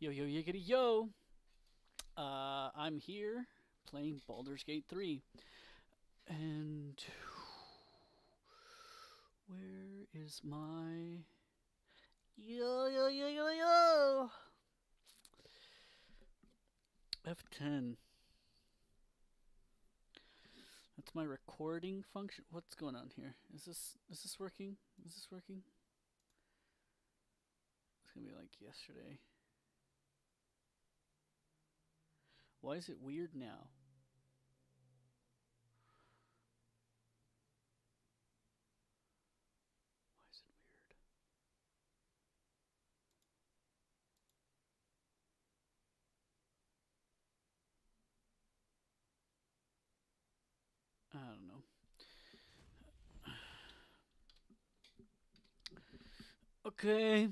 Yo, yo, yiggity, yo! I'm here playing Baldur's Gate 3. And where is my. Yo, yo, yo, yo, yo! F10. That's my recording function. What's going on here? Is this working? Is this working? It's gonna be like yesterday. Why is it weird now? Why is it weird? I don't know. Okay.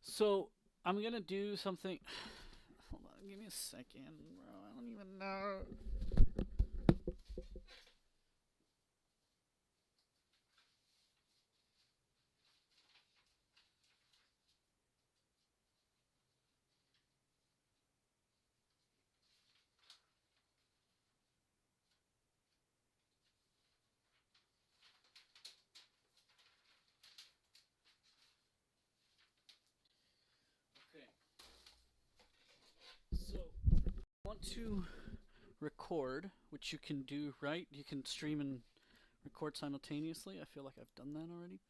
So I'm gonna do something. Hold on, give me a second, bro. I don't even know. Okay. So I want to record, which you can do, right? You can stream and record simultaneously. I feel like I've done that already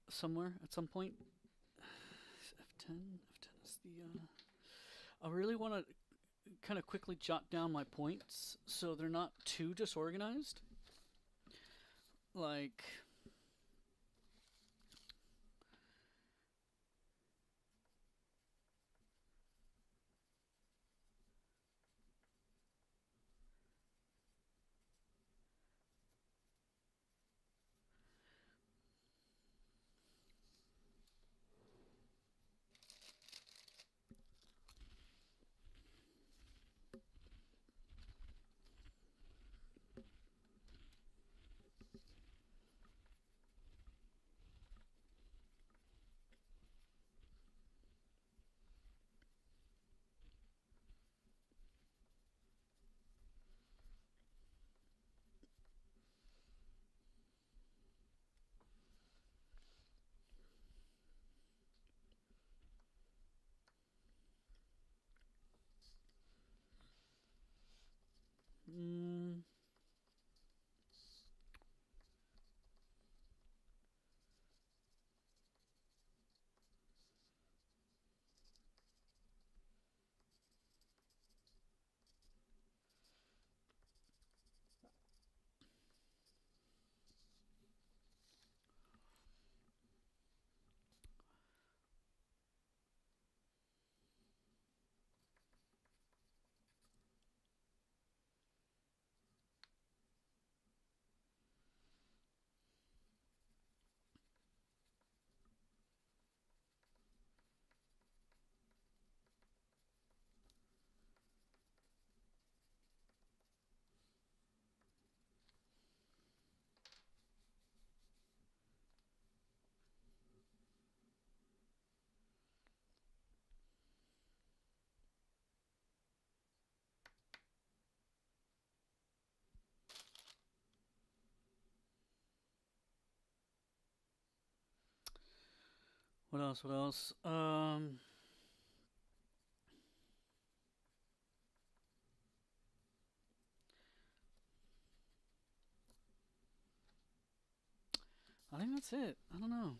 somewhere at some point. F10. F10 is the. I really want to kind of quickly jot down my points so they're not too disorganized. Like. Mm, what else? What else? I think that's it. I don't know.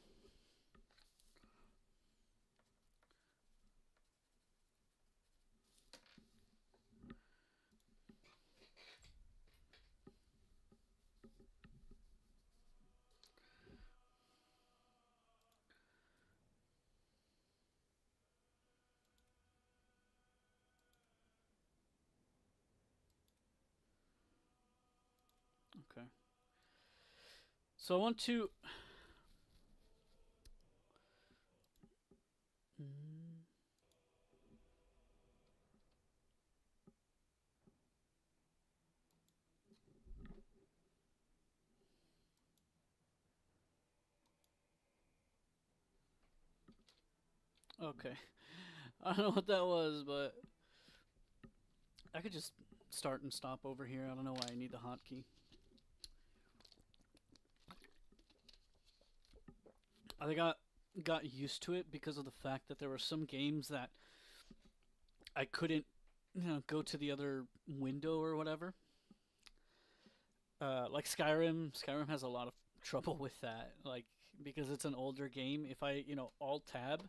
Okay. So I want to. Mm, Okay. I don't know what that was, but I could just start and stop over here. I don't know why I need the hotkey. I think I got used to it because of the fact that there were some games that I couldn't, go to the other window or whatever. Like Skyrim. Skyrim has a lot of trouble with that. Like because it's an older game. If I, alt tab,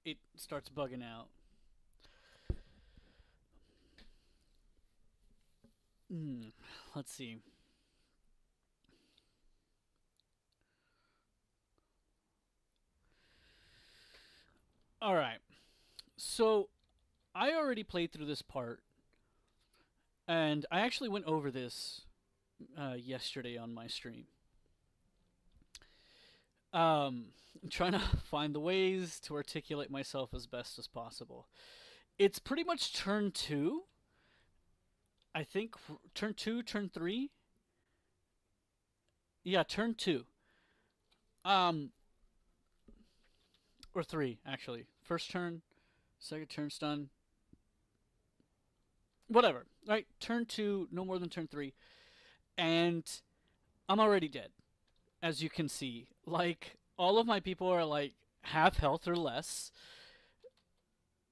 it starts bugging out. Hmm. Let's see. All right. So I already played through this part, and I actually went over this yesterday on my stream. I'm trying to find the ways to articulate myself as best as possible. It's pretty much turn two. I think turn two, turn three. Yeah, turn two. Um, or three actually. First turn, second turn's done. Whatever. Right, turn two, no more than turn three, and I'm already dead, as you can see. Like all of my people are like half health or less.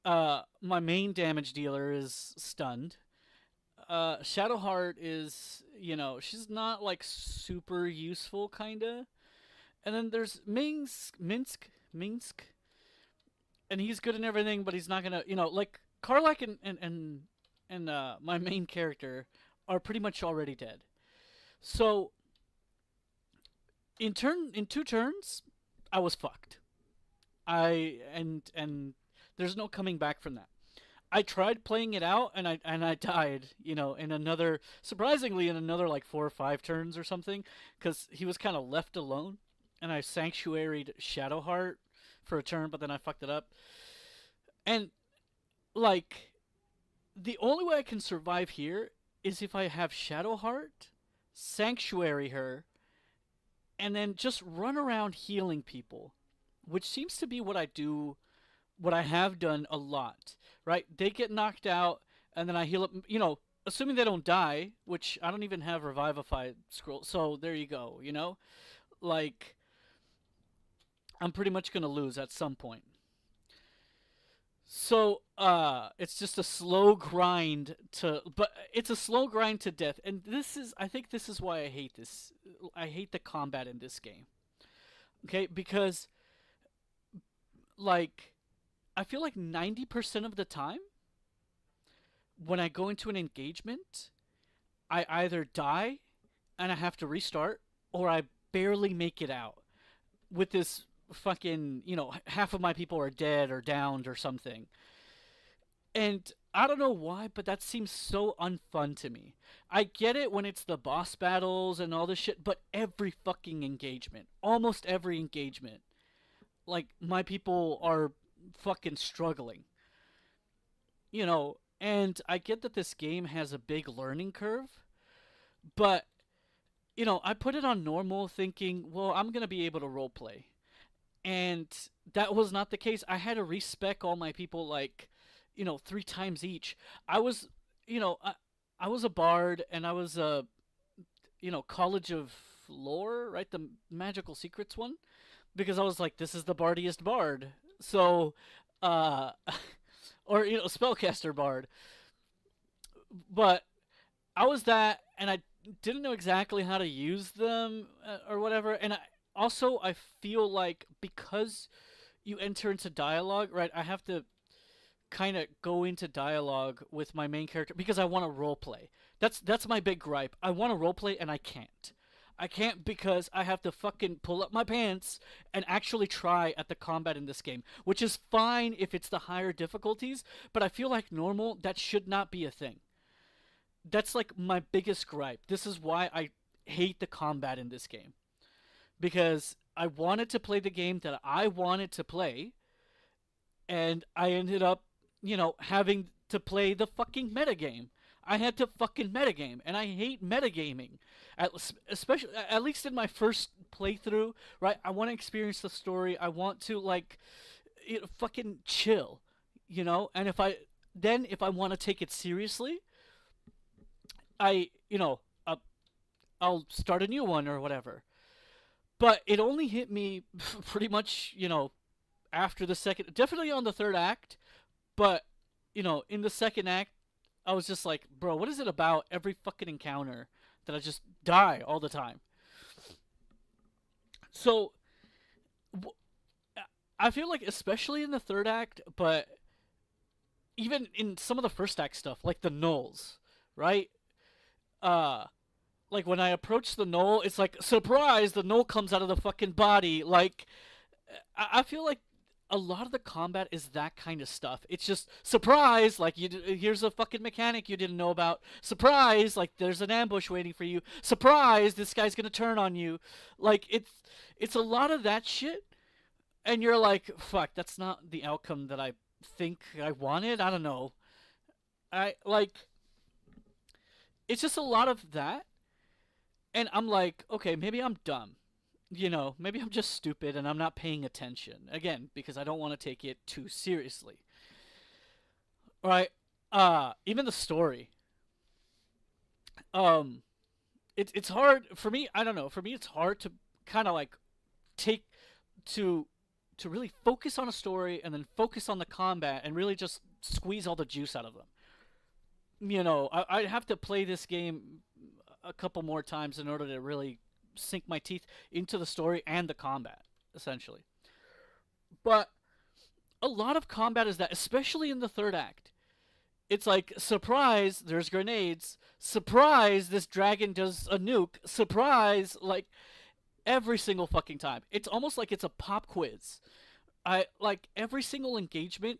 My main damage dealer is stunned. Shadowheart is, she's not like super useful, kinda. And then there's Minsk, and he's good in everything, but he's not gonna, like Karlak and my main character are pretty much already dead. So in 2 turns, I was fucked. And there's no coming back from that. I tried playing it out and I died, in another surprisingly in another like 4 or 5 turns or something cuz he was kind of left alone and I sanctuaried Shadowheart for a turn but then I fucked it up. And like the only way I can survive here is if I have Shadowheart, sanctuary her, and then just run around healing people, which seems to be what I do, what I have done a lot, right? They get knocked out, and then I heal up, assuming they don't die, which I don't even have Revivify scroll, so there you go, Like, I'm pretty much going to lose at some point. So, it's just a slow grind but it's a slow grind to death, and I think this is why I hate this. I hate the combat in this game. Okay, because, like, I feel like 90% of the time, when I go into an engagement, I either die and I have to restart, or I barely make it out with this fucking, half of my people are dead or downed or something. And I don't know why, but that seems so unfun to me. I get it when it's the boss battles and all this shit, but every fucking engagement, almost every engagement, like my people are fucking struggling. And I get that this game has a big learning curve, but I put it on normal thinking, well, I'm going to be able to roleplay. And that was not the case. I had to respec all my people like, 3 times each. I was, I was a bard and I was a, College of Lore, right? The Magical Secrets one. Because I was like, this is the bardiest bard. So, uh, or, spellcaster bard. But I was that, and I didn't know exactly how to use them or whatever. And I feel like because you enter into dialogue, right? I have to kind of go into dialogue with my main character because I want to role play. That's my big gripe. I want to role play and I can't. I can't because I have to fucking pull up my pants and actually try at the combat in this game, which is fine if it's the higher difficulties, but I feel like normal, that should not be a thing. That's like my biggest gripe. This is why I hate the combat in this game. Because I wanted to play the game that I wanted to play, and I ended up, having to play the fucking metagame. I had to fucking metagame, and I hate metagaming. Especially, at least in my first playthrough, right? I want to experience the story. I want to, like, fucking chill, And if I want to take it seriously, I you know I'll start a new one or whatever. But it only hit me pretty much, after the second, definitely on the third act, but in the second act, I was just like, bro, what is it about every fucking encounter that I just die all the time? So I feel like, especially in the third act, but even in some of the first act stuff, like the nulls, right? Uh, like when I approach the knoll, it's like, surprise, the knoll comes out of the fucking body. Like, I feel like a lot of the combat is that kind of stuff. It's just surprise, like here's a fucking mechanic you didn't know about. Surprise, like there's an ambush waiting for you. Surprise, this guy's gonna turn on you. Like it's a lot of that shit, and you're like, fuck, that's not the outcome that I think I wanted. I don't know. I like it's just a lot of that, and I'm like, okay, maybe I'm dumb. Maybe I'm just stupid and I'm not paying attention. Again, because I don't want to take it too seriously. All right. Even the story. Um, it's hard for me. I don't know. For me, it's hard to kind of like take to to really focus on a story and then focus on the combat and really just squeeze all the juice out of them. I'd have to play this game a couple more times in order to really sink my teeth into the story and the combat, essentially. But a lot of combat is that, especially in the third act. It's like, surprise, there's grenades. Surprise, this dragon does a nuke. Surprise, like every single fucking time. It's almost like it's a pop quiz. I like every single engagement.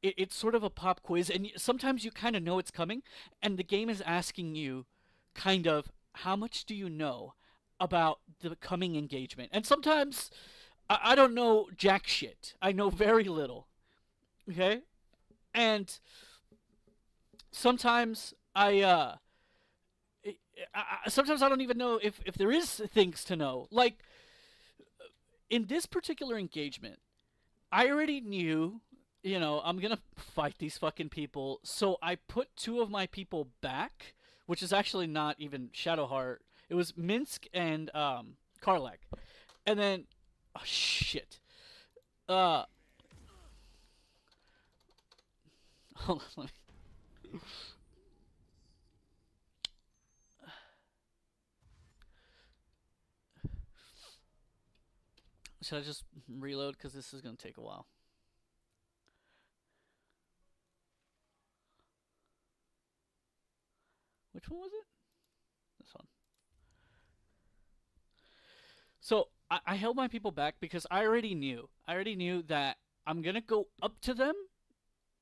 It's sort of a pop quiz, and sometimes you kind of know it's coming, and the game is asking you, kind of, how much do you know about the coming engagement? And sometimes I don't know jack shit. I know very little. Okay, and sometimes sometimes I don't even know if there is things to know. Like in this particular engagement, I already knew, I'm gonna fight these fucking people. So I put two of my people back, which is actually not even Shadowheart. It was Minsk and Karlak. And then, oh shit. Uh, hold on, should I just reload? Because this is gonna take a while. Which one was it? This one. So I held my people back because I already knew. I already knew that I'm gonna go up to them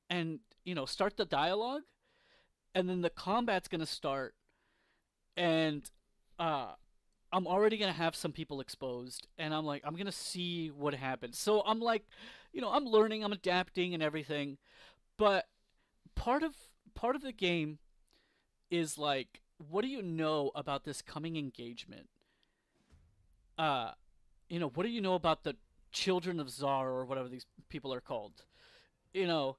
and start the dialogue, and then the combat's gonna start, and uh, I'm already gonna have some people exposed, and I'm like, I'm gonna see what happens. So I'm like, I'm learning, I'm adapting, and everything, but part of part of the game is like, what do you know about this coming engagement? uh, what do you know about the children of Zar, or whatever these people are called? You know,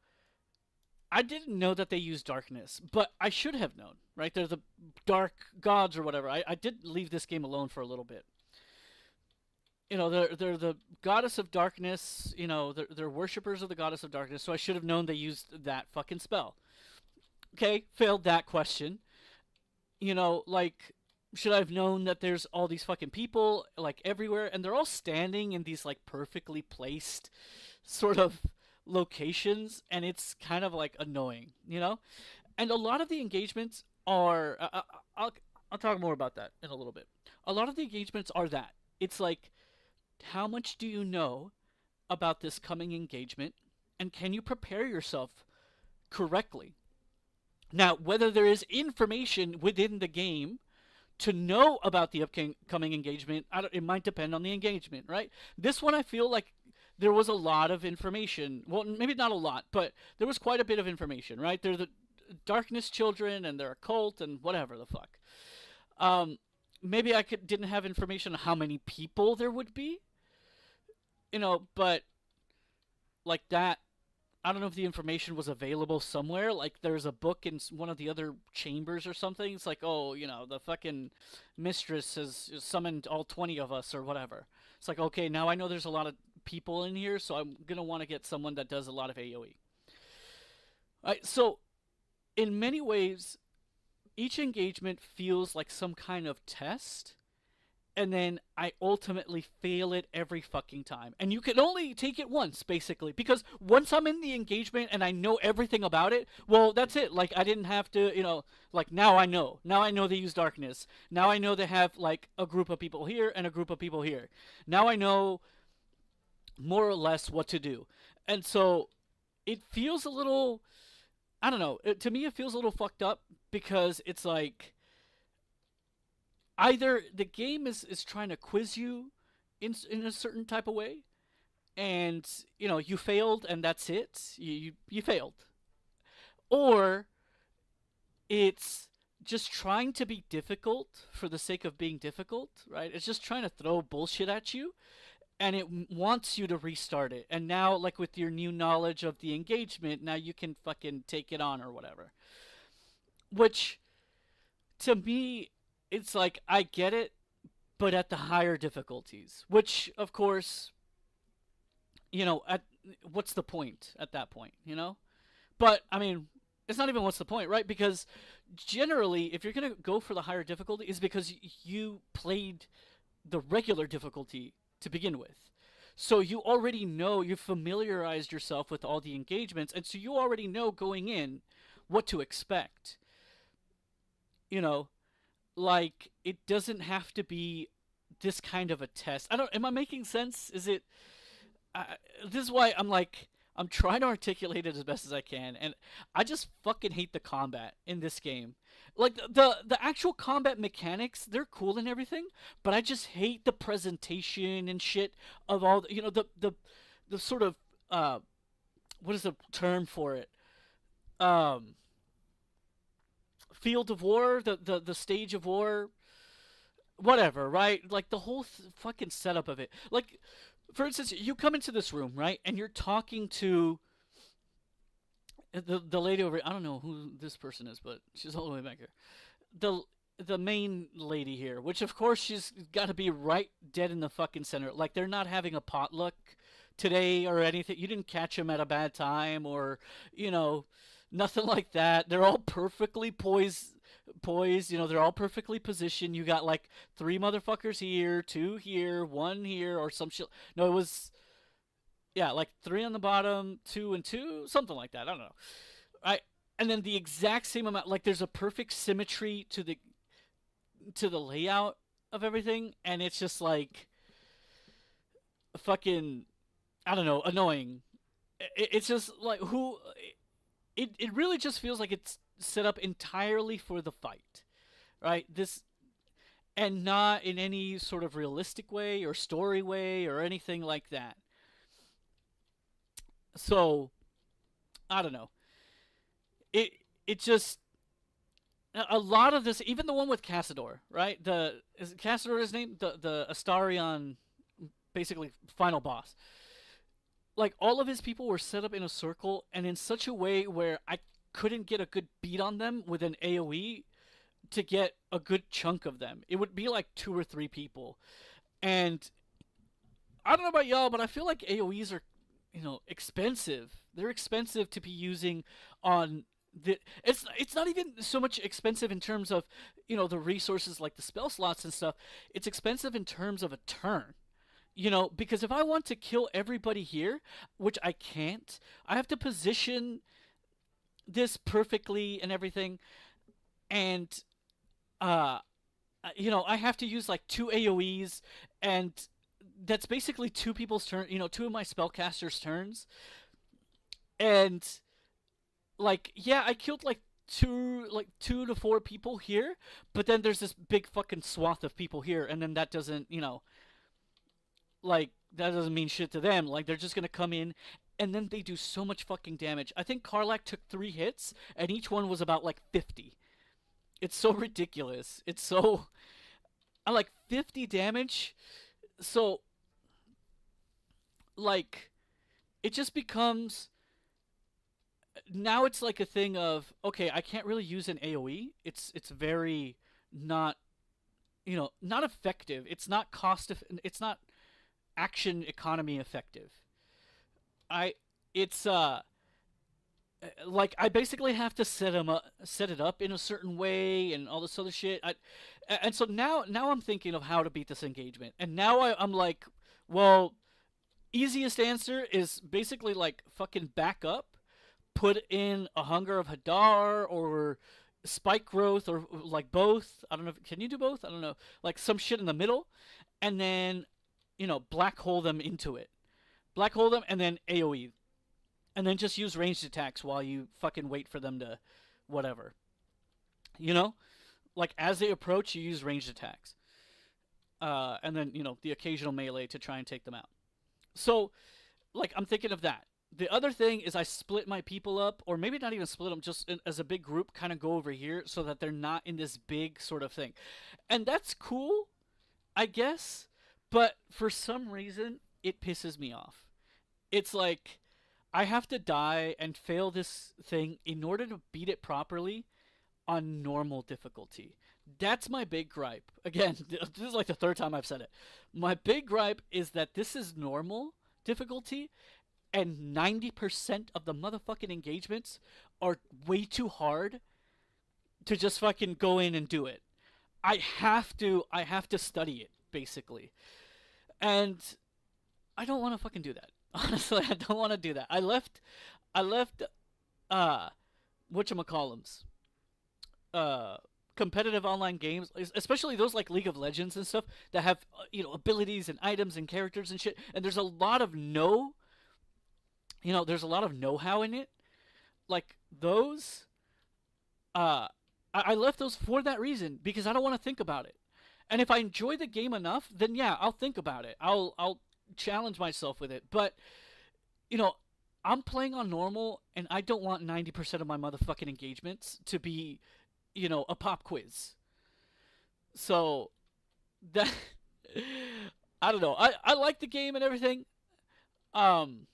I didn't know that they use darkness, but I should have known, right? They're the dark gods or whatever. I did leave this game alone for a little bit. They're the goddess of darkness. They're worshippers of the goddess of darkness. So I should have known they used that fucking spell. Okay, failed that question. Like, should I have known that there's all these fucking people like everywhere, and they're all standing in these like perfectly placed sort of locations, and it's kind of like annoying. And a lot of the engagements are. I'll talk more about that in a little bit. A lot of the engagements are that it's like, how much do you know about this coming engagement, and can you prepare yourself correctly? Now, whether there is information within the game to know about the upcoming engagement, it might depend on the engagement, right? This one, I feel like there was a lot of information. Well, maybe not a lot, but there was quite a bit of information, right? They're the Darkness Children, and they're a cult, and whatever the fuck. Maybe didn't have information on how many people there would be, but like that. I don't know if the information was available somewhere. Like there's a book in one of the other chambers or something. It's like, oh, the fucking mistress has summoned all 20 of us or whatever. It's like, okay, now I know there's a lot of people in here, so I'm gonna want to get someone that does a lot of AOE. So in many ways, each engagement feels like some kind of test, and then I ultimately fail it every fucking time. And you can only take it once, basically, because once I'm in the engagement and I know everything about it, well, that's it. Like I didn't have to, like now I know. Now I know they use darkness. Now I know they have like a group of people here and a group of people here. Now I know more or less what to do. And so it feels a little, I don't know, to me it feels a little fucked up because it's like either the game is trying to quiz you in a certain type of way, and you failed and that's it, you failed, or it's just trying to be difficult for the sake of being difficult, right? It's just trying to throw bullshit at you, and it wants you to restart it, and now like with your new knowledge of the engagement, now you can fucking take it on or whatever, which to me, it's like I get it, but at the higher difficulties. Which, of course, at what's the point at that point? But I mean, it's not even what's the point, right? Because generally, if you're gonna go for the higher difficulty, is because you played the regular difficulty to begin with. So you already know, you've familiarized yourself with all the engagements, and so you already know going in what to expect. You know, like it doesn't have to be this kind of a test. I don't. Am I making sense? Is it? Uh, this is why I'm trying to articulate it as best as I can, and I just fucking hate the combat in this game. Like the actual combat mechanics, they're cool and everything, but I just hate the presentation and shit of all the sort of what is the term for it? Um, Field of war, the stage of war, whatever, right? Like the whole fucking setup of it. Like, for instance, you come into this room, right, and you're talking to the lady over. I don't know who this person is, but she's all the way back here. The the main lady here, which of course she's got to be right dead in the fucking center. Like they're not having a potluck today or anything. You didn't catch them at a bad time or you know nothing like that. They're all perfectly poised, they're all perfectly positioned. You got like three motherfuckers here, two here, one here, or some shit. No, it was yeah, like three on the bottom, two and two, something like that. I don't know. I and then the exact same amount. Like there's a perfect symmetry to the layout of everything, and it's just like fucking I don't know, annoying. It's just like who. It really just feels like it's set up entirely for the fight, right? This and not in any sort of realistic way or story way or anything like that. So I don't know. It it just a lot of this, even the one with Cassador, right? The is Cassador his name? The Astarion, basically final boss. Like all of his people were set up in a circle and in such a way where I couldn't get a good beat on them with an AOE to get a good chunk of them. It would be like two or three people, and I don't know about y'all, but I feel like AOE's are expensive. They're expensive to be using on it's not even so much expensive in terms of the resources like the spell slots and stuff. It's expensive in terms of a turn. Because if I want to kill everybody here, which I can't, I have to position this perfectly and everything, and uh I have to use like two AoEs, and that's basically two people's turn, two of my spellcasters turns. And like yeah, I killed like two to four people here, but then there's this big fucking swath of people here, and then that doesn't like that doesn't mean shit to them. Like they're just gonna come in, and then they do so much fucking damage. I think Karlak took 3 hits, and each one was about like 50. It's so ridiculous. It's so I like 50 damage. So like it just becomes now it's like a thing of okay, I can't really use an AoE. It's very not not effective. It's not it's not action economy effective. I it's like I basically have to set it up in a certain way, and all this other shit. And so now I'm thinking of how to beat this engagement, and now I'm like, well, easiest answer is basically like fucking back up, put in a Hunger of Hadar or Spike Growth or like both. I don't know. Can you do both? I don't know. Like some shit in the middle, and then black hole them into it. Black hole them and then AOE, and then just use ranged attacks while you fucking wait for them to whatever. You know, like as they approach, you use ranged attacks, and then the occasional melee to try and take them out. So, like, I'm thinking of that. The other thing is I split my people up, or maybe not even split them, just as a big group, kind of go over here so that they're not in this big sort of thing. And that's cool, I guess, but for some reason, it pisses me off. It's like I have to die and fail this thing in order to beat it properly on normal difficulty. That's my big gripe. Again, this is like the third time I've said it. My big gripe is that this is normal difficulty, and 90% of the motherfucking engagements are way too hard to just fucking go in and do it. I have to study it basically. And I don't want to fucking do that. Honestly, I don't want to do that. I left uh whatchamacallums competitive online games, especially those like League of Legends and stuff that have abilities and items and characters and shit. And there's a lot of there's a lot of know-how in it. Like those, I left those for that reason because I don't want to think about it. And if I enjoy the game enough, then yeah, I'll think about it. I'll challenge myself with it. But you know, I'm playing on normal, and I don't want 90% of my motherfucking engagements to be a pop quiz. So that I don't know. I like the game and everything. Um,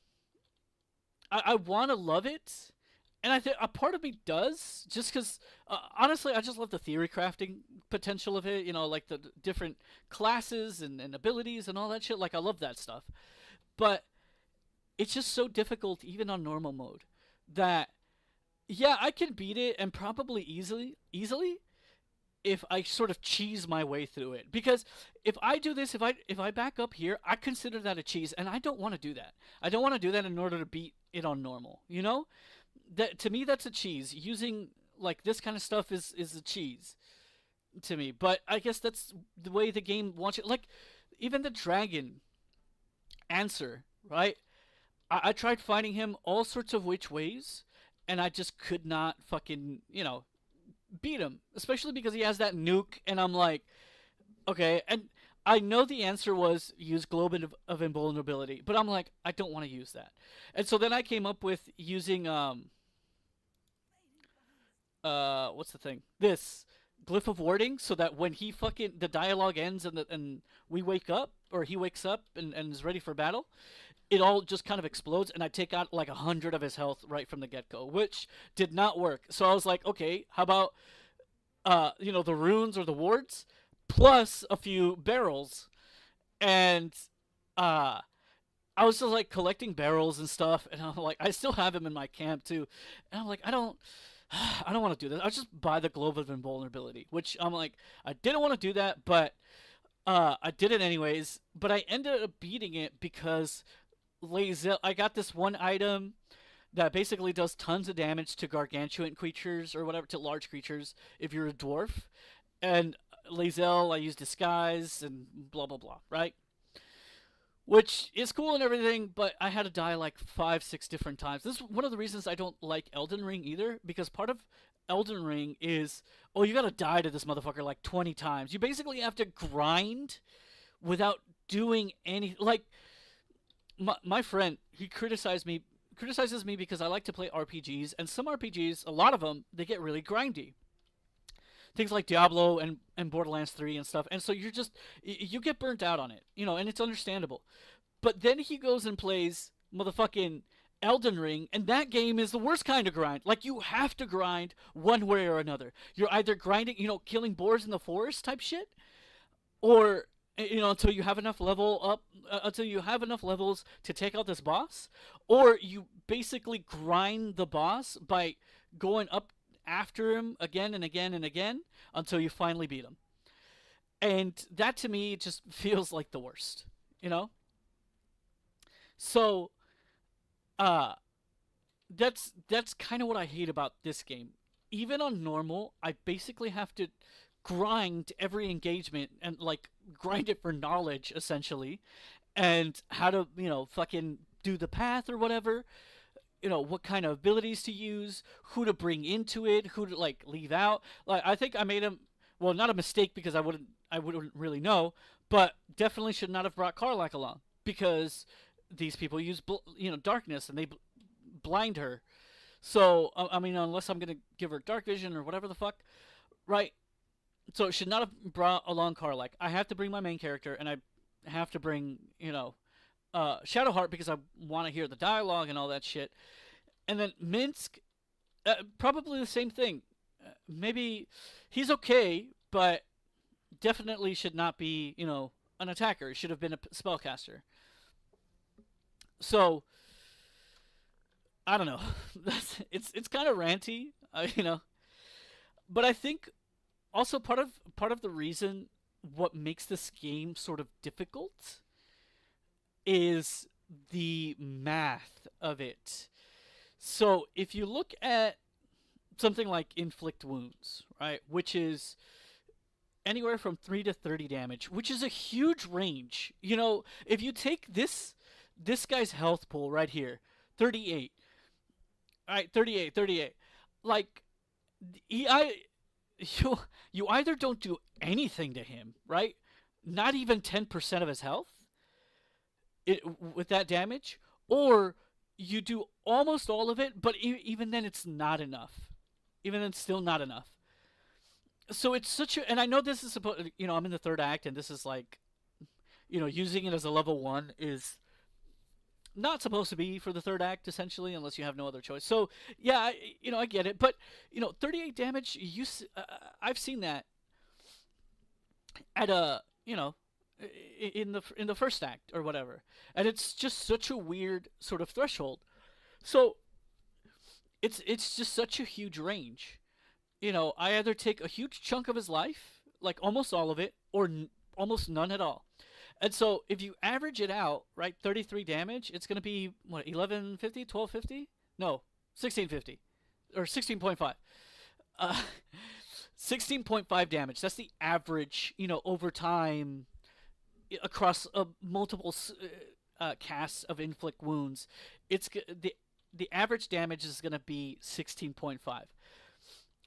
I want to love it, and I think a part of me does, just because honestly, I just love the theory crafting potential of it. Like the different classes and abilities and all that shit. Like I love that stuff, but it's just so difficult even on normal mode that yeah, I can beat it and probably easily if I sort of cheese my way through it. Because if I do this, if I back up here, I consider that a cheese, and I don't want to do that. I don't want to do that in order to beat it on normal. That to me that's a cheese. Using like this kind of stuff is a cheese to me. But I guess that's the way the game wants it. Like even the dragon answer, right? I tried finding him all sorts of which ways, and I just could not fucking beat him, especially because he has that nuke, and I'm like, okay, and I know the answer was use globe of invulnerability, but I'm like, I don't want to use that, and so then I came up with using what's the thing, this glyph of warding, so that when he fucking the dialogue ends and we wake up, or he wakes up and is ready for battle, it all just kind of explodes, and I take out like 100 of his health right from the get-go, which did not work. So I was like, okay, how about the runes or the wards plus a few barrels, and uh I was just like collecting barrels and stuff, and I'm like, I still have him in my camp too, and I'm like, I don't I don't want to do this. I'll just buy the Globe of Invulnerability, which I'm like, I didn't want to do that, but I did it anyways. But I ended up beating it because I got this one item that basically does tons of damage to gargantuan creatures or whatever, to large creatures if you're a dwarf. And Lae'zel, I use disguise and blah blah blah, right? Which is cool and everything, but I had to die like 5, 6 different times. This is one of the reasons I don't like Elden Ring either, because part of Elden Ring is, oh, you gotta die to this motherfucker like 20 times. You basically have to grind without doing any, like, my friend, he criticizes me because I like to play RPGs, and some RPGs, a lot of them, they get really grindy. Things like Diablo and Borderlands 3 and stuff. And so you get burnt out on it, and it's understandable. But then he goes and plays motherfucking Elden Ring, and that game is the worst kind of grind. Like, you have to grind one way or another. You're either grinding, killing boars in the forest type shit, or until you have enough until you have enough levels to take out this boss, or you basically grind the boss by going up after him again and again and again until you finally beat him. And that to me just feels like the worst, you know? So, uh that's kind of what I hate about this game. Even on normal, I basically have to grind every engagement and like grind it for knowledge essentially, and how to fucking do the path or whatever. What kind of abilities to use, who to bring into it, who to like leave out. Like, I think I made a, well, not a mistake, because I wouldn't really know, but definitely should not have brought Karlach along, because these people use darkness, and they blind her. So I mean, unless I'm gonna give her dark vision or whatever the fuck, right? So it should not have brought along Karlach. I have to bring my main character, and I have to bring Shadowheart, because I want to hear the dialogue and all that shit. And then Minsk, probably the same thing. Maybe he's okay, but definitely should not be an attacker. He should have been a spellcaster. So I don't know. It's kind of ranty, but I think also part of the reason what makes this game sort of difficult is the math of it. So if you look at something like inflict wounds, right, which is anywhere from 3 to 30 damage, which is a huge range. If you take this guy's health pool right here, 38. All right, 38, 38. Like, you either don't do anything to him, right? Not even 10% of his health with that damage, or you do almost all of it, but even then it's not enough. Even then it's still not enough. So it's such a, and I know this is supposed, I'm in the third act, and this is like, using it as a level 1 is not supposed to be for the third act, essentially, unless you have no other choice. So yeah, I get it, but 38 damage. I've seen that at a in the first act or whatever, and it's just such a weird sort of threshold. So it's just such a huge range. I either take a huge chunk of his life, like almost all of it, or almost none at all. And so if you average it out, right, 33 damage, it's going to be, what, 1150, 1250? No, 1650. Or 16.5. 16.5 damage. That's the average, over time, across multiple casts of inflict wounds. It's the average damage is going to be 16.5.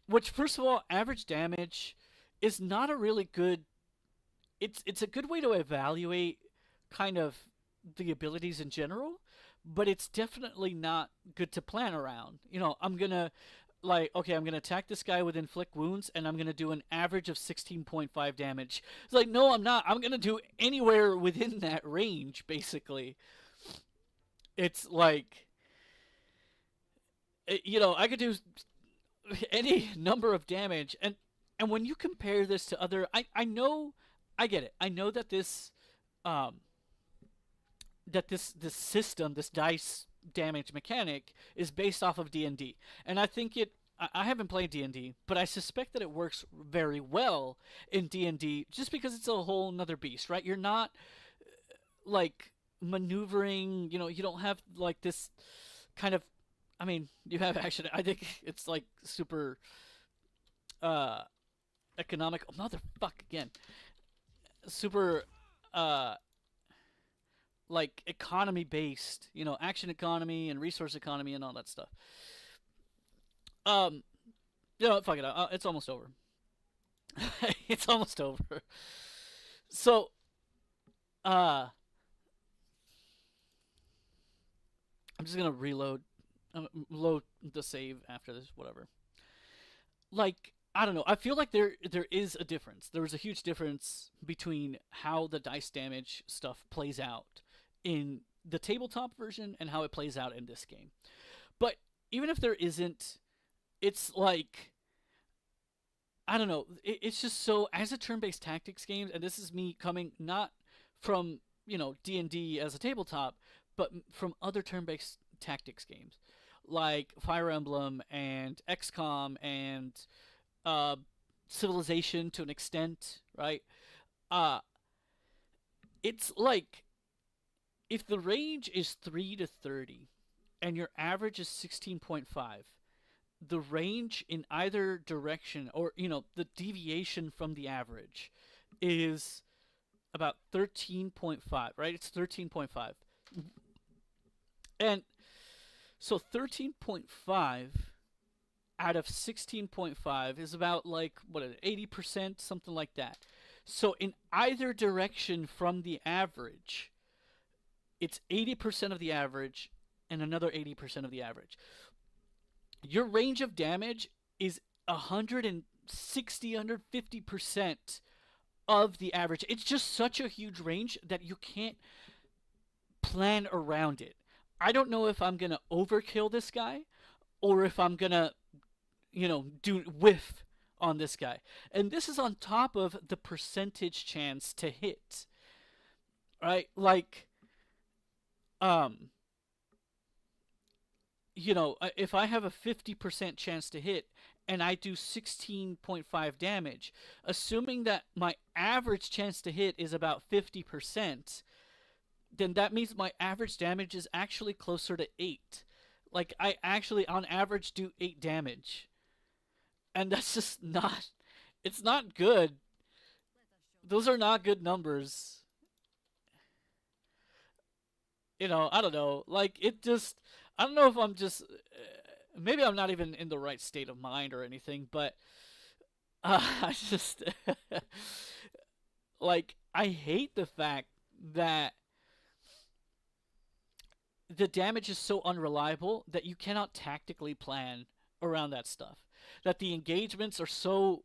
Which, first of all, average damage is not a really good, it's a good way to evaluate kind of the abilities in general, but it's definitely not good to plan around. I'm gonna, like, okay, I'm gonna attack this guy with inflict wounds, and I'm gonna do an average of 16.5 damage. It's like, no, I'm not. I'm gonna do anywhere within that range, basically. It's like, I could do any number of damage, and when you compare this to other, I know, I get it. I know that this this system, this dice damage mechanic, is based off of D&D, and I think I haven't played D&D, but I suspect that it works very well in D&D, just because it's a whole nother beast, right? You're not like maneuvering, you don't have like this kind of, I mean, you have action. I think it's like super economic. Oh, motherfuck again. Super like economy based, action economy and resource economy and all that stuff. Fuck it. It's almost over. It's almost over. So, I'm just gonna load the save after this, whatever. Like, I don't know. I feel like there is a difference. There is a huge difference between how the dice damage stuff plays out in the tabletop version and how it plays out in this game. But even if there isn't, it's like, I don't know. It's just so, as a turn-based tactics game, and this is me coming not from D&D as a tabletop, but from other turn-based tactics games like Fire Emblem and XCOM and uh, Civilization to an extent, right? Uh, it's like, if the range is 3 to 30 and your average is 16.5, the range in either direction, or the deviation from the average, is about 13.5, right? It's 13.5. And so 13.5 out of 16.5 is about, like, what, 80%, something like that. So in either direction from the average, it's 80% of the average and another 80% of the average. Your range of damage is 160, 150% of the average. It's just such a huge range that you can't plan around it. I don't know if I'm going to overkill this guy or if I'm going to, do whiff on this guy. And this is on top of the percentage chance to hit. Right? Like, if I have a 50% chance to hit and I do 16.5 damage, assuming that my average chance to hit is about 50%, then that means my average damage is actually closer to 8. Like, I actually, on average, do 8 damage. And that's just not, it's not good. Those are not good numbers. I don't know. Like, it just, I don't know if I'm just, maybe I'm not even in the right state of mind or anything, but I just, like, I hate the fact that the damage is so unreliable that you cannot tactically plan around that stuff. That the engagements are so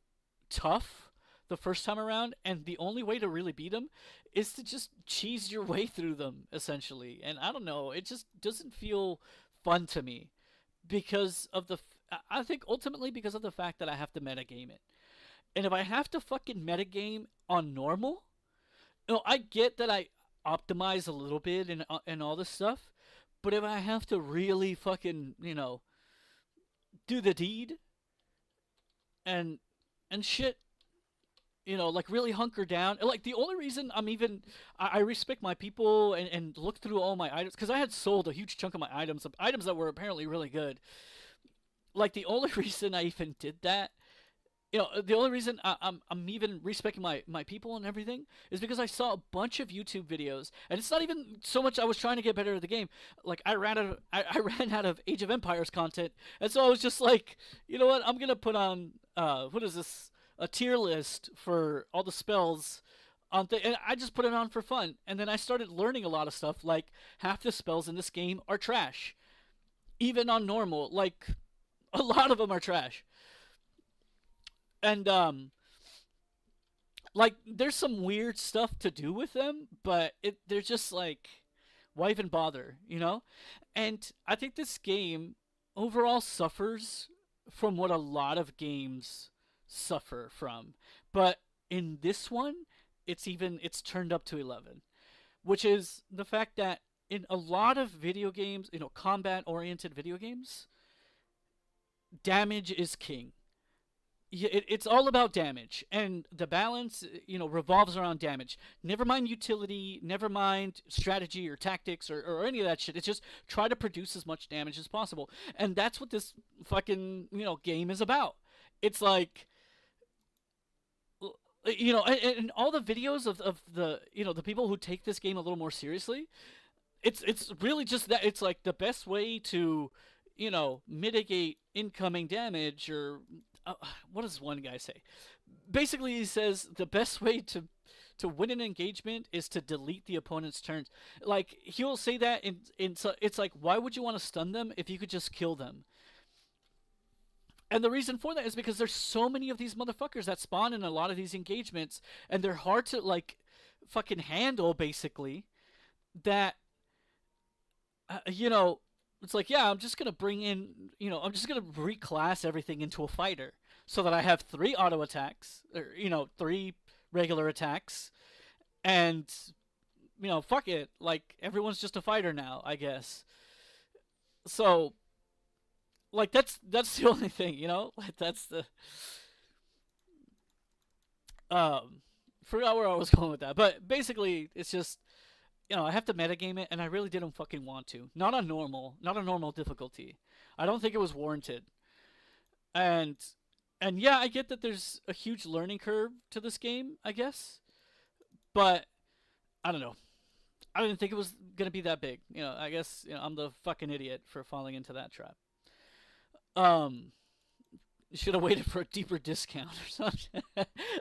tough the first time around, and the only way to really beat them is to just cheese your way through them, essentially. And I don't know, it just doesn't feel fun to me because of I think ultimately because of the fact that I have to metagame it. And if I have to fucking metagame on normal, I get that I optimize a little bit and all this stuff, but if I have to really fucking, do the deed and shit, like really hunker down. Like, the only reason I respect my people and look through all my items, because I had sold a huge chunk of my items that were apparently really good. Like, the only reason I even did that, the only reason I'm even respecting my people and everything is because I saw a bunch of YouTube videos, and it's not even so much I was trying to get better at the game. Like, I ran out of Age of Empires content, and so I was just like, you know what, I'm gonna put on what is this, a tier list for all the spells and I just put it on for fun, and then I started learning a lot of stuff. Like, half the spells in this game are trash, even on normal. Like, a lot of them are trash. And like, there's some weird stuff to do with them, but they're just like, why even bother, And I think this game overall suffers from what a lot of games suffer from, but in this one, it's turned up to 11, which is the fact that in a lot of video games, combat oriented video games, damage is king. It's all about damage, and the balance, revolves around damage. Never mind utility, never mind strategy or tactics or any of that shit. It's just try to produce as much damage as possible, and that's what this fucking game is about. It's like, and all the videos of the the people who take this game a little more seriously, it's really just that. It's like the best way to mitigate incoming damage, or what does one guy say? Basically, he says the best way to win an engagement is to delete the opponent's turns. Like, he'll say that so it's like, why would you want to stun them if you could just kill them? And the reason for that is because there's so many of these motherfuckers that spawn in a lot of these engagements, and they're hard to, like, fucking handle, basically, that you know, it's like, yeah, I'm just gonna bring in, I'm just gonna reclass everything into a fighter so that I have three auto attacks, or three regular attacks, and fuck it, like everyone's just a fighter now, I guess. So, like that's the only thing, like that's the um, forgot where I was going with that, but basically it's just I have to metagame it, and I really didn't fucking want to. Not a normal difficulty. I don't think it was warranted. And yeah, I get that there's a huge learning curve to this game, I guess, but I don't know. I didn't think it was gonna be that big. I guess I'm the fucking idiot for falling into that trap. Um, should have waited for a deeper discount or something.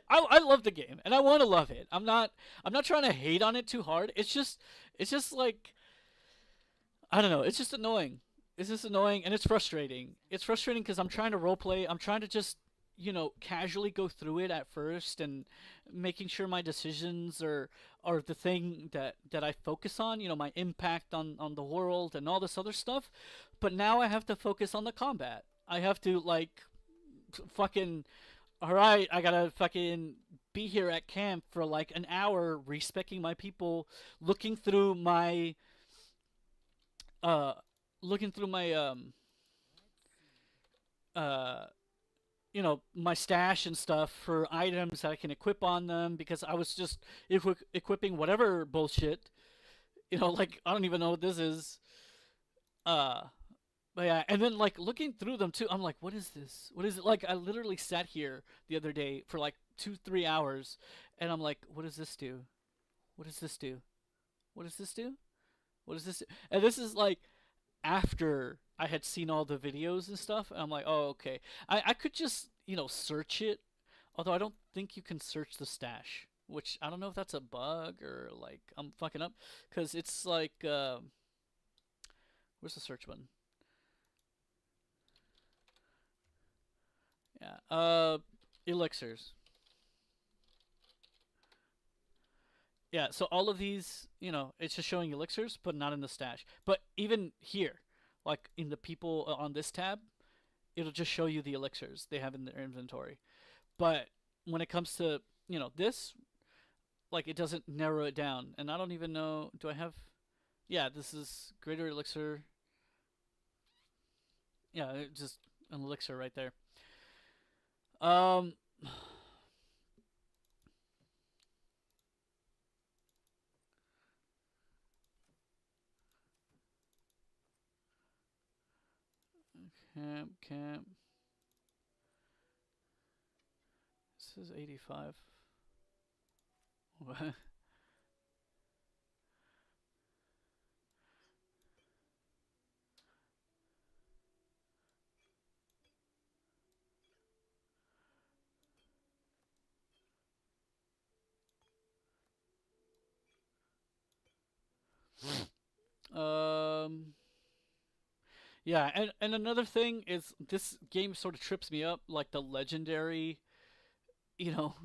I love the game, and I want to love it. I'm not trying to hate on it too hard. It's just like, I don't know. It's just annoying. It's just annoying, and it's frustrating. It's frustrating because I'm trying to roleplay. I'm trying to just casually go through it at first, and making sure my decisions are the thing that I focus on. My impact on the world and all this other stuff. But now I have to focus on the combat. I have to like fucking, all right, I gotta fucking be here at camp for like an hour, respecting my people, looking through my uh looking through my uh my stash and stuff for items that I can equip on them, because I was just equipping whatever bullshit. Like, I don't even know what this is. uh But yeah, and then like looking through them too, I'm like, what is this? What is it? Like, I literally sat here the other day for like 2-3 hours, and I'm like, what does this do? What does this do? What does this do? What does this do? And this is like after I had seen all the videos and stuff, and I'm like, oh, okay. I could just search it, although I don't think you can search the stash, which I don't know if that's a bug or like I'm fucking up, because it's like where's the search button? Yeah. Elixirs. Yeah, so all of these, it's just showing elixirs, but not in the stash. But even here, like in the people on this tab, it'll just show you the elixirs they have in their inventory. But when it comes to, this, like it doesn't narrow it down. And I don't even know, do I have, yeah, this is greater elixir. Yeah, just an elixir right there. Um, camp. This is 85. um, yeah, and another thing is this game sort of trips me up, like the legendary,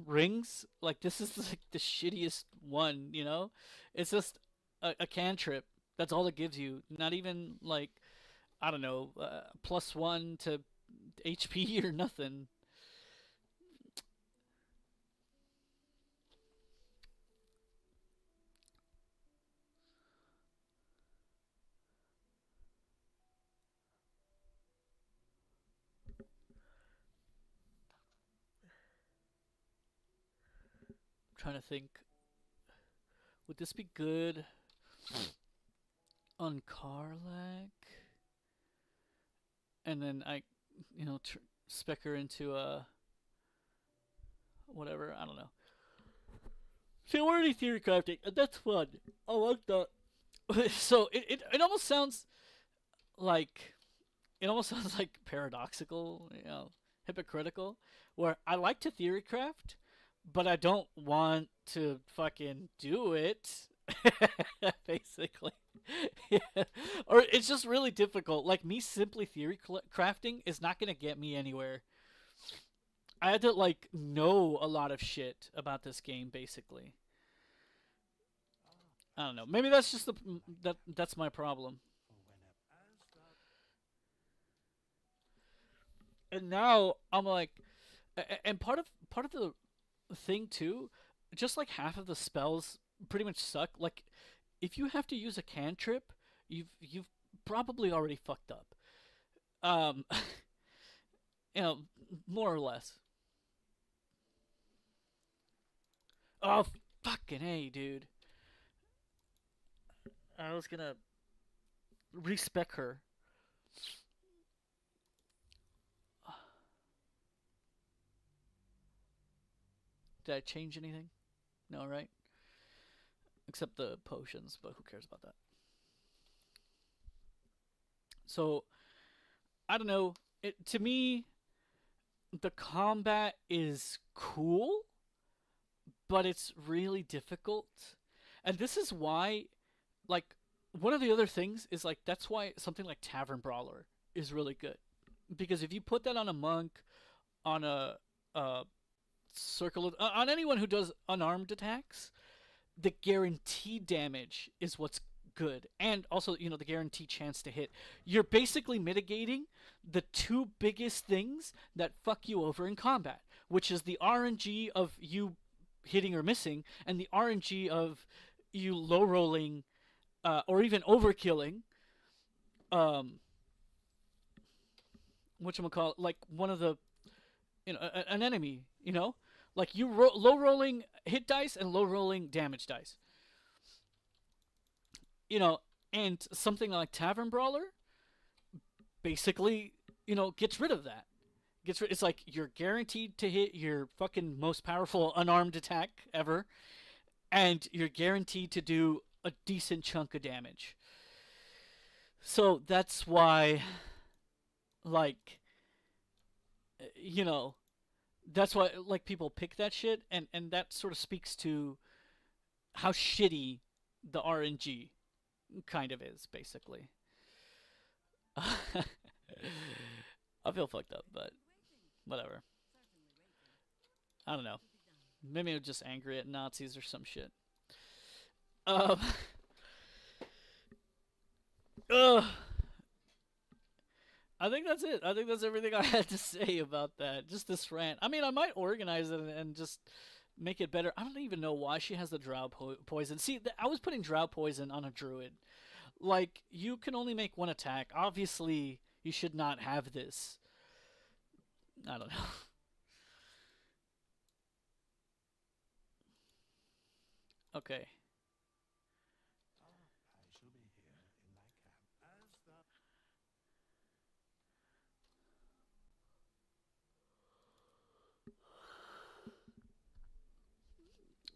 rings. Like, this is like the shittiest one. It's just a cantrip. That's all it gives you. Not even like, I don't know, +1 to HP or nothing. I'm trying to think. Would this be good on Karlak? And then I, spec her into a whatever. I don't know. So we're already theory crafting, and that's fun. I like that. So it almost sounds like it almost sounds like paradoxical, hypocritical, where I like to theory craft, but I don't want to fucking do it. Basically. Yeah. Or it's just really difficult. Like, me simply theory crafting is not going to get me anywhere. I had to like know a lot of shit about this game, basically. I don't know. Maybe that's just that's my problem. And now I'm like, and part of the thing too, just like half of the spells pretty much suck. Like if you have to use a cantrip, you've probably already fucked up. Um, you know, more or less. Oh, fucking hey, dude. I was gonna respec her. Did I change anything? No, right? Except the potions, but who cares about that? So I don't know. To me, the combat is cool, but it's really difficult. And this is why, like, one of the other things is like that's why something like Tavern Brawler is really good because if you put that on a monk, on a circle of, on anyone who does unarmed attacks, the guaranteed damage is what's good, and also the guaranteed chance to hit. You're basically mitigating the two biggest things that fuck you over in combat, which is the RNG of you hitting or missing, and the RNG of you low rolling or even overkilling. Um, what you call like one of the an enemy. Like you low rolling hit dice and low rolling damage dice. you know, and something like Tavern Brawler basically, gets rid of that. It's like you're guaranteed to hit your fucking most powerful unarmed attack ever, and you're guaranteed to do a decent chunk of damage. So that's why, like, you know, that's why like people pick that shit, and that sort of speaks to how shitty the RNG kind of is, basically. I feel fucked up, but whatever. I don't know. Maybe I'm just angry at Nazis or some shit. Um, ugh. I think that's it. I think that's everything I had to say about that. Just this rant. I mean, I might organize it and just make it better. I don't even know why she has the drow poison. See, I was putting drow poison on a druid. Like, you can only make one attack. Obviously, you should not have this. I don't know. Okay.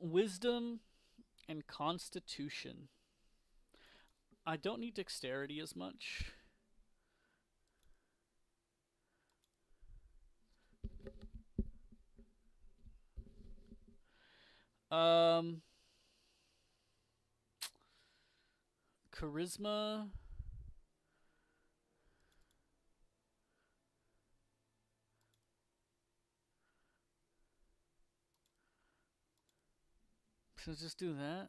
Wisdom and Constitution. I don't need dexterity as much. Um, Charisma. So just do that.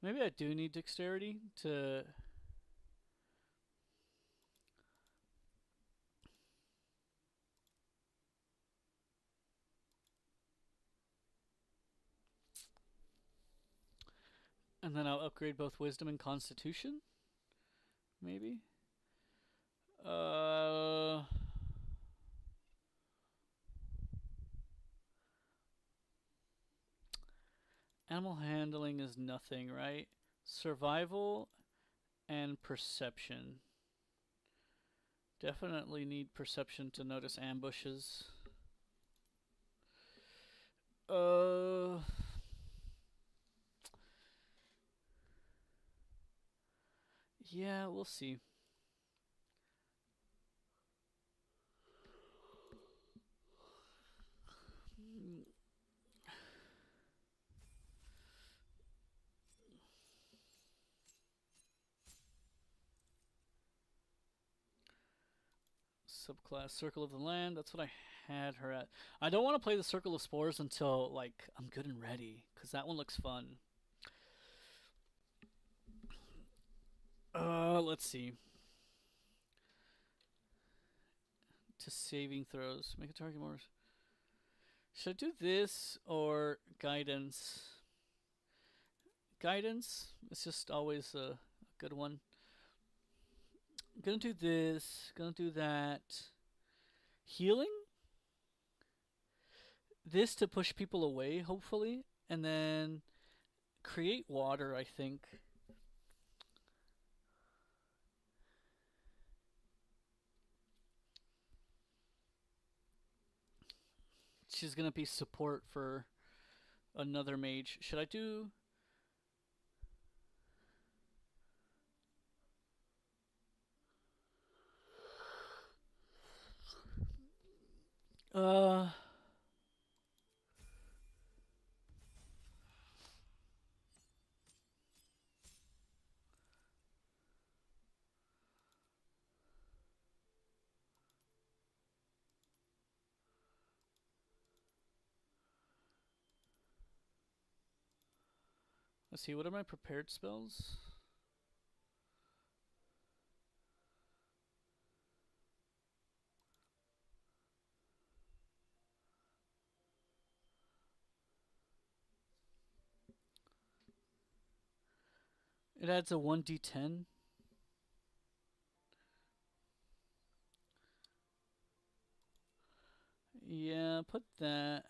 Maybe I do need dexterity to. And then I'll upgrade both wisdom and constitution. Maybe. Uh. Animal handling is nothing, right? Survival and perception. Definitely need perception to notice ambushes. Uh. Yeah, we'll see. Subclass Circle of the Land. That's what I had her at. I don't want to play the Circle of Spores until like I'm good and ready, because that one looks fun. Let's see. to saving throws. Make a target more. Should I do this or guidance? Guidance is just always a good one. Gonna do this. Gonna do that. Healing? This to push people away, hopefully. And then create water, I think. She's gonna be support for another mage. Should I do... Let's see, what are my prepared spells? It adds a 1d10. Yeah, put that.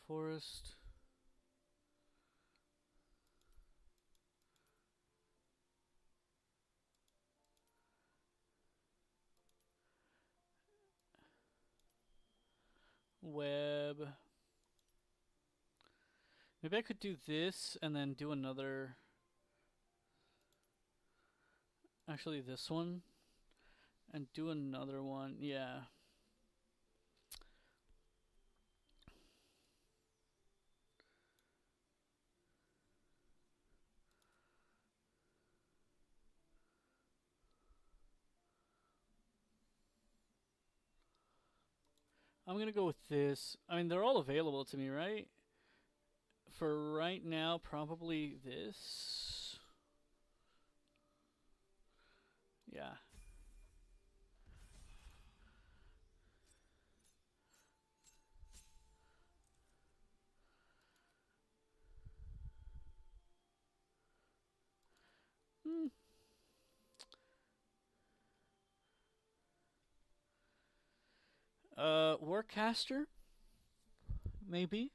Forest. Web. Maybe I could do this and then do another. Actually, this one. And do another one. Yeah. I'm gonna go with this. I mean, they're all available to me, right? For right now, probably this. Yeah. Hmm. Warcaster? Maybe?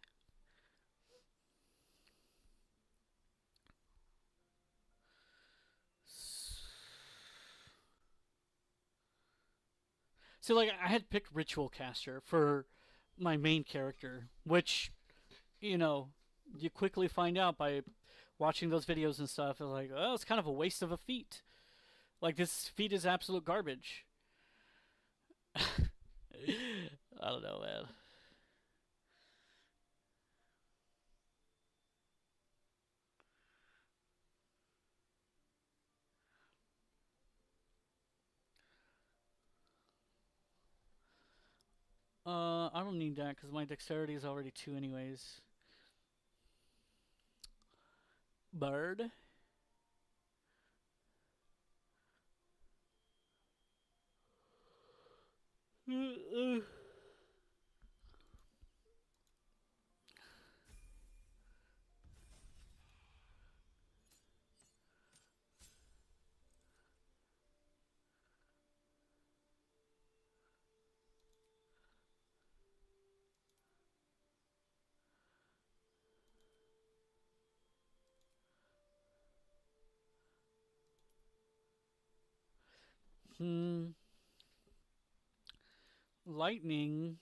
So, like, I had picked Ritual Caster for my main character, which, you know, you quickly find out by watching those videos and stuff. It's like, oh, it's kind of a waste of a feat. Like, this feat is absolute garbage. I don't know, man. I don't need that because my dexterity is already 2 anyways. Bird. Hmm. Lightning.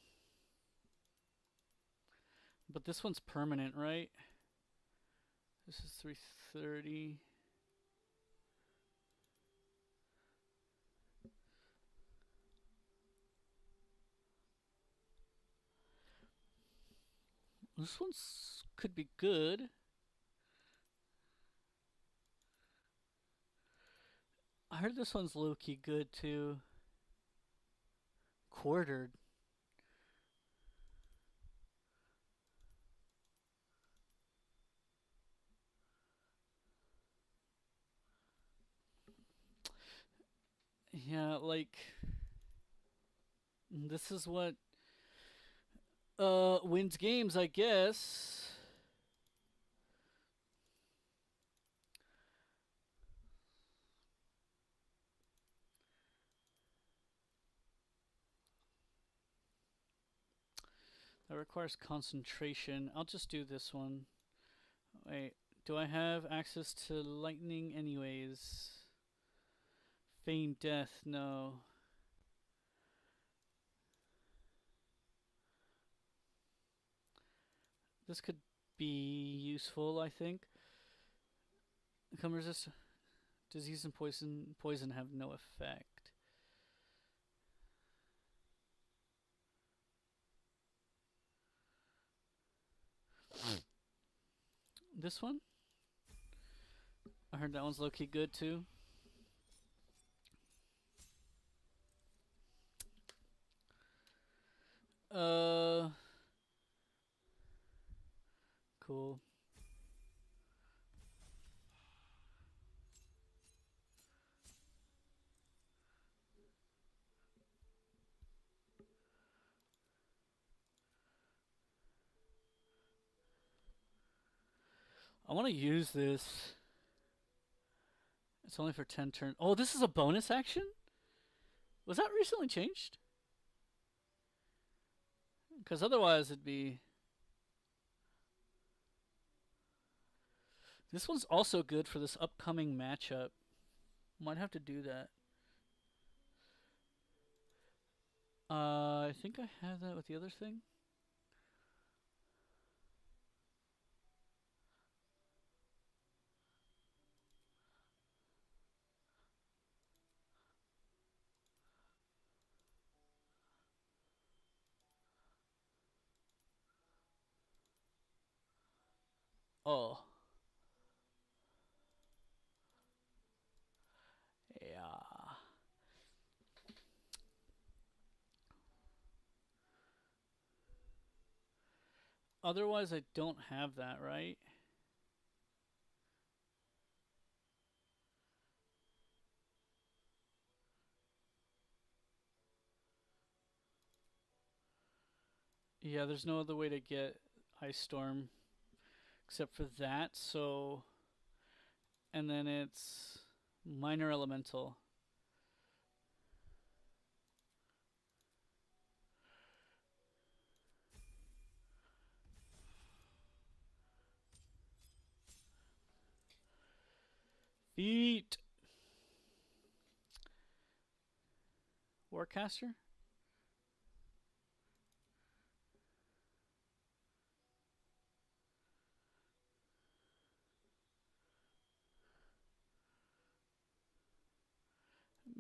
But this one's permanent, right? This is 330. This one's could be good. I heard this one's low key good too. Quartered. Yeah, like this is what wins games, I guess. That requires concentration. I'll just do this one. Wait, do I have access to lightning anyways? Feign death, no. This could be useful, I think. Come resist disease and poison have no effect. This one? I heard that one's low key good too. Uh cool. I want to use this. It's only for 10 turns. Oh, this is a bonus action? Was that recently changed? Because otherwise it'd be. This one's also good for this upcoming matchup. Might have to do that. I think I have that with the other thing. Oh. Yeah. Otherwise, I don't have that, right? Yeah, there's no other way to get Ice Storm except for that, so. And then it's Minor Elemental. Feet. Warcaster?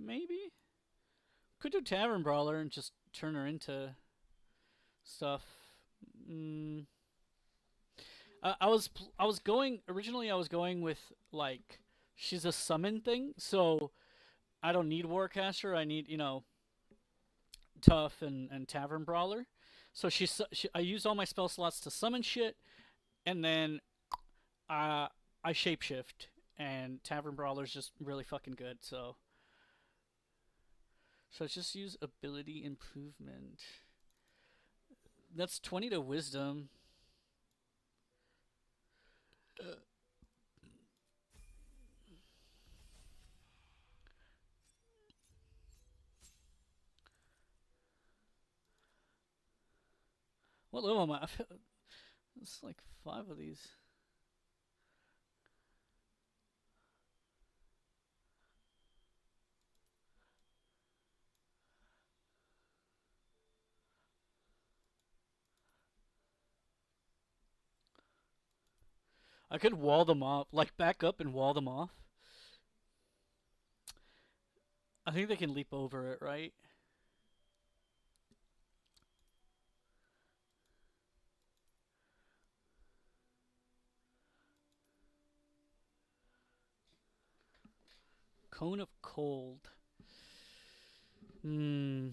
Maybe? Could do Tavern Brawler and just turn her into stuff. Mm. I was going originally. I was going with like she's a summon thing, so I don't need Warcaster. I need Tough and Tavern Brawler. So I use all my spell slots to summon shit, and then uh, I shapeshift, and Tavern Brawler's just really fucking good. So let's just use ability improvement. That's 20 to wisdom. What level am I? It's like 5 of these. I could wall them off, like back up and wall them off. I think they can leap over it, right? Cone of Cold. Hmm.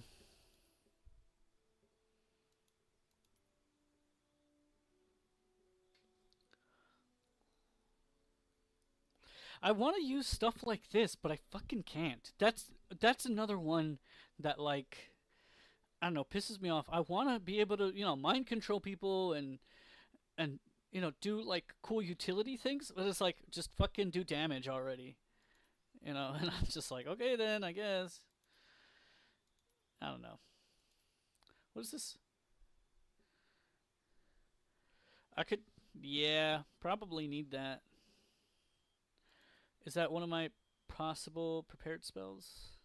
I want to use stuff like this, but I fucking can't. That's another one that like I don't know pisses me off. I want to be able to mind control people and do like cool utility things, but it's like just fucking do damage already. And I'm just like okay then I guess. I don't know. What is this? I could yeah probably need that. Is that one of my possible prepared spells?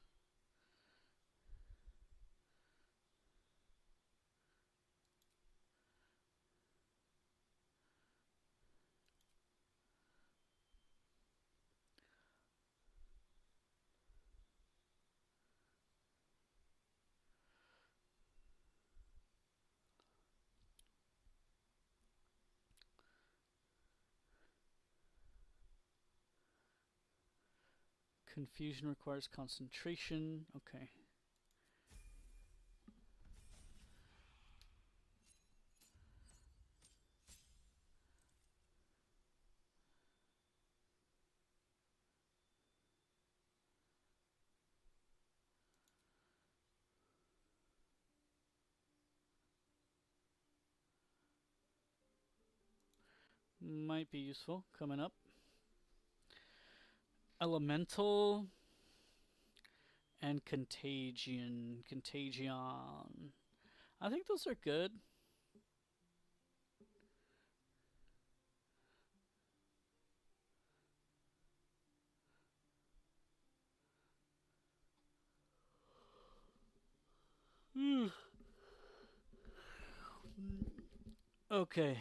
Confusion requires concentration. Okay. Might be useful coming up. Elemental and Contagion. Contagion. I think those are good. Okay.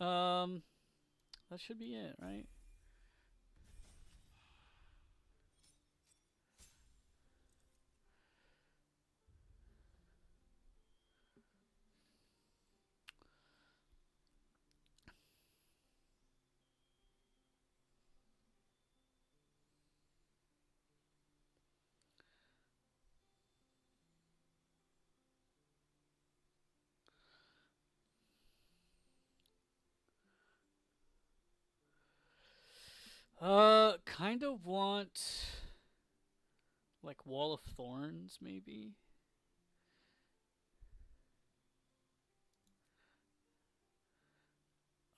Um, that should be it, right? Kind of want like Wall of Thorns, maybe.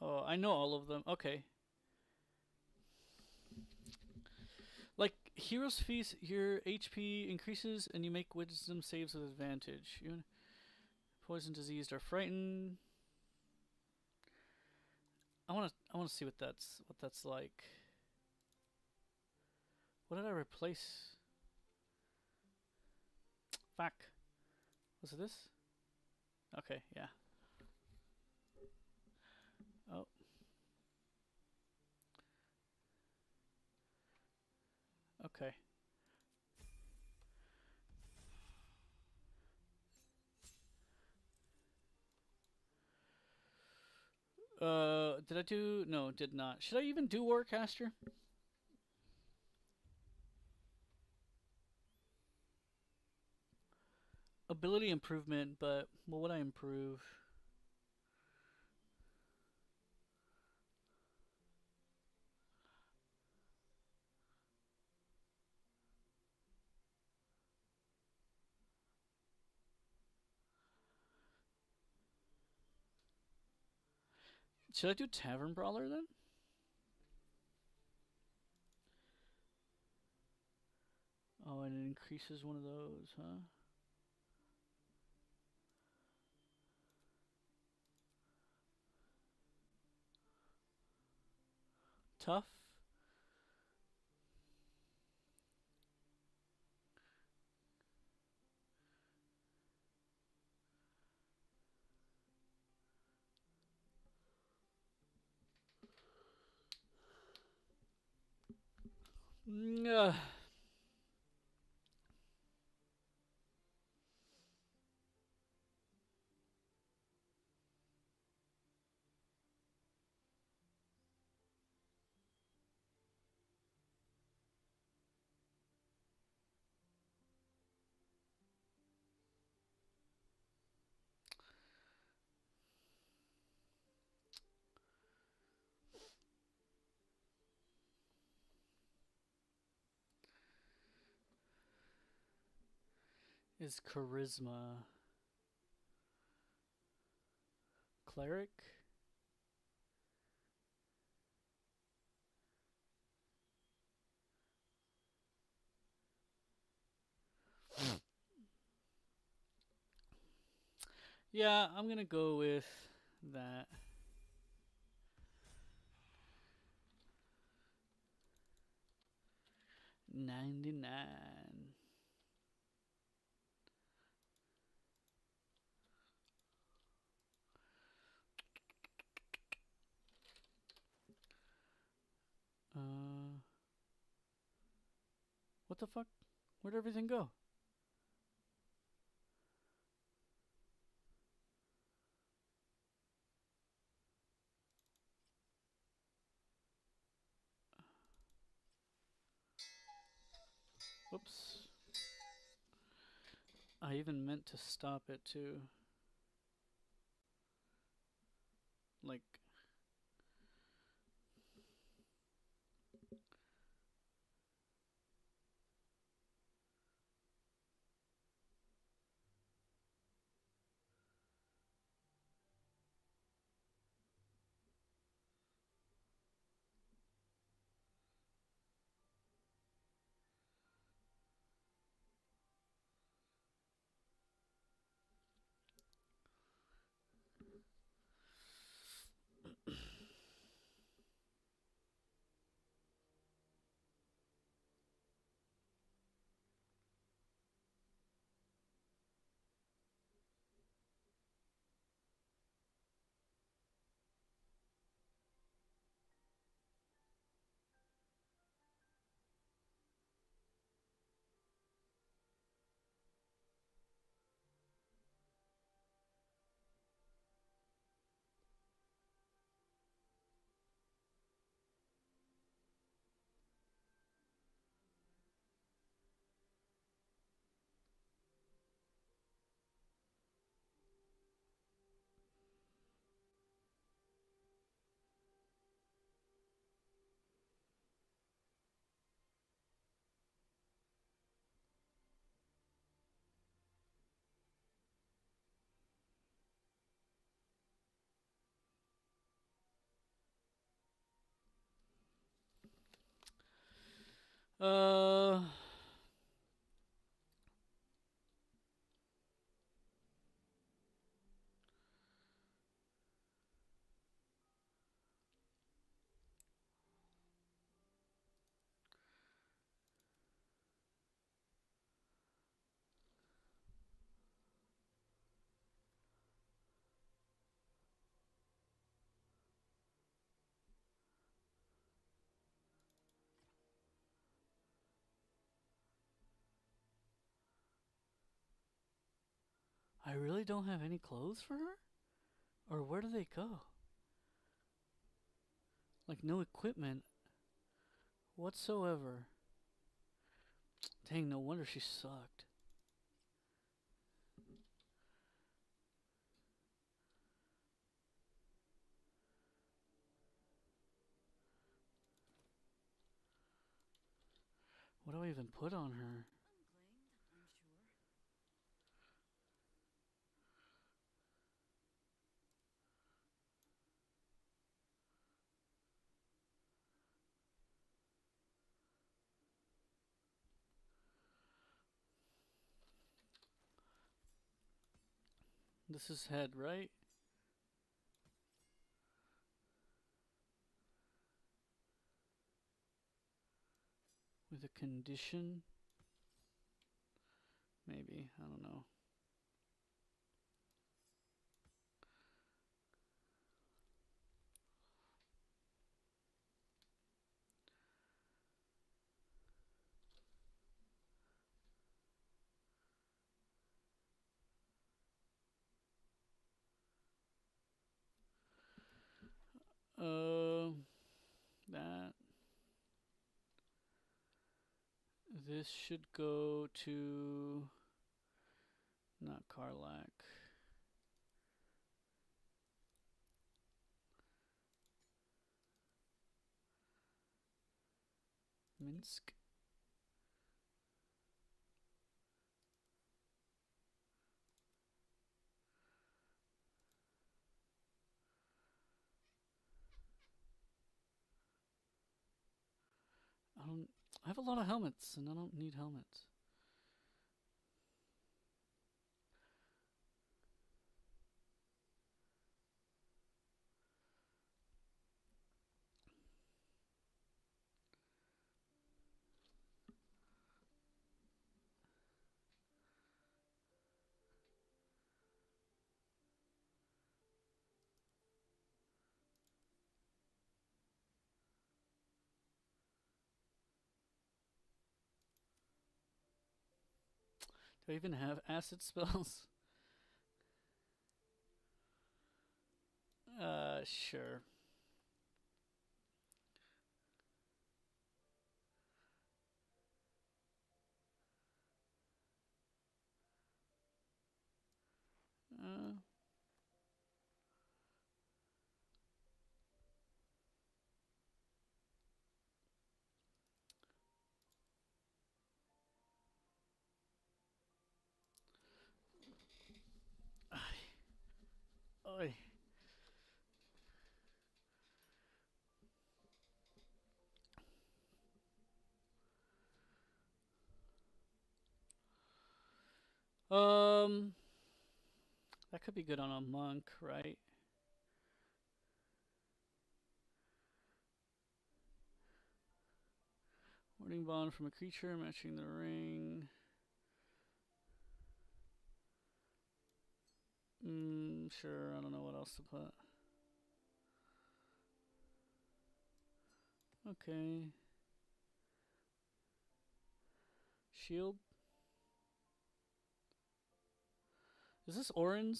Oh, I know all of them. Okay. Like Hero's Feast, your HP increases and you make Wisdom saves with advantage. You poison, diseased, or frightened. I wanna see what that's like. What did I replace? Fuck. Was it this? Okay, yeah. Oh. Okay. Did I do? No, did not. Should I even do Warcaster? Ability improvement, but what would I improve? Should I do Tavern Brawler then? Oh, and it increases one of those, huh? Tough. Mm, is charisma. Cleric? Yeah, I'm gonna go with that. $99. What the fuck? Where'd everything go? Whoops. I even meant to stop it too. Like, uh, I really don't have any clothes for her? Or where do they go? Like, no equipment whatsoever. Dang, no wonder she sucked. What do I even put on her? This is head, right? With a condition? Maybe. I don't know. That. This should go to. Not Karlak. Minsk. I have a lot of helmets, and I don't need helmets. Do I even have acid spells? Sure. Uh, Oy. Um, that could be good on a monk, right? Warding bond from a creature, matching the ring. Sure, I don't know what else to put. Okay. Shield. Is this orange?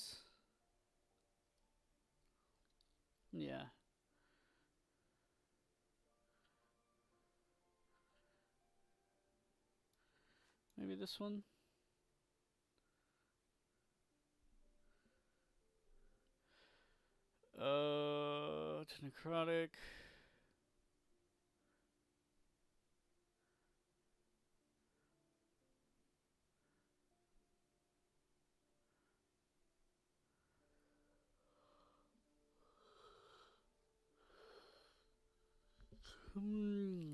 Yeah. Maybe this one? It's necrotic. Hmm.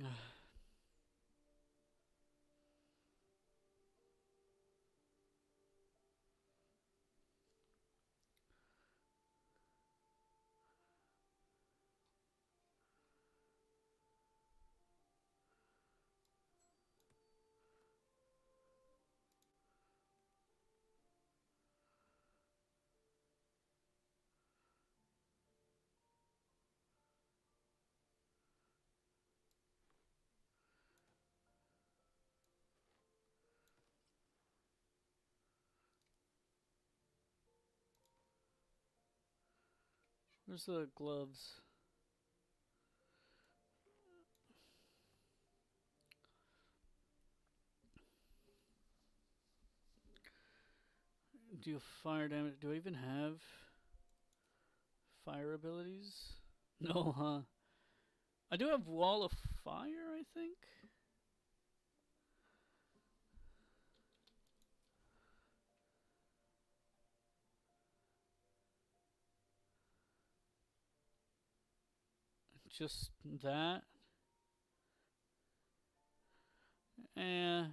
Where's the gloves? Do fire damage? Do I even have fire abilities? No, huh? I do have wall of fire, I think. Just that. Eh.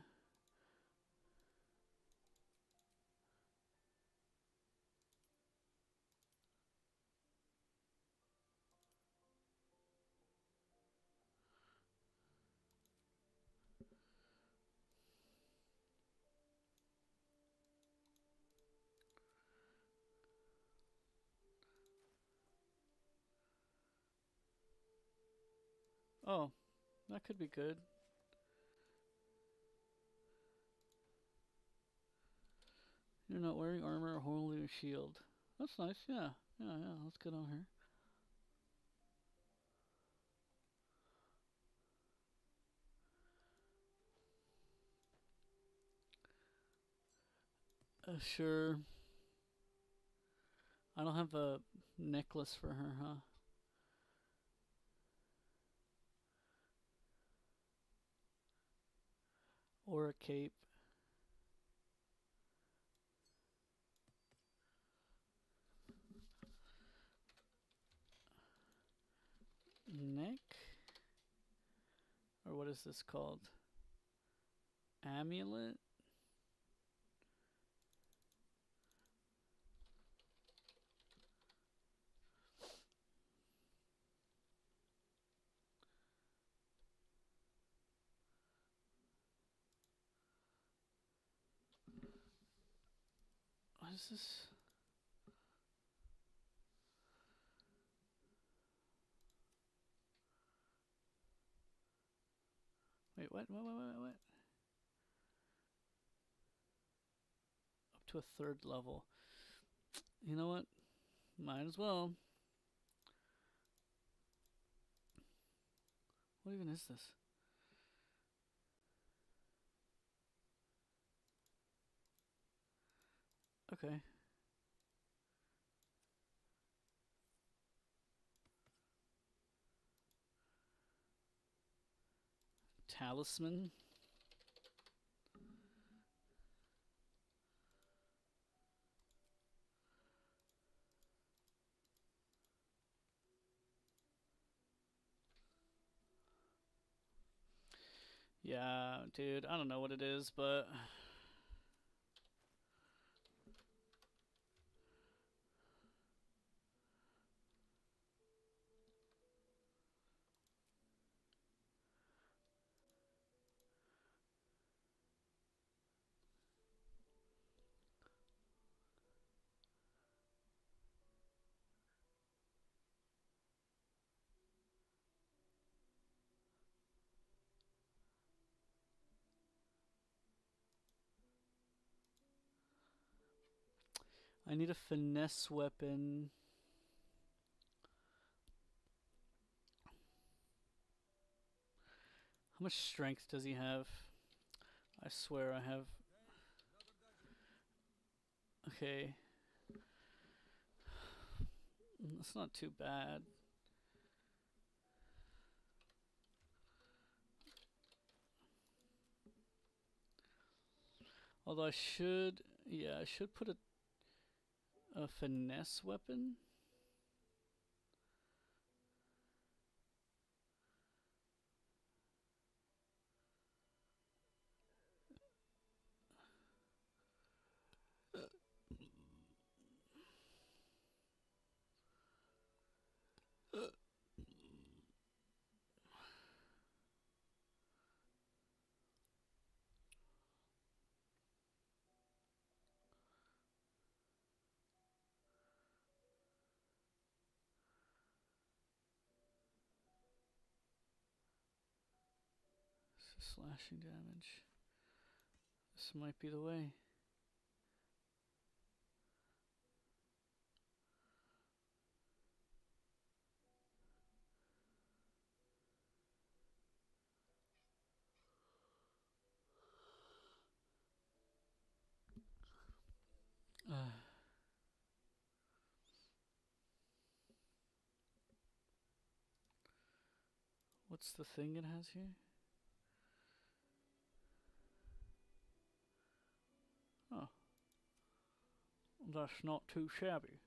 Oh, that could be good. You're not wearing armor or holding a shield. That's nice, yeah. Yeah, that's good on her. Sure. I don't have a necklace for her, huh? Or a cape. Neck? Or what is this called? Amulet? What is this? Wait, what? What? Up to a 3rd level. You know what? Might as well. What even is this? Okay. Talisman. Yeah, dude, I don't know what it is, but I need a finesse weapon. How much strength does he have? I swear I have. Okay. That's not too bad. Although I should, yeah, I should put a finesse weapon. Slashing damage. This might be the way. What's the thing it has here? Oh. That's not too shabby.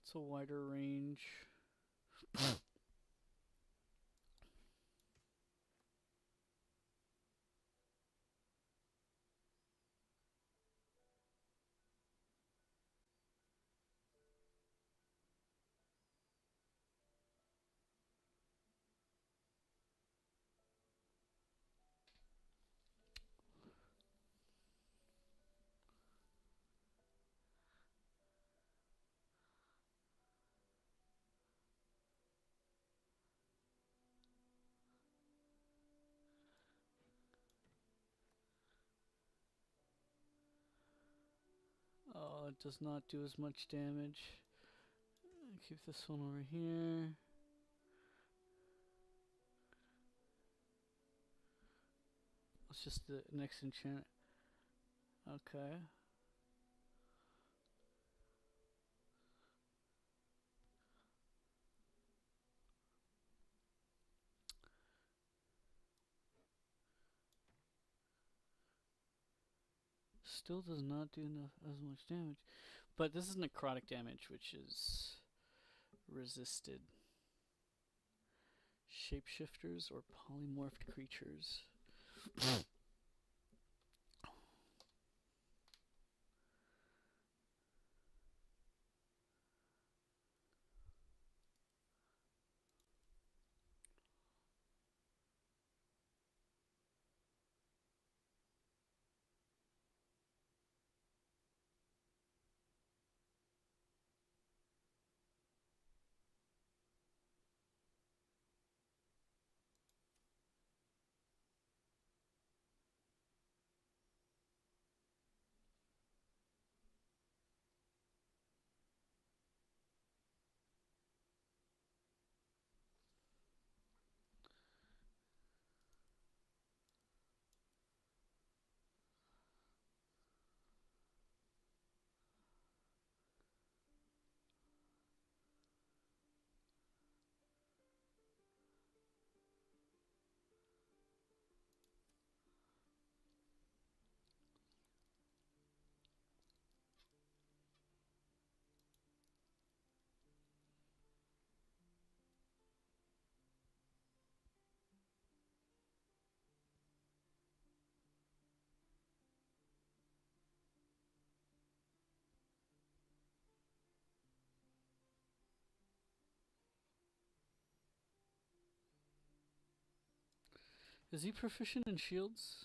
It's a wider range. Oh, it does not do as much damage. Keep this one over here. It's just the next enchantment. Okay. Still does not do as much damage. But this is necrotic damage, which is resisted. Shapeshifters or polymorphed creatures. Is he proficient in shields?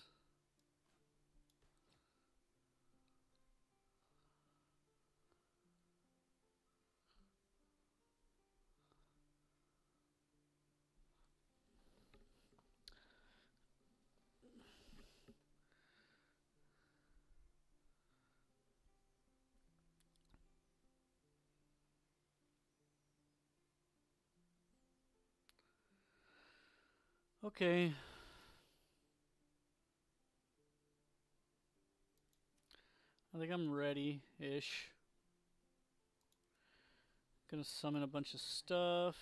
Okay. I think I'm ready-ish. Gonna summon a bunch of stuff.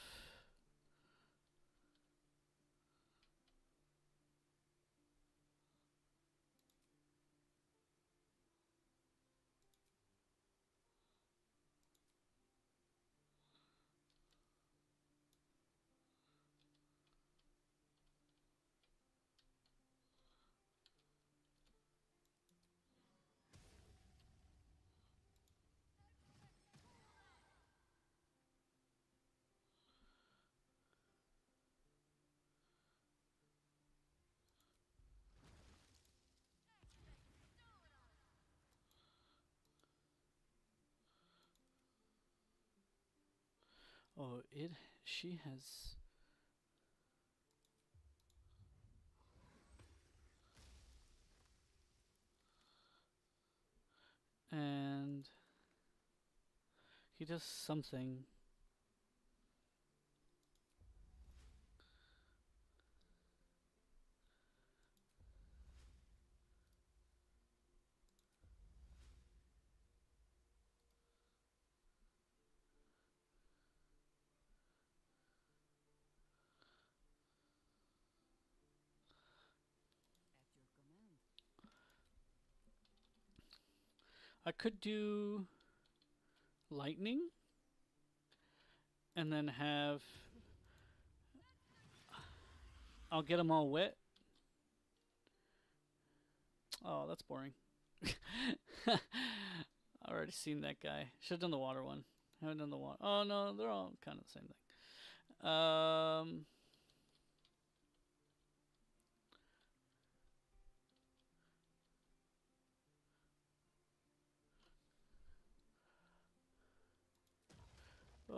Oh, she has... And he does something. I could do lightning and then have... I'll get them all wet. Oh, that's boring. I've already seen that guy. Should have done the water one. Haven't done the water. Oh no, they're all kind of the same thing.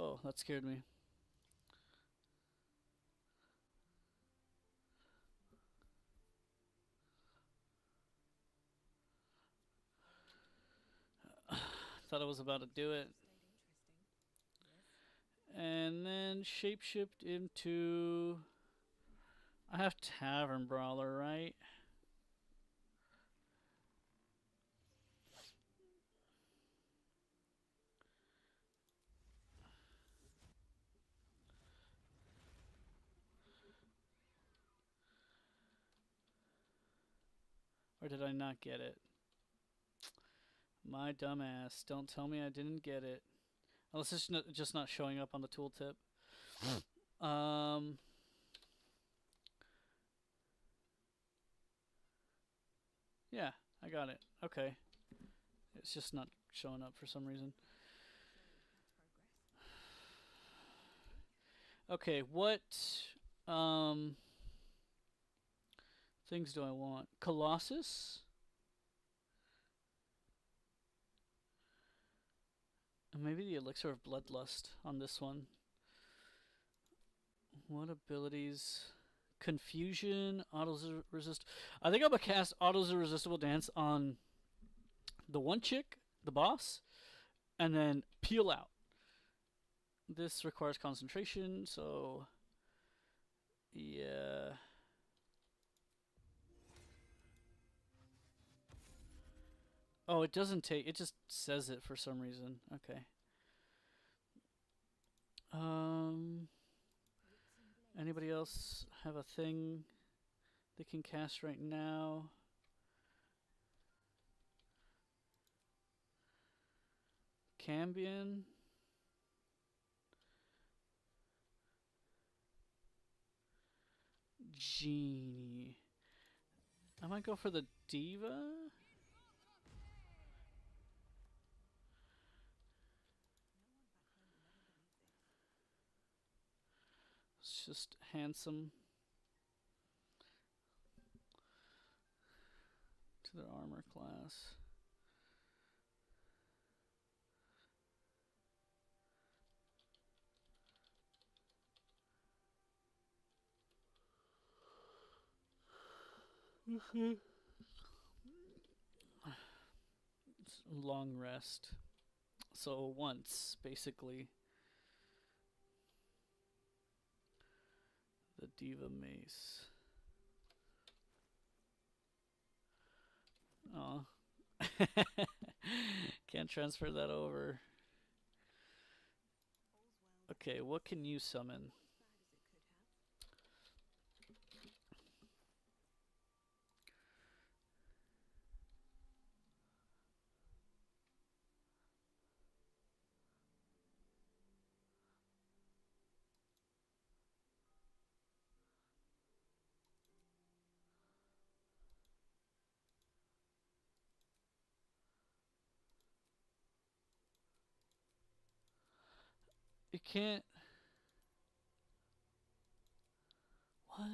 Oh, that scared me. Thought I was about to do it. And then shapeshift into... I have Tavern Brawler, right? Or did I not get it? My dumbass. Don't tell me I didn't get it. Unless it's just not showing up on the tooltip. um, yeah, I got it. Okay. It's just not showing up for some reason. Okay, what things do I want? Colossus? And maybe the Elixir of Bloodlust on this one. What abilities? Confusion, autos resist. I think I'm gonna cast autos irresistible dance on the one chick, the boss, and then peel out. This requires concentration, so yeah. Oh, it doesn't take. It just says it for some reason. Okay. Anybody else have a thing they can cast right now? Cambion. Genie. I might go for the Diva. It's just handsome to their armor class. It's long rest. So once, basically, the Diva Mace. Oh. Can't transfer that over. Okay, what can you summon? You can't. What?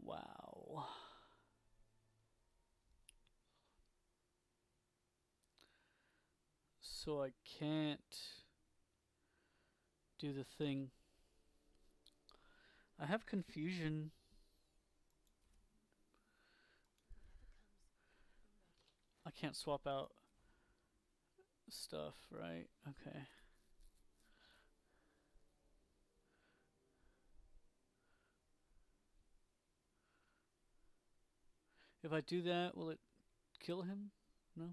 Wow. So I can't do the thing. I have confusion. I can't swap out stuff, right? Okay. If I do that, will it kill him? No?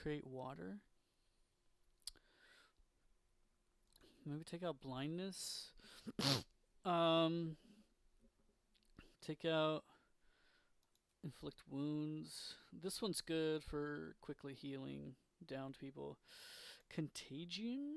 Create water? Maybe take out blindness? um, take out inflict wounds. This one's good for quickly healing downed people. Contagion?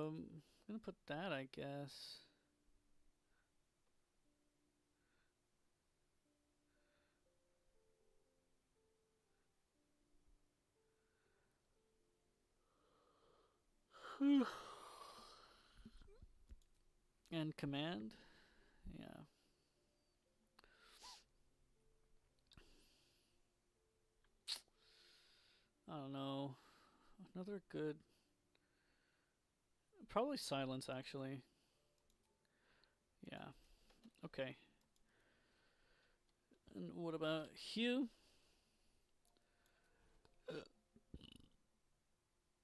I'm gonna put that, I guess. And command. Yeah. I don't know. Another good. Probably silence, actually. Yeah. Okay. And what about Hugh?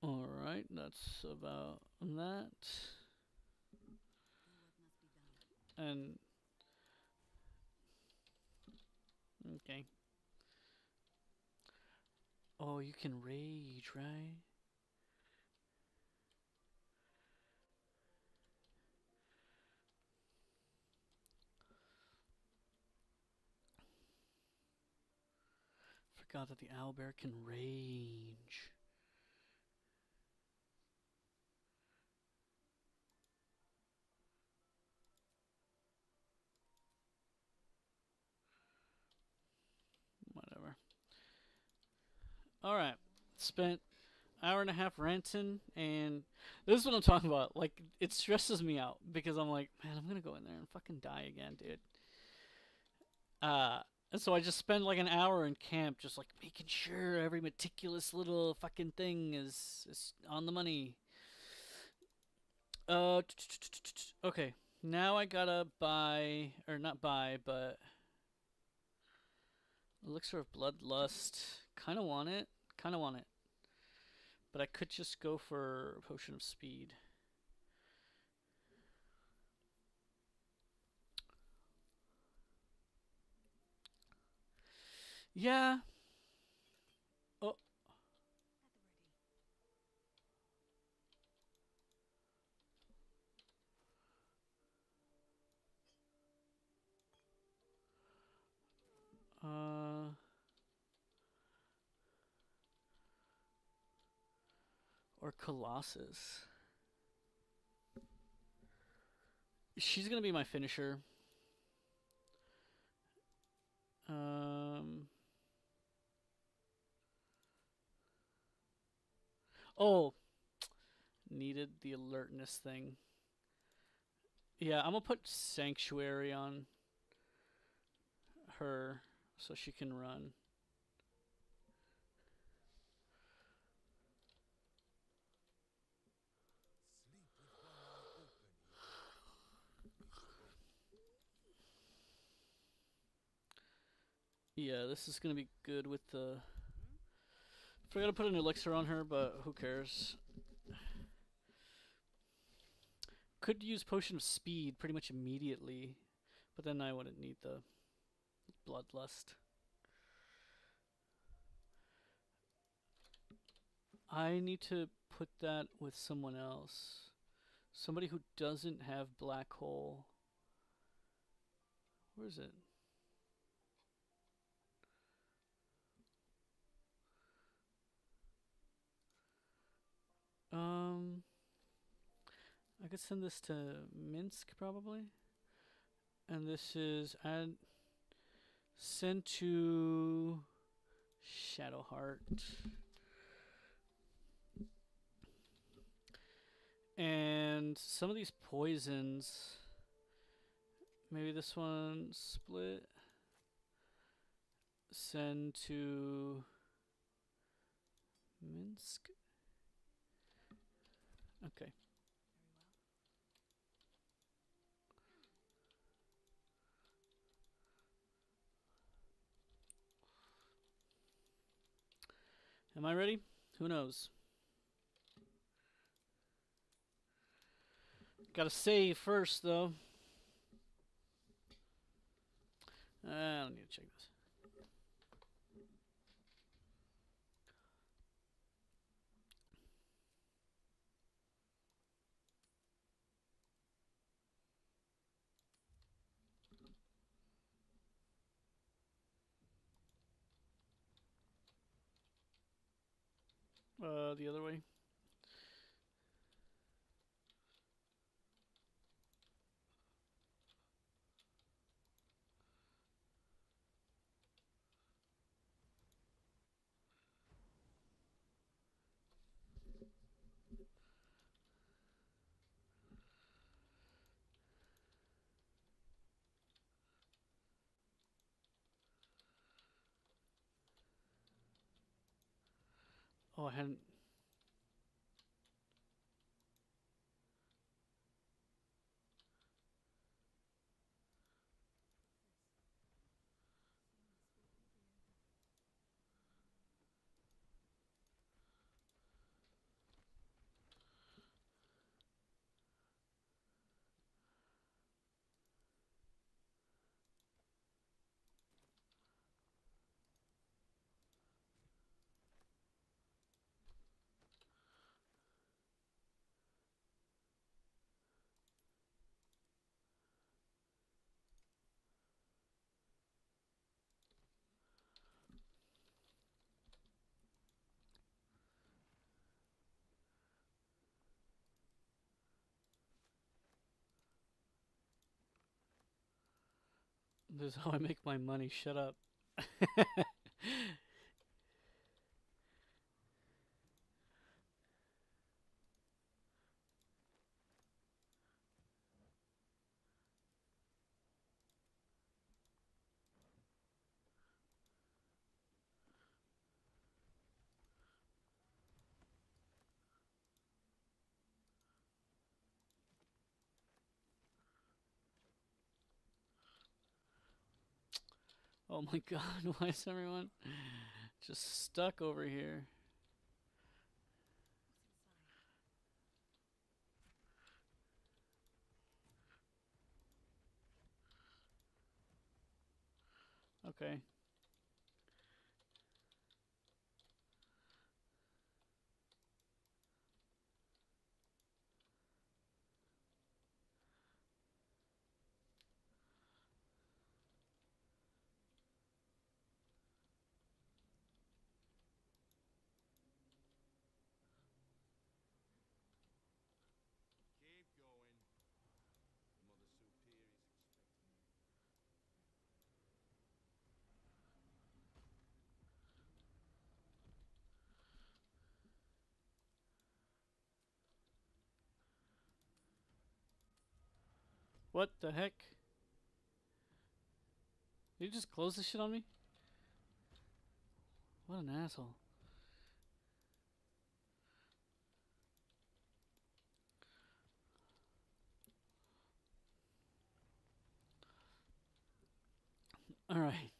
Alright, that's about that. And. Okay. Oh, you can rage, right? Forgot that the owlbear can rage. Whatever. Alright. Spent hour and a half ranting, and this is what I'm talking about. Like, it stresses me out because I'm like, man, I'm gonna go in there and fucking die again, dude. And so I just spend like an hour in camp, just like making sure every meticulous little fucking thing is on the money. Okay. Now I gotta buy, or not buy, but elixir of bloodlust. Kind of want it. Kind of want it. But I could just go for potion of speed. Yeah. Oh. Or Colossus. She's gonna be my finisher. Um. Oh, needed the alertness thing. Yeah, I'm gonna put Sanctuary on her so she can run. Yeah, this is gonna be good with the. Forgot to put an elixir on her, but who cares? Could use potion of speed pretty much immediately, but then I wouldn't need the bloodlust. I need to put that with someone else. Somebody who doesn't have black hole. Where is it? I could send this to Minsk probably. And this is add send to Shadowheart. And some of these poisons, maybe this one split. Send to Minsk. Okay. Am I ready? Who knows? Gotta save first, though. I don't need to check this. The other way. Oh, I hadn't. This is how I make my money. Shut up. Oh my god, why is everyone just stuck over here? Okay. Keep going. Mother Superior's expecting you. What the heck? Did you just close this shit on me? What an asshole. Alright.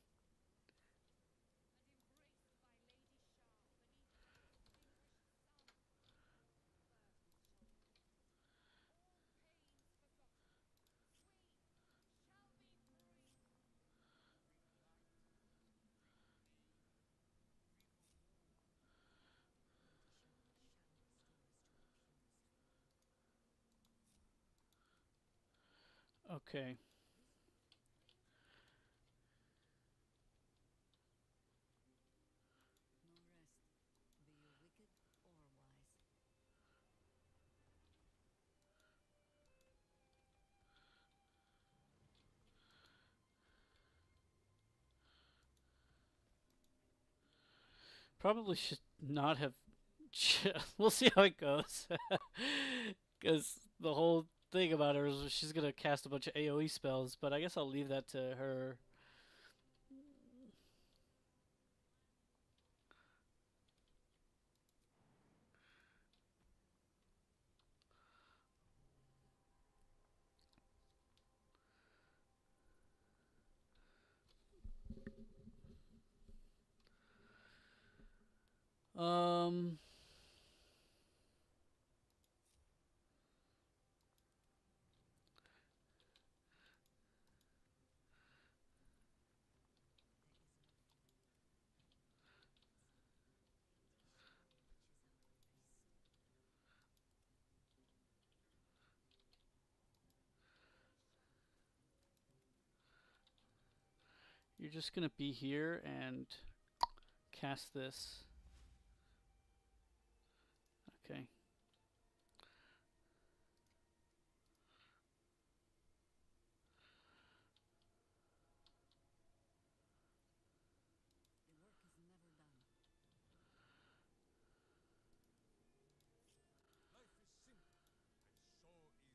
Okay. No rest, be you wicked or wise. Probably should not have. We'll see how it goes. Because the whole thing about her is she's gonna cast a bunch of AoE spells, but I guess I'll leave that to her. Um, you're just gonna be here and cast this. Okay. The work is never done. Life is simple, and so is Minsk.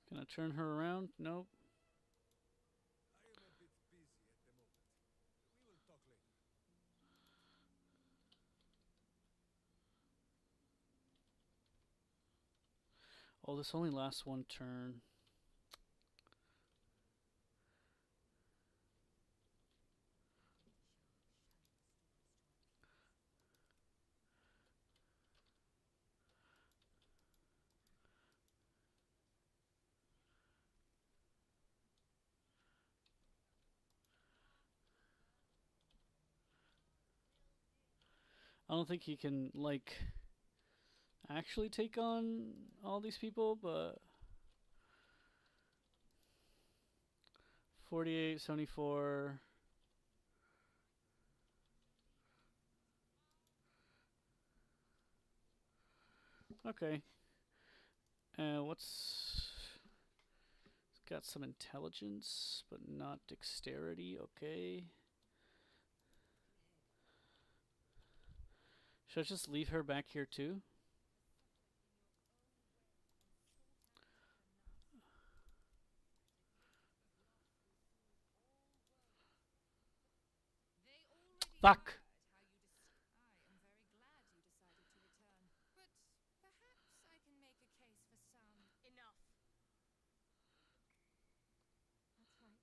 Gonna turn her around? Nope. Oh, this only lasts one turn. I don't think he can, like, actually take on all these people, but 48, 74. Okay. What's... It's got some intelligence, but not dexterity. Okay. Should I just leave her back here too? Fuck! I am very glad you decided to return. But perhaps I can make a case for some. Enough. That's right.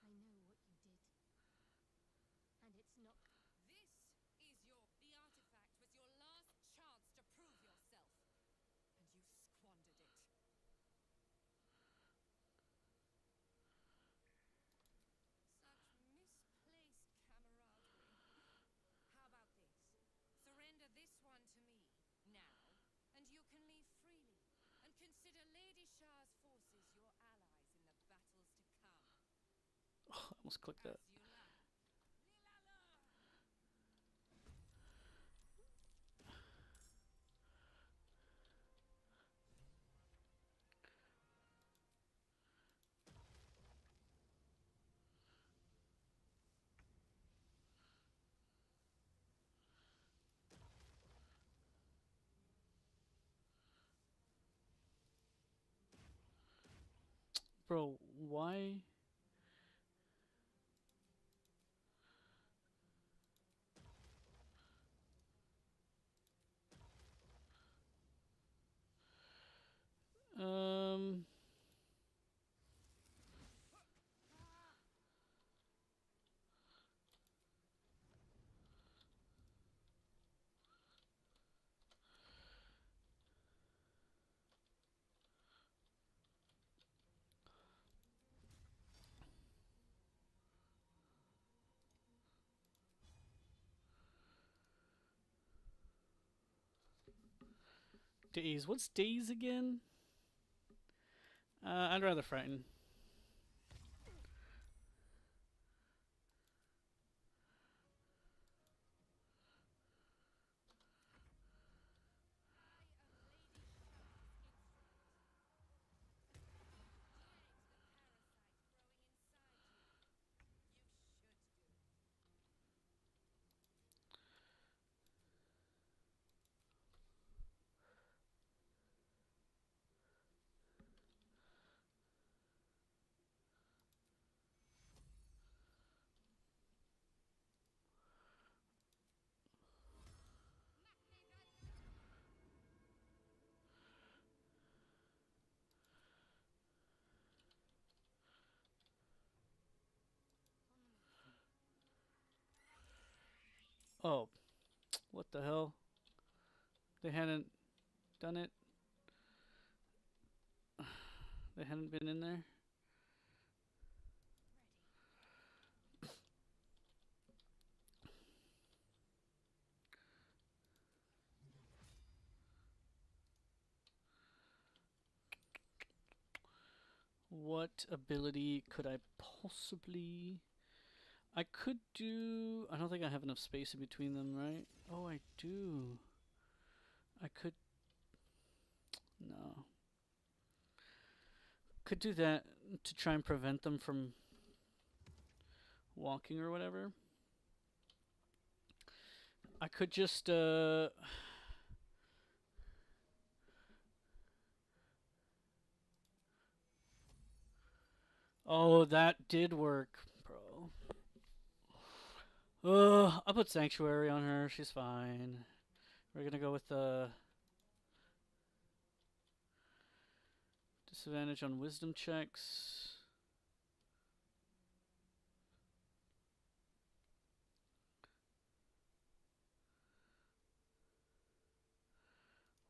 I know what you did. And it's not. This is your. The artifact was your last chance to prove yourself. And you squandered it. Such misplaced camaraderie. How about this? Surrender this one to me, now, and you can leave freely. And consider Lady Shah's forces your allies in the battles to come. Oh, I almost clicked that. As you like. Bro, why? Um... Days. What's days again? I'd rather frighten. Oh, what the hell? They hadn't done it? They hadn't been in there? What ability could I possibly... I could do... I don't think I have enough space in between them, right? Oh, I do. I could... No. Could do that to try and prevent them from walking or whatever. I could just... Oh, that did work, bro. I'll put Sanctuary on her. She's fine. We're gonna go with the... Disadvantage on wisdom checks.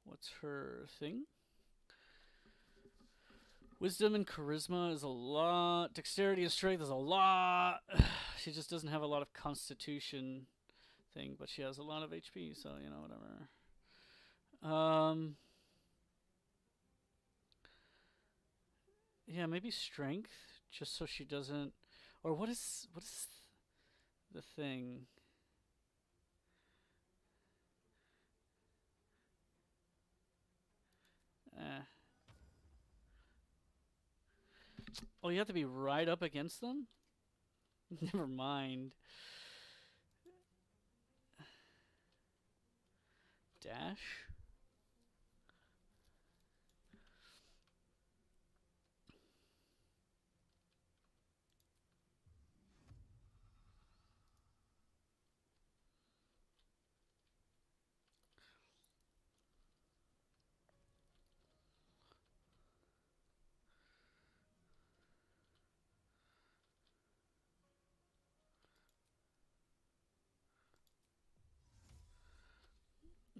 What's her thing? Wisdom and charisma is a lot. Dexterity and strength is a lot. She just doesn't have a lot of constitution thing, but she has a lot of HP, so you know, whatever. Yeah, maybe strength, just so she doesn't. Or what is the thing? Eh. Oh, you have to be right up against them? Never mind. Dash?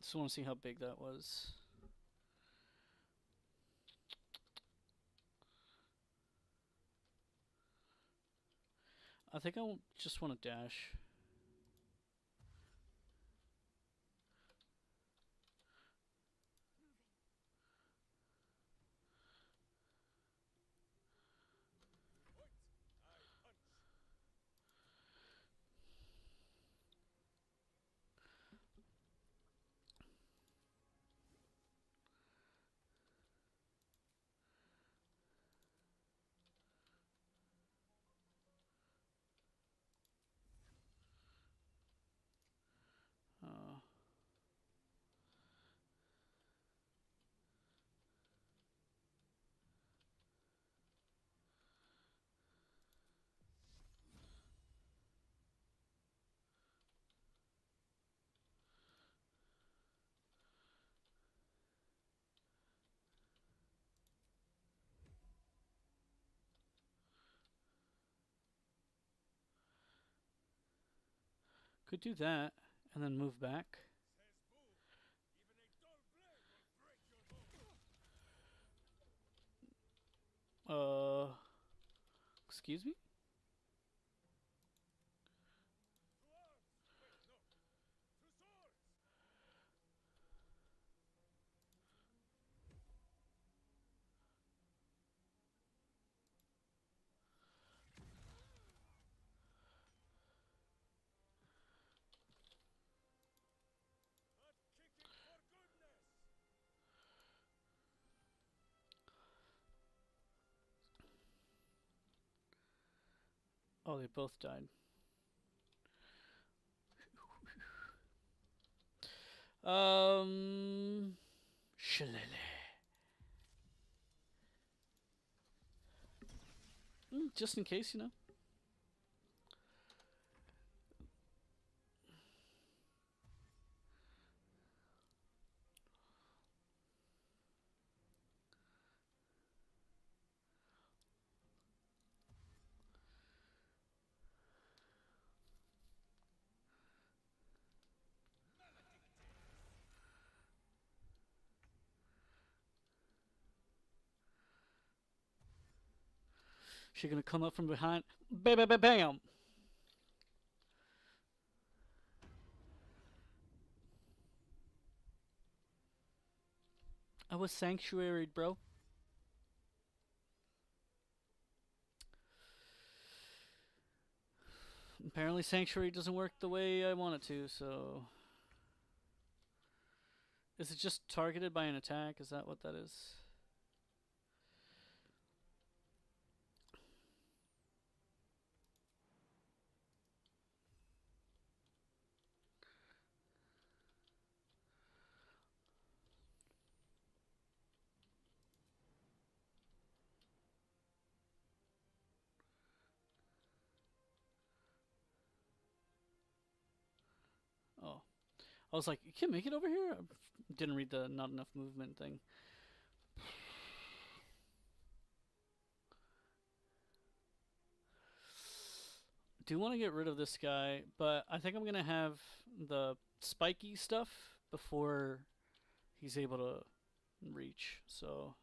Just want to see how big that was. I think I just want to dash. Point. I punch. Uh, could do that and then move back. Says boo. Even a dull blade will break your bones. Excuse me? To arms. Wait, no. To swords. Butt kicking for goodness. Oh, they both died. Shillelagh. Just in case, you know. She gonna come up from behind. Bam, bam, bam, bam. I was sanctuaried, bro. Apparently, sanctuary doesn't work the way I want it to. So, is it just targeted by an attack? Is that what that is? Oh, I was like, you can't make it over here. I didn't read the not enough movement thing. do want to get rid of this guy, but I think I'm going to have the spiky stuff before he's able to reach. So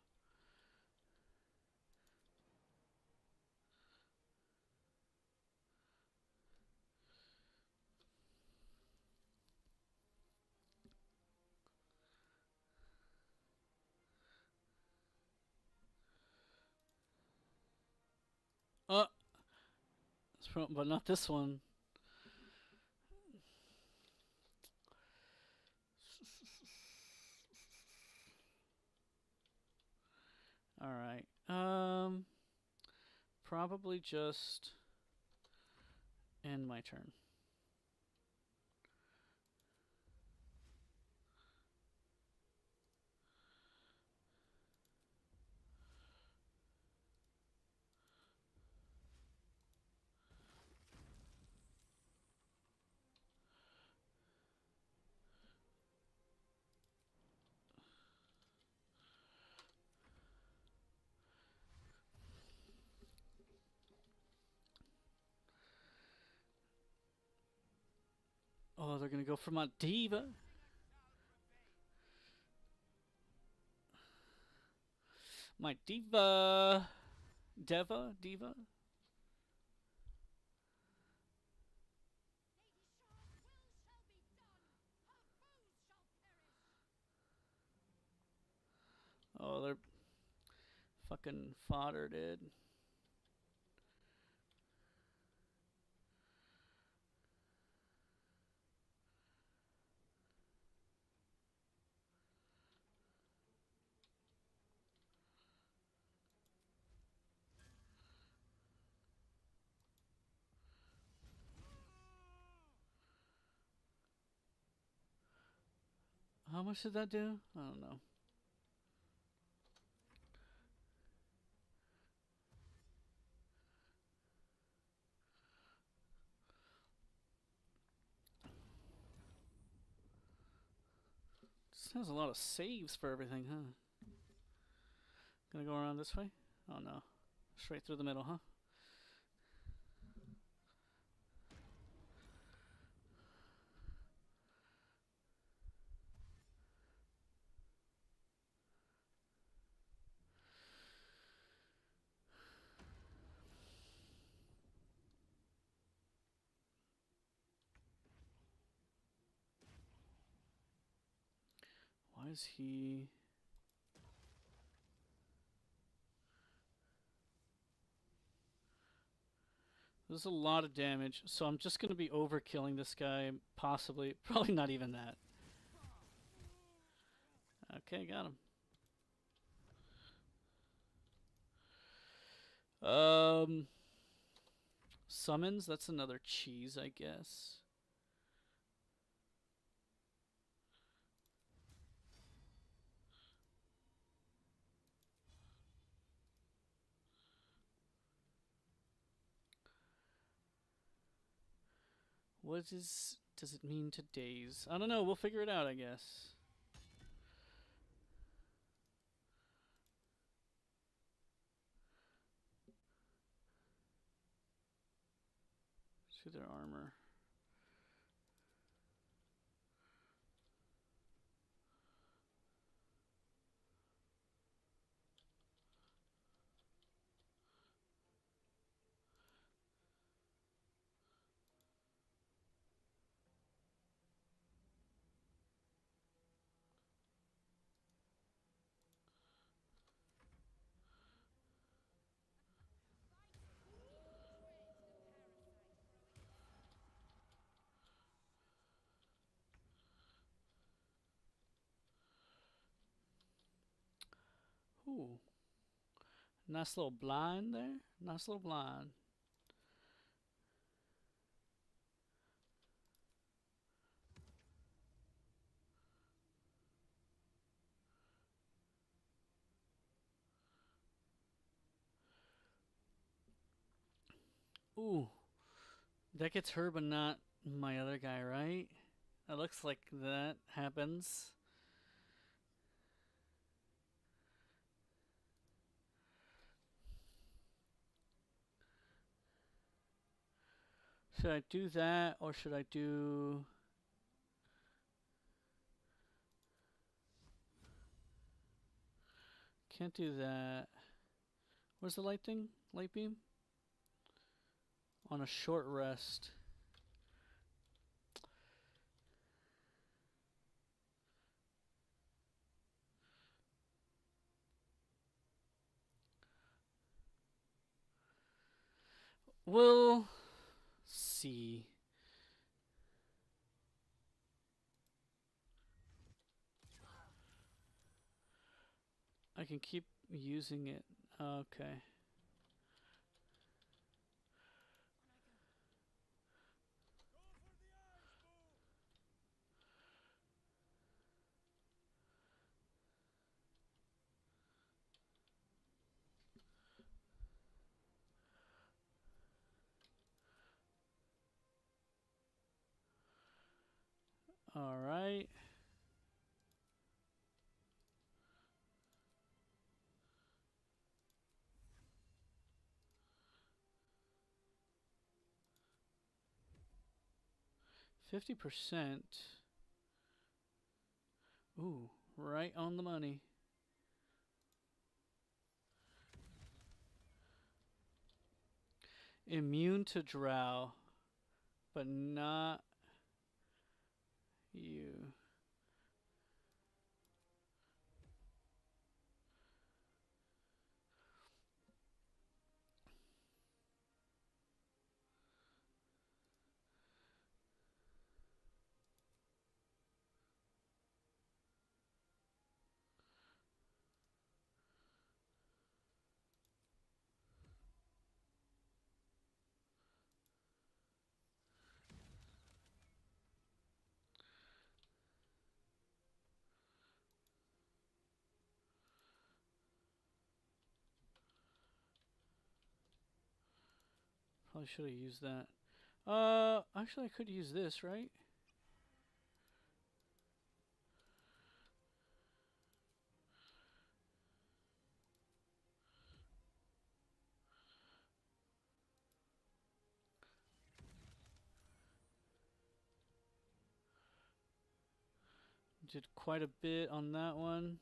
uh but not this one. All right. Probably just end my turn. Oh, they're gonna go for my diva. My diva. Diva. Oh, they're fucking fodder, dude. How much did that do? I don't know. This has a lot of saves for everything, huh? Gonna go around this way? Oh no. Straight through the middle, huh? Why is he... There's a lot of damage, so I'm just gonna be overkilling this guy, possibly. Probably not even that. Okay, got him. Summons, that's another cheese, I guess. Does it mean to daze? I don't know, we'll figure it out, I guess. See their armor. Ooh. Nice little blind there. Nice little blind. Ooh. That gets her, but not my other guy, right? It looks like that happens. Should I do that or should I do... Can't do that. Where's the light thing? Light beam? On a short rest. We'll see. I can keep using it. Okay. All right. %. Ooh, right on the money. Immune to drow, but not you. Probably should have used that. Actually I could use this, right? Did quite a bit on that one.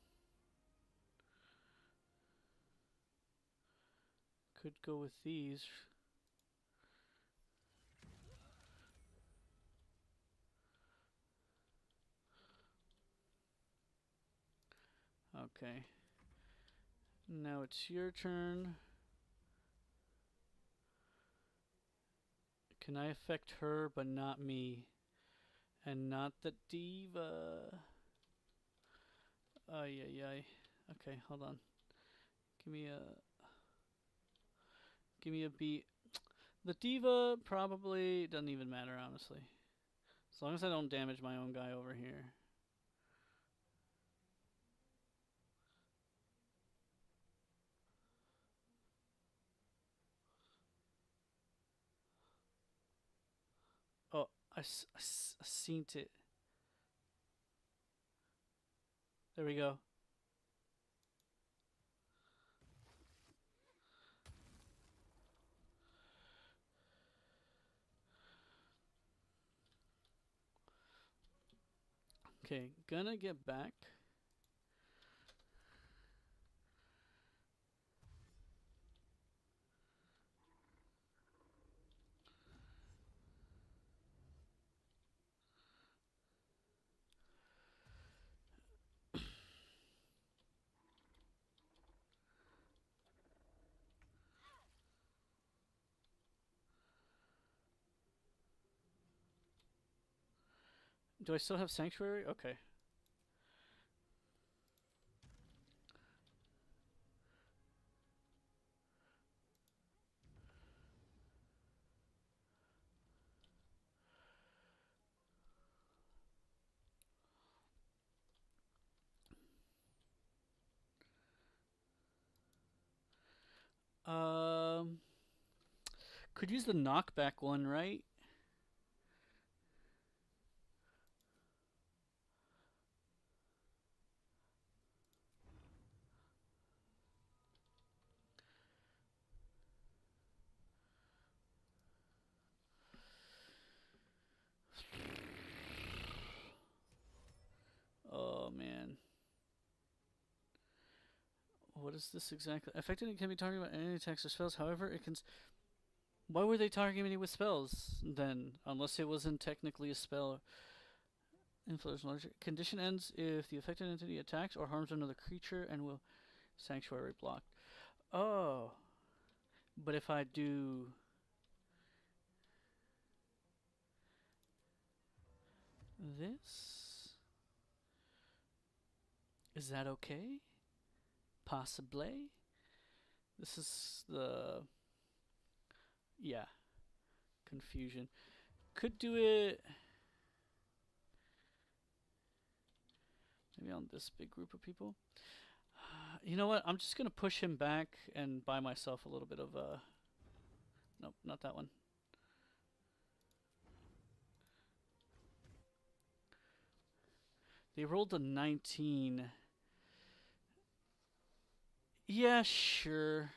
Could go with these. Okay. Now it's your turn. Can I affect her but not me? And not the diva. Ay, ay, ay. Okay, hold on. Give me a beat. The diva probably doesn't even matter, honestly. As long as I don't damage my own guy over here. Oh, I seen it. There we go. Okay, gonna get back. Do I still have sanctuary? Okay. Um, could use the knockback one, right? What is this exactly? Affected can be targeted by any attacks or spells. However, it can. Why were they targeting me with spells then? Unless it wasn't technically a spell. Influence larger. Condition ends if the affected entity attacks or harms another creature and will sanctuary blocked. Oh. But if I do this, is that okay? Possibly. This is the confusion. Could do it maybe on this big group of people. You know what? I'm just gonna push him back and buy myself a little bit of nope, not that one. They rolled a 19. Yeah, sure.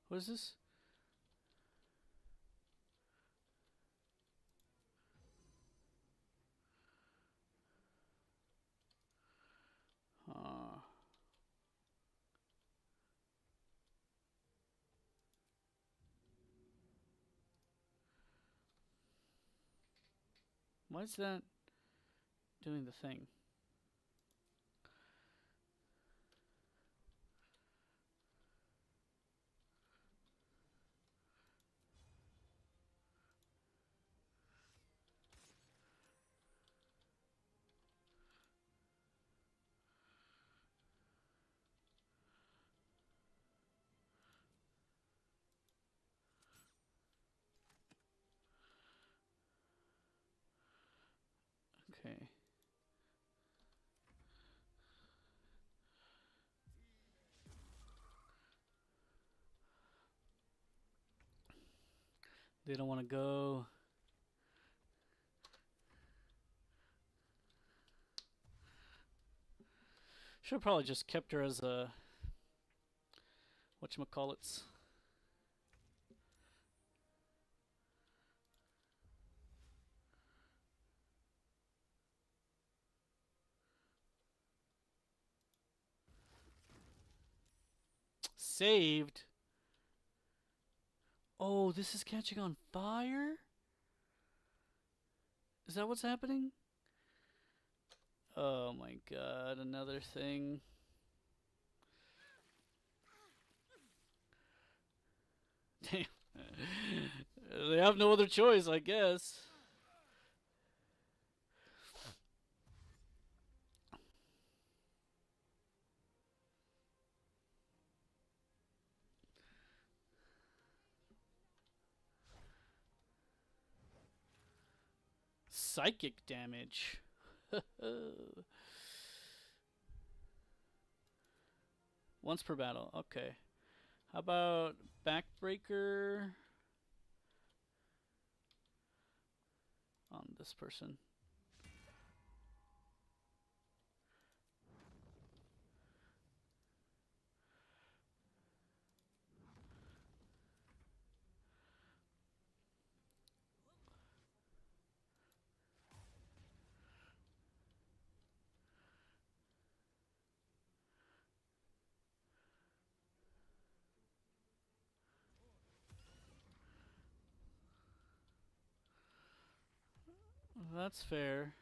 What is this? Why is that doing the thing? Okay. They don't want to go. Should have probably just kept her as a whatchamacallits. Saved. Oh, this is catching on fire? Is that what's happening? Oh my god, another thing. Damn. They have no other choice, I guess. Psychic damage. Once per battle. Okay. How about backbreaker on this person? That's fair.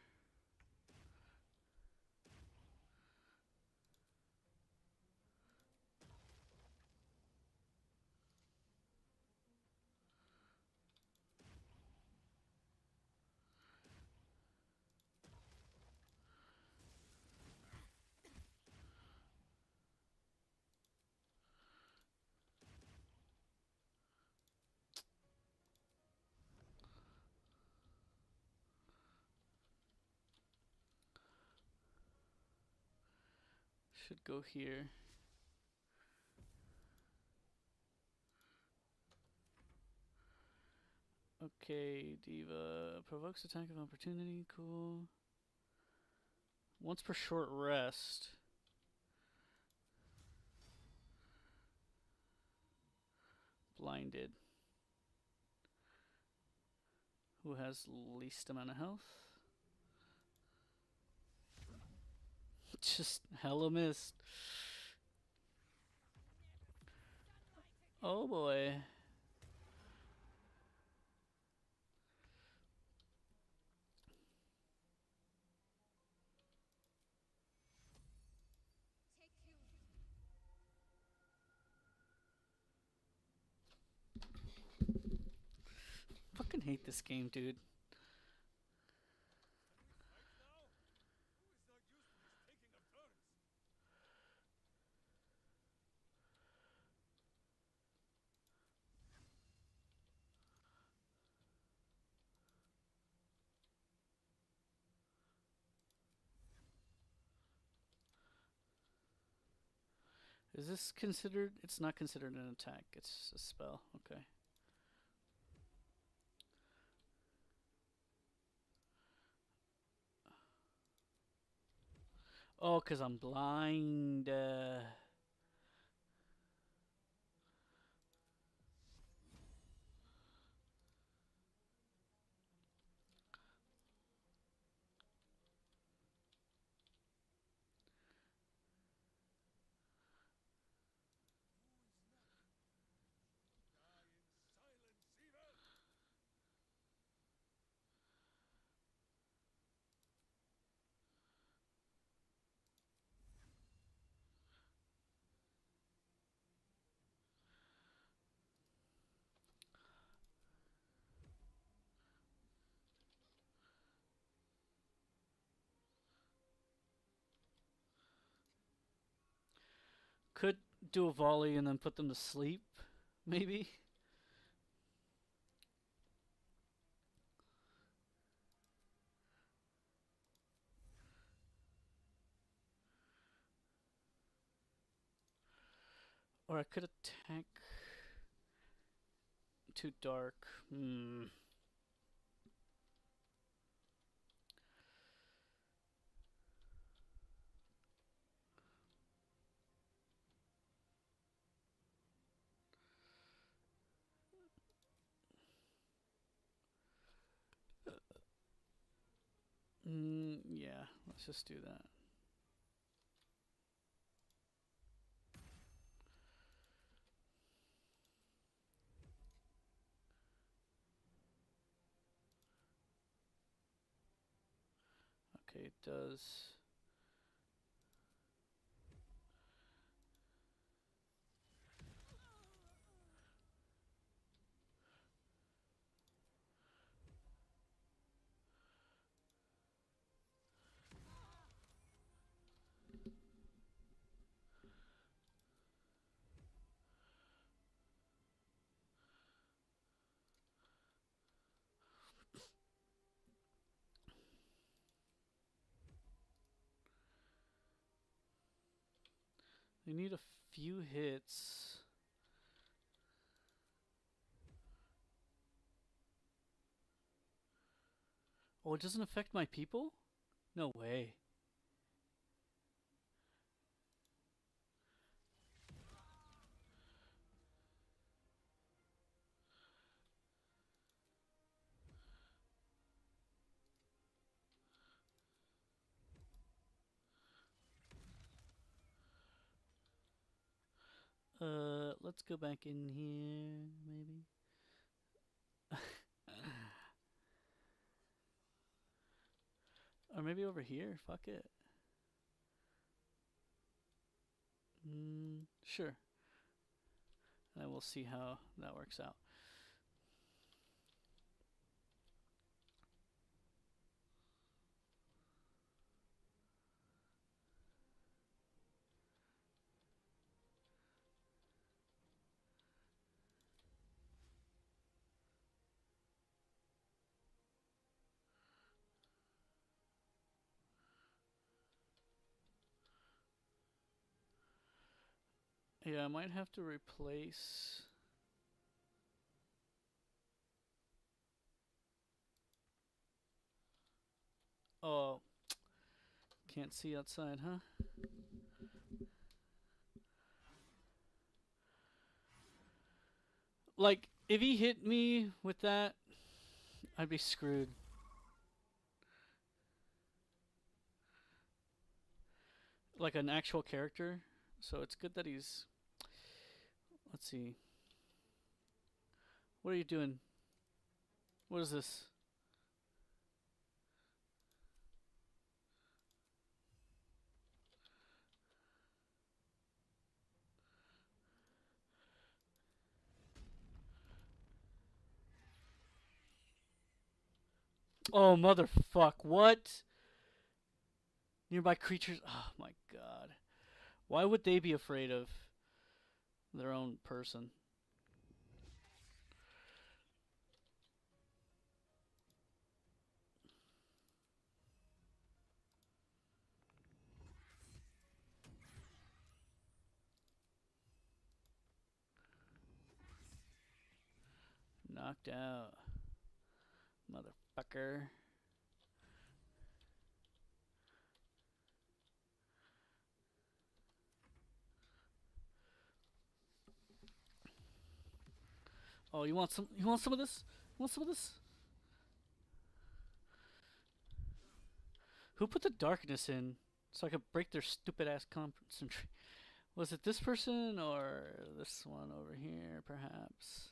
Should go here. Okay, Diva. Provokes attack of opportunity. Cool. Once per short rest. Blinded. Who has least amount of health? Just hella missed. Oh boy. Take you. Fucking hate this game, dude. Can we fight now? Who is not used to this taking of turns? Is this considered? It's not considered an attack. It's a spell. Okay. Oh, because I'm blind. Die in silence, even! Could do a volley and then put them to sleep, maybe. Or I could attack too dark. Hmm. Yeah, let's just do that. Okay, it does. They need a few hits. Oh, it doesn't affect my people? No way. Let's go back in here, maybe. Or maybe over here. Fuck it. Sure. And we'll see how that works out. Yeah, I might have to replace. Can't see outside, huh? Like, if he hit me with that, I'd be screwed. Like an actual character. So it's good that he's. Let's see. What are you doing? What is this? Oh, motherfuck. What? Nearby creatures. Oh, my God. Why would they be afraid of their own person? Knocked out. Motherfucker. Oh, you want some? You want some of this? You want some of this? Who put the darkness in so I could break their stupid ass concentration? Was it this person or this one over here, perhaps?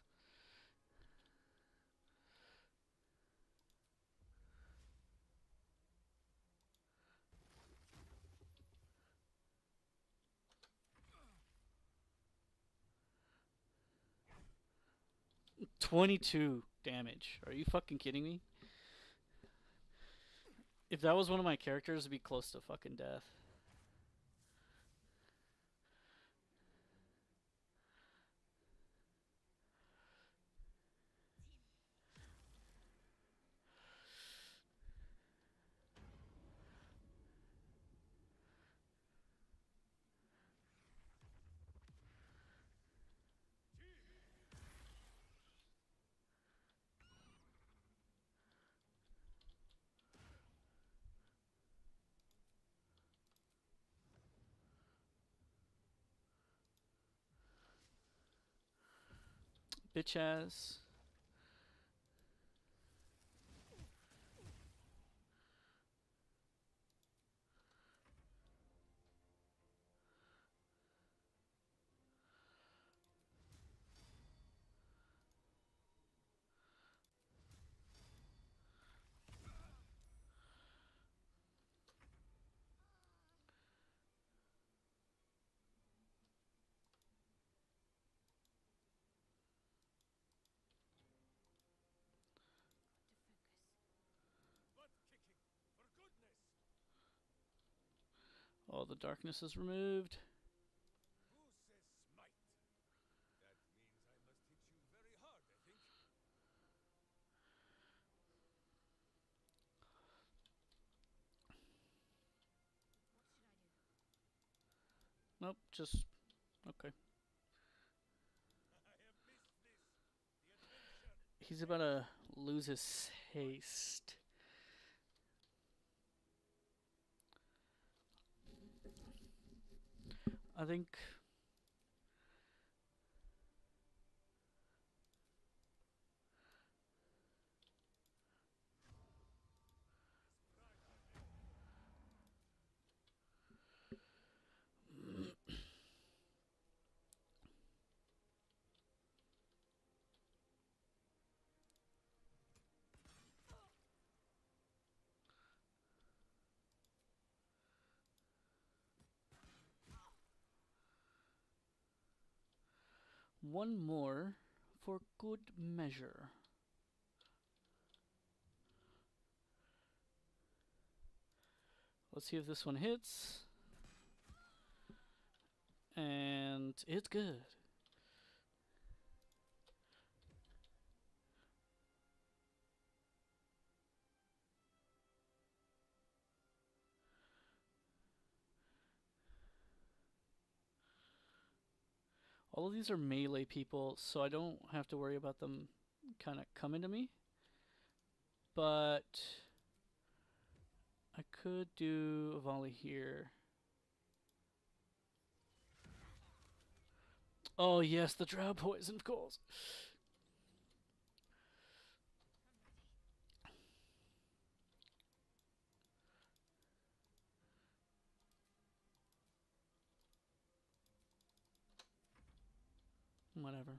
$22 damage. Are you fucking kidding me? If that was one of my characters, it'd be close to fucking death. Bitch ass. Butt kicking, for goodness! All the darkness is removed. Who says smite? That means I must hit you very hard, I think. Nope, just okay. I have missed this. The adventure. He's about to lose his haste. I think one more for good measure. Let's see if this one hits. And it's good. All of these are melee people, so I don't have to worry about them kind of coming to me. But I could do a volley here. Oh yes, the drought poison, of course. Whatever.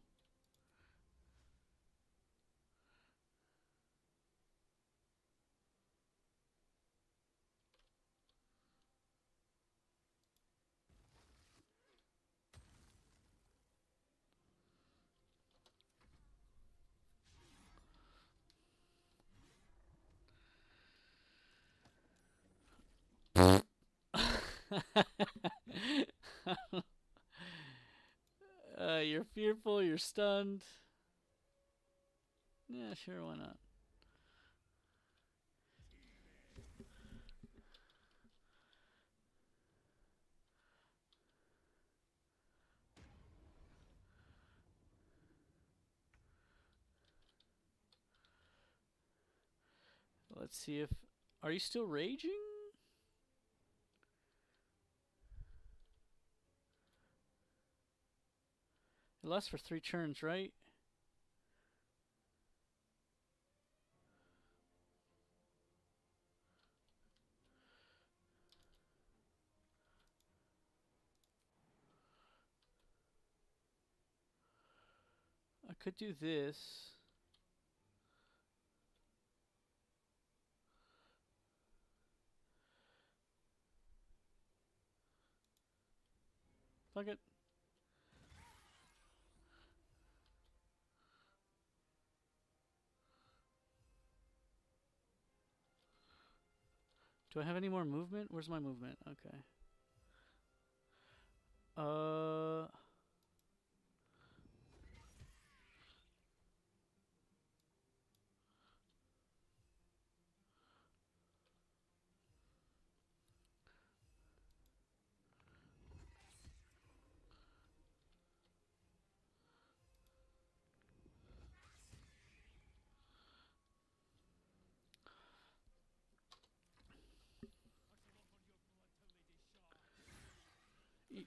You're fearful, you're stunned. Yeah, sure, why not? Let's see if... Are you still raging? It lasts for 3 turns, right? I could do this. Fuck it. Do I have any more movement? Where's my movement? Okay. Uh... e-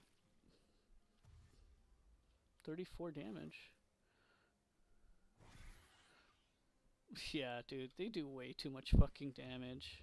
34 damage. Yeah, dude, they do way too much fucking damage.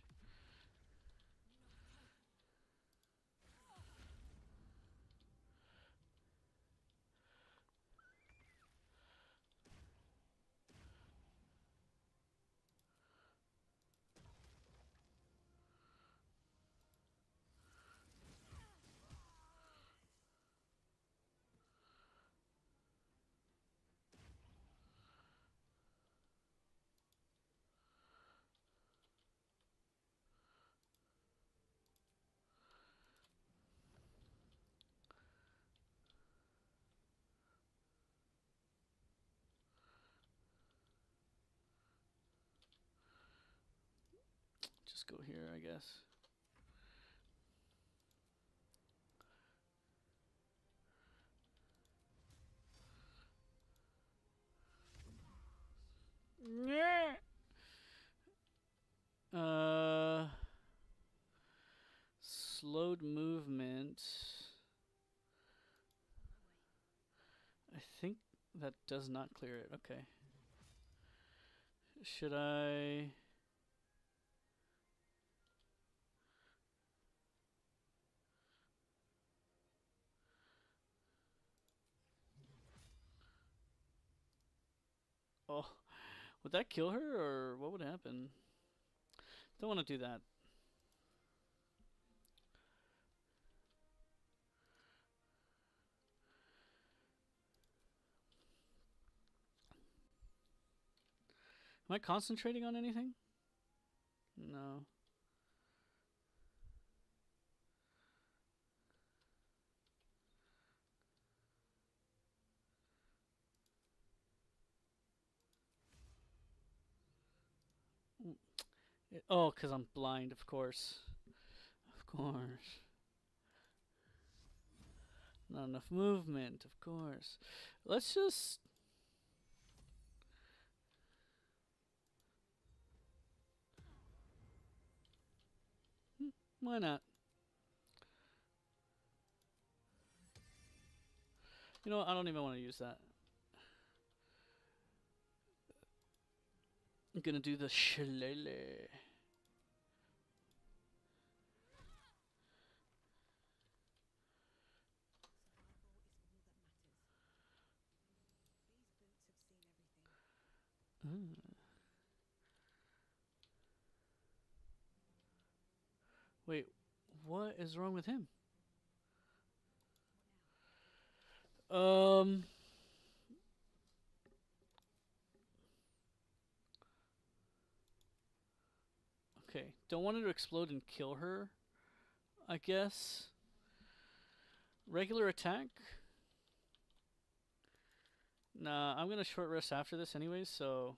Just go here, I guess. Yeah. Slowed movement. I think that does not clear it. Okay. Should I... Oh, would that kill her, or what would happen? Don't want to do that. Am I concentrating on anything? No. Oh, because I'm blind, of course. Of course. Not enough movement, of course. Let's just... Why not? You know what? I don't even want to use that. I'm gonna do the shillelagh. Wait, what is wrong with him? Um. Okay, don't want it to explode and kill her, I guess. Regular attack? Nah, I'm gonna short rest after this anyways, so.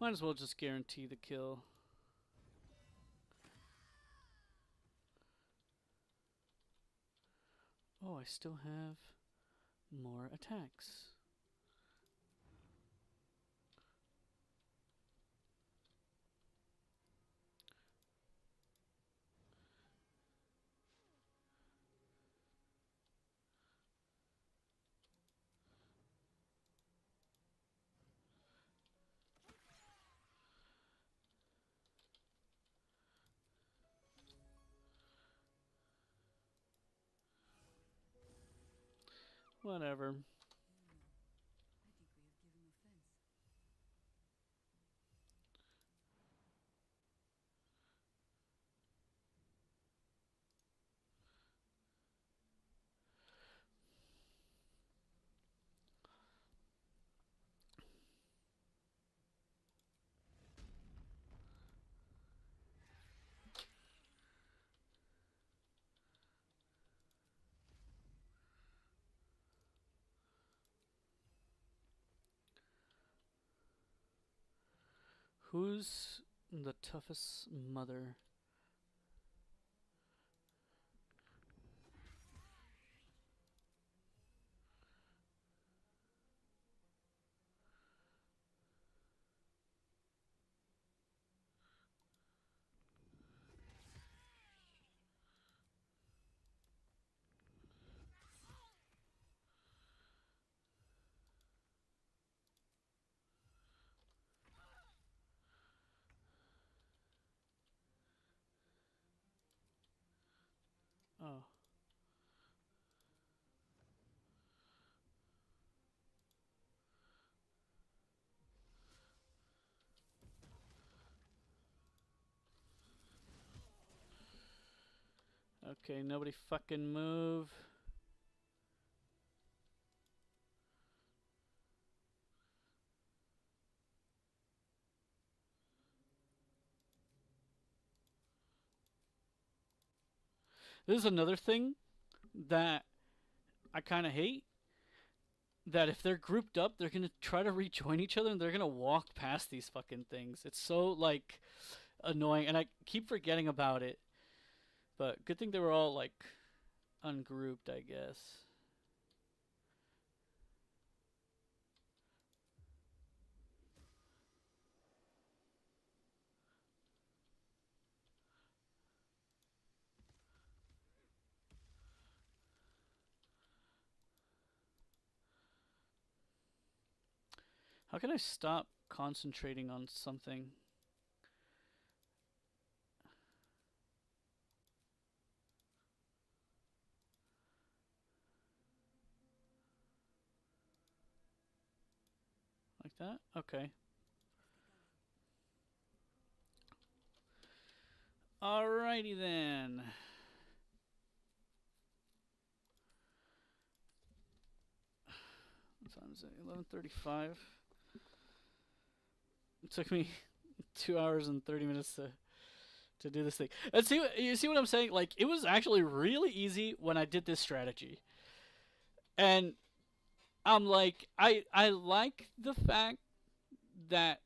Might as well just guarantee the kill. Oh, I still have more attacks. Whatever. Who's the toughest mother? Oh. Okay, nobody fucking move. This is another thing that I kind of hate. That if they're grouped up, they're gonna try to rejoin each other and they're gonna walk past these fucking things. It's so, like, annoying, and I keep forgetting about it. But good thing they were all, like, ungrouped, I guess. How can I stop concentrating on something? Like that? Okay. Alrighty then. times it? 11:35. It took me 2 hours and 30 minutes to do this thing. And see, you see what I'm saying? Like, it was actually really easy when I did this strategy. And I'm like, I like the fact that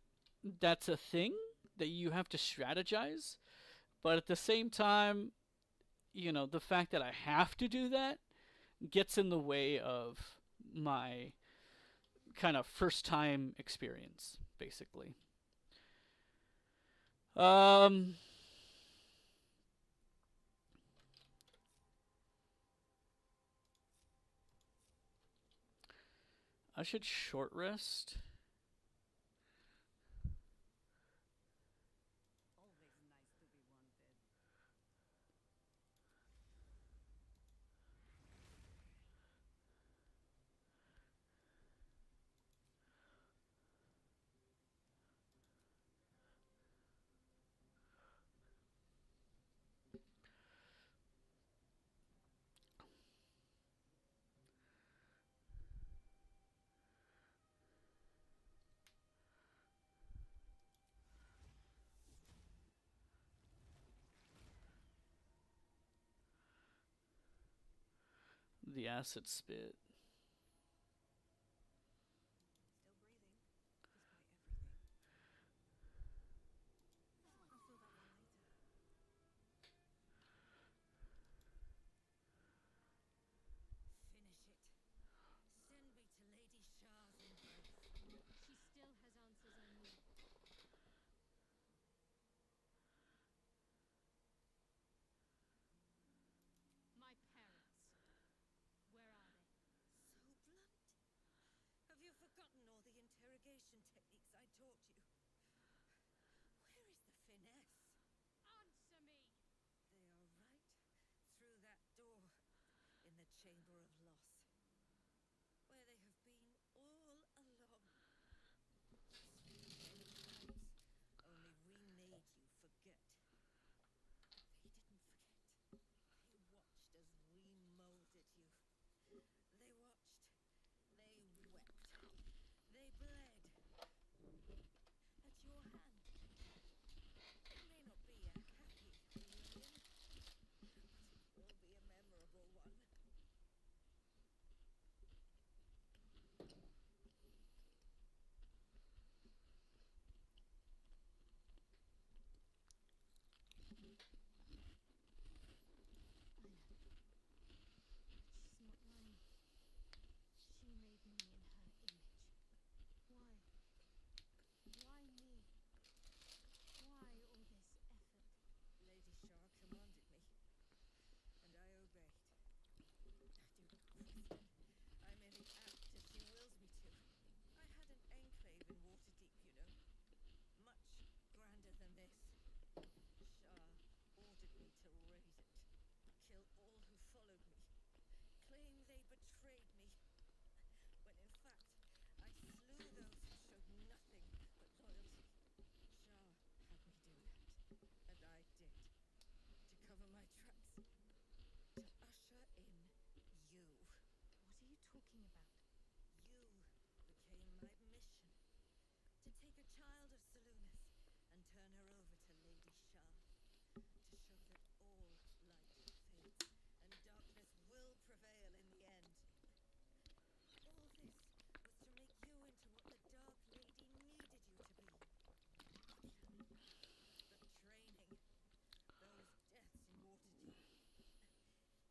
that's a thing that you have to strategize, but at the same time, the fact that I have to do that gets in the way of my kind of first time experience, basically. Um, I should short rest. Always nice to be wanted. The acid spit. Still breathing, despite everything. I'll fill that one later. Finish it. Send me to Lady Shah's embrace. She still has answers I need. My parents. Where are they? So blunt. Have you forgotten all the interrogation techniques I taught you? Where is the finesse? Answer me! They are right through that door in the Chamber of Loss, where they have been all along. Only we made you forget. They didn't forget. They watched as we molded you. They watched. They wept. They bled. At your hand. It may not be a happy reunion, but it will be a memorable one. She's not lying. She made me in her image. Why? Why me? Why all this effort? Lady Shah commanded me, and I obeyed. I do not question. I merely act as she wills me to. I had an enclave in Waterdeep, you know. Much grander than this. Shah ordered me to raise it, kill all who followed me, claim they betrayed me, when in fact I slew those who showed nothing but loyalty. Shah had me do that, and I did, to cover my tracks, to usher in you. What are you talking about? You became my mission, to take a child of Selûnes and turn her over to Lady Shah, to show that all light fades and darkness will prevail in the end. All this was to make you into what the Dark Lady needed you to be. The training, those deaths in Waterdeep.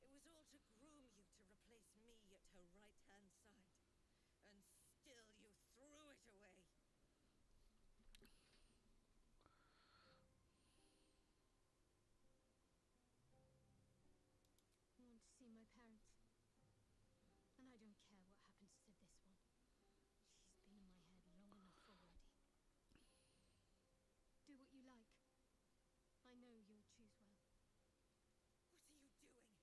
It was all to groom you to replace me at her right-hand side. And still you threw it away. I want to see my parents. And I don't care what happens to this one. She's been in my head long enough already. Do what you like. I know you'll choose well. What are you doing?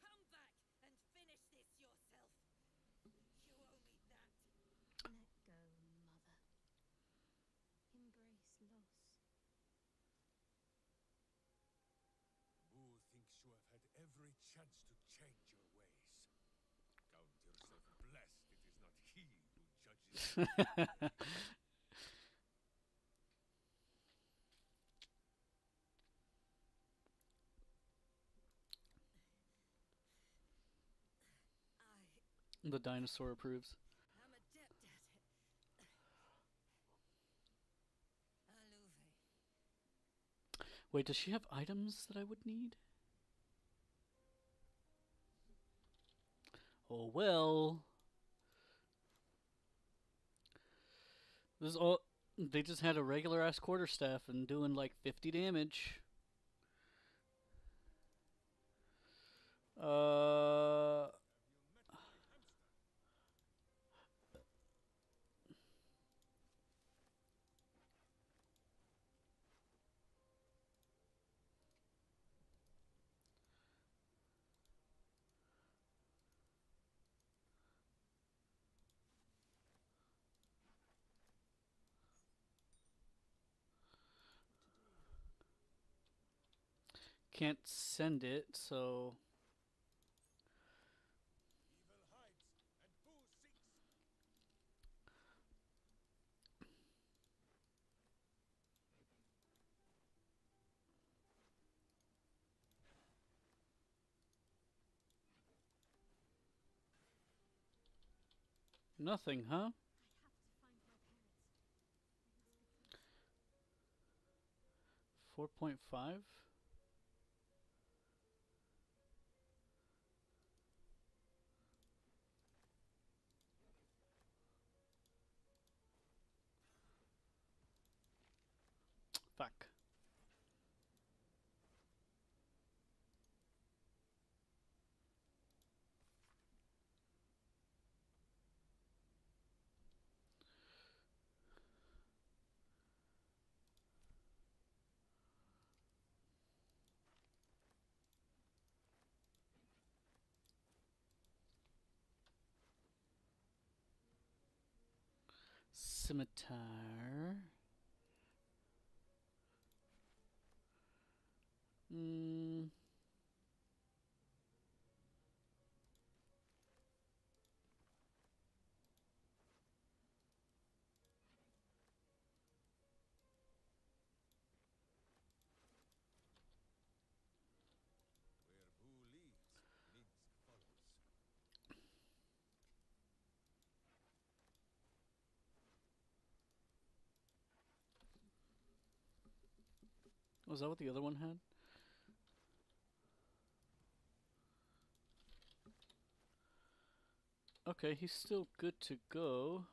Come back and finish this yourself. You owe me that. Let go, mother. Embrace loss. Boo thinks you have had every chance to change your ways. Count yourself blessed it is not he The dinosaur approves. I'm adept at it. Alluve. Wait, does she have items that I would need? Oh well. This is all. They just had a regular ass quarterstaff and doing like 50 damage. Uh, Have you met my hamster? can't send it, so Evil hides and who seeks? nothing, huh? 4.5? Fuck. Scimitar. Mm, Where Boo leads, Minsk follows. was that what the other one had? Okay, he's still good to go.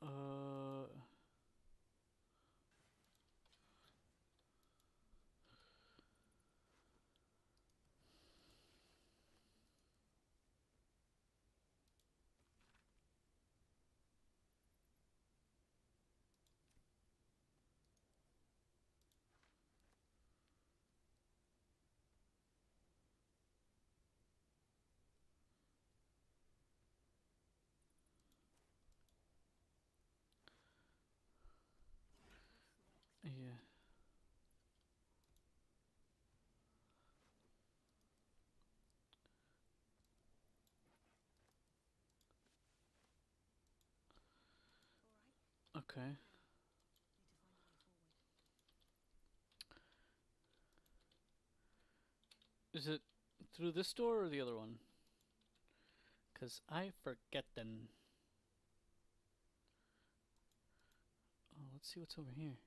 Uh, yeah. Okay. Is it through this door or the other one? Cause I forget then. Oh, let's see what's over here.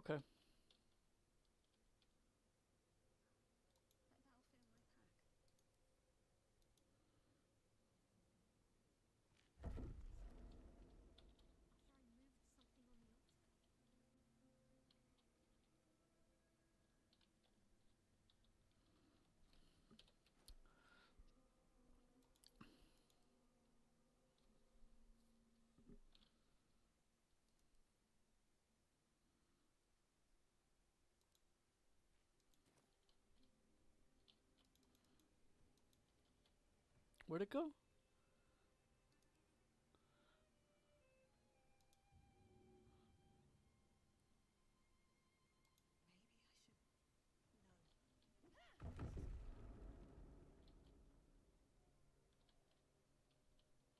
Okay. That'll fill my pack. After I moved something on the altar. Where'd it go?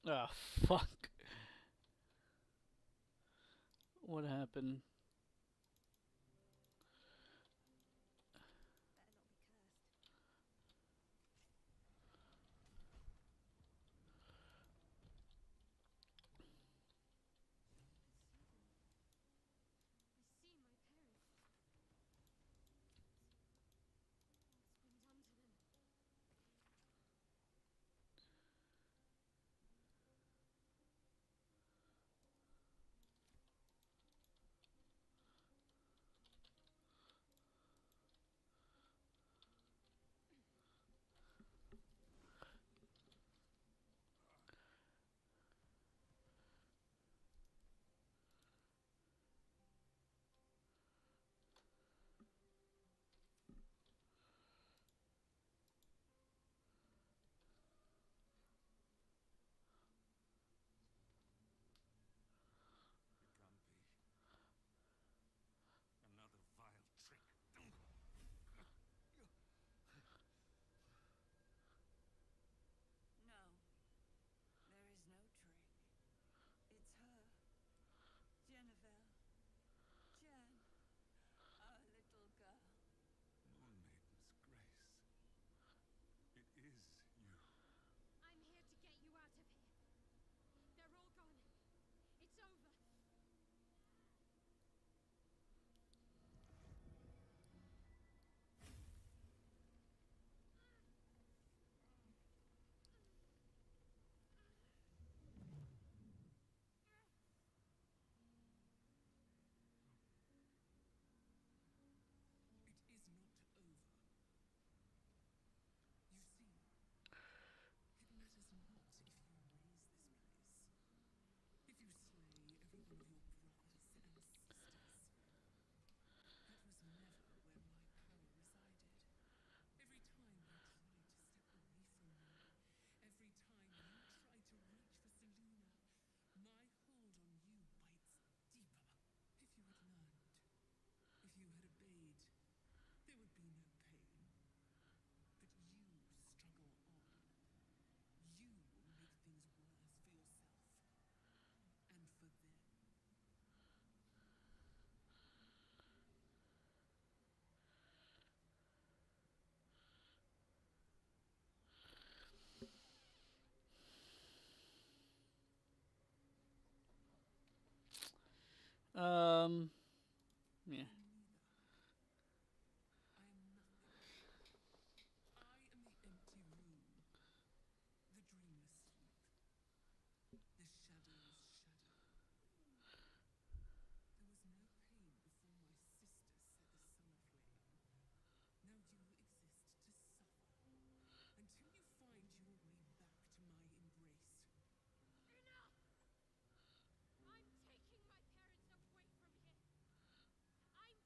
Ah, fuck. What happened? Better not be cursed. I see my parents. What's been done to them? It can't be. Another vile trick. No, there is no trick. It's her. Jennifer. Jen. Our little girl. Moon Maiden's grace. It is you. I'm here to get you out of here. They're all gone. It's over. It is not over. You see, it matters not if you raise this place. If you slay every one of your brothers and sisters. That was never where my power resided. Every time you tried to step away from me, every time you tried to reach for Seluna, my hold on you bites deeper. If you had learned, if you had obeyed, there would be no pain. But you struggle on. You make things worse for yourself. And for them. Yeah. Neither. I am nothing. I am the empty room. The dreamless sleep. The shadow's shadow. There was no pain before my sister set the sun aflame. Now you exist to suffer. Until you find your way back to my embrace. Enough! I'm taking my parents away from here. I'm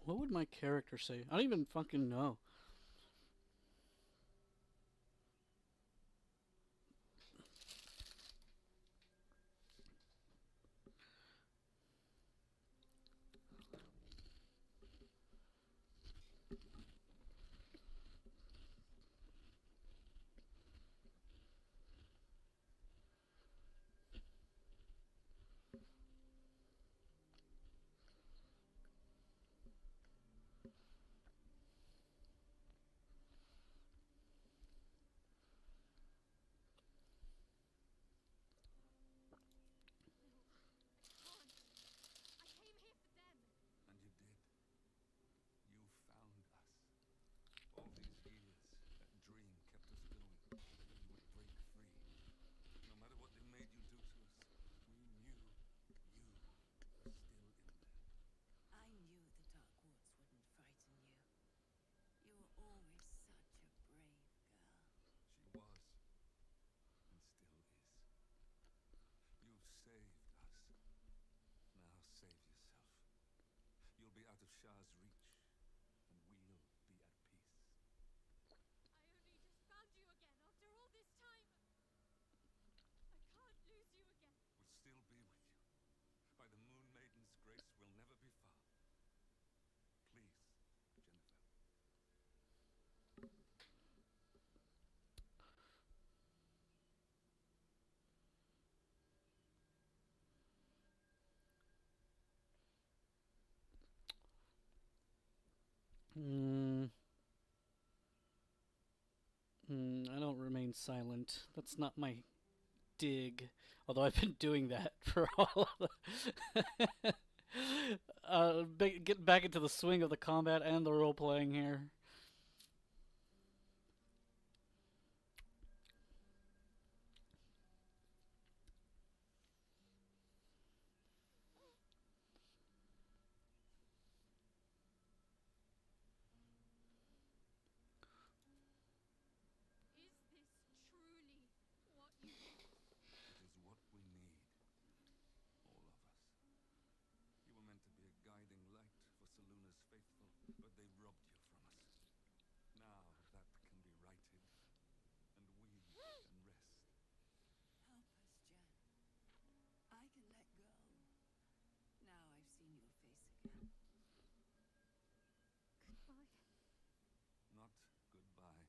What would my character say? I don't even fucking know. Can't. I came here for them. And you did. You found us. All these years, that dream kept us going. That you would break free. No matter what they made you do to us, we knew you were still in there. I knew the dark woods wouldn't frighten you. You were always such a brave girl. She was, and still is. You've saved us. Now save yourself. You'll be out of Shah's reach, and we'll be at peace. I only just found you again after all this time. I can't lose you again. We'll still be with you. By the Moon Maiden's grace, we'll never be far. Please, Jennifer. I don't remain silent. That's not my dig. Although I've been doing that for all of the get back into the swing of the combat and the role playing here. Is this truly what you want? It is what we need. All of us. You were meant to be a guiding light for Saluna's faithful, but they robbed you from us. Now that can be righted, and we can rest. Help us, Jen. I can let go. Now I've seen your face again. Goodbye. Not goodbye.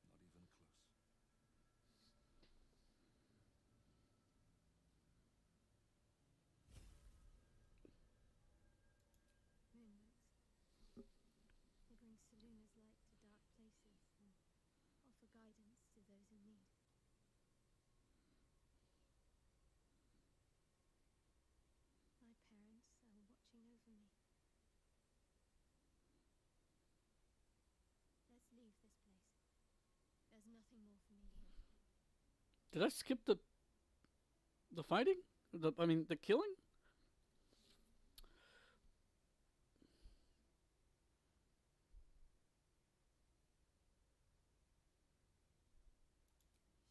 Not even close. Moonlights. They bring Saluna's light to dark places and offer guidance to those in need. My parents are watching over me. Let's leave this place. There's nothing more for me here. Did I skip the fighting? The killing?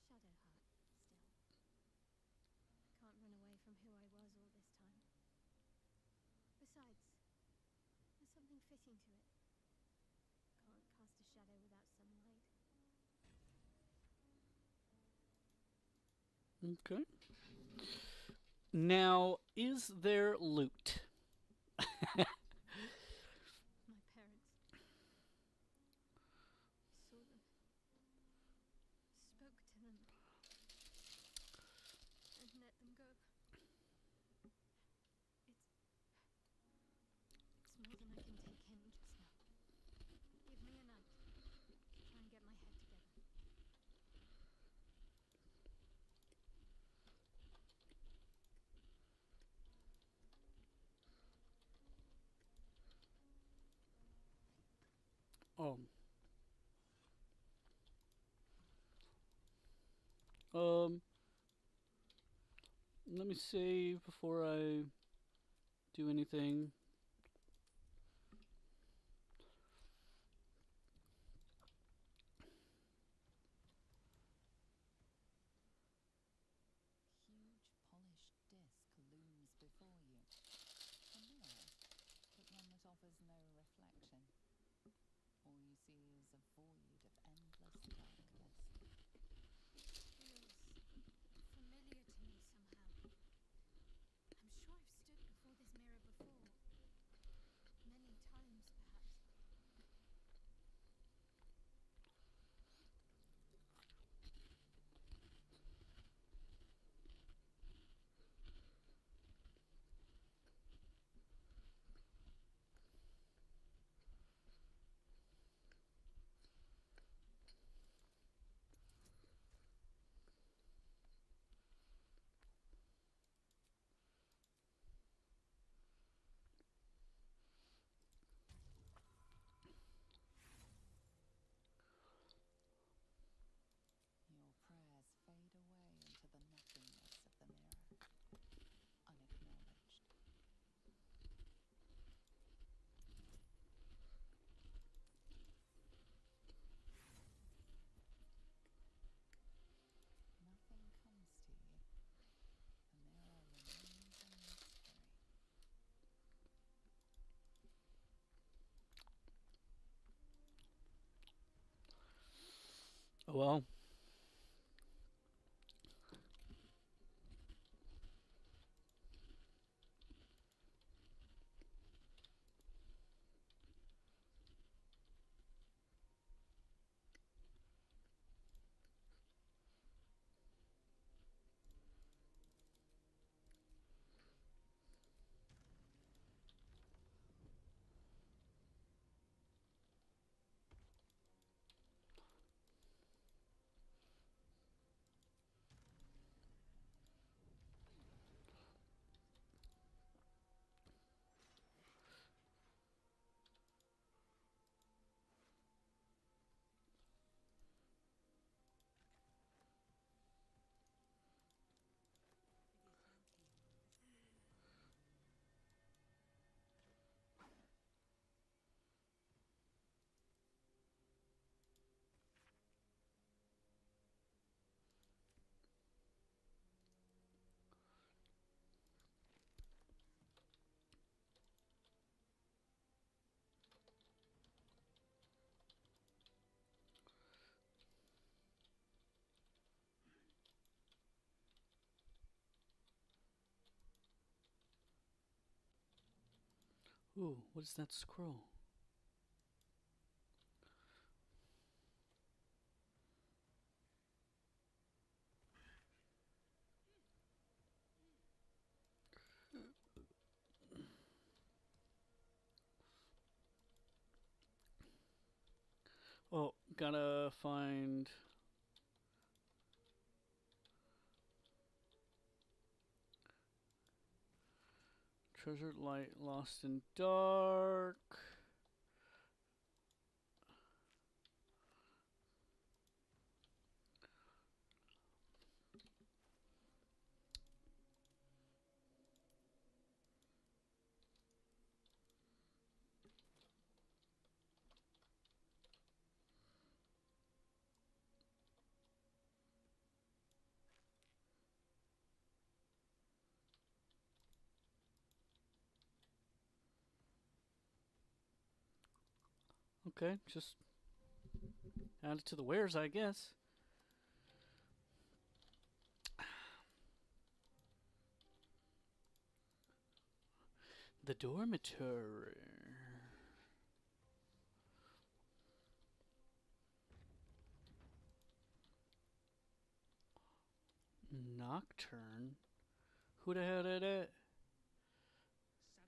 Shadowheart, still. I can't run away from who I was all this time. Besides, there's something fitting to it. Can't cast a shadow without some light. Okay. Now, is there loot? My parents. Saw them. Spoke to them. And let them go. It's more than I can take in just now. Give me a night to try and get my head together. Oh. Let me save before I do anything. Huge polished disc looms before you. A mirror, but one that offers Well, ooh, what is that scroll? Oh, gotta find. Treasured light, lost in dark. Okay, just add it to the wares, I guess. The dormitory. Nocturne? Who the hell did it?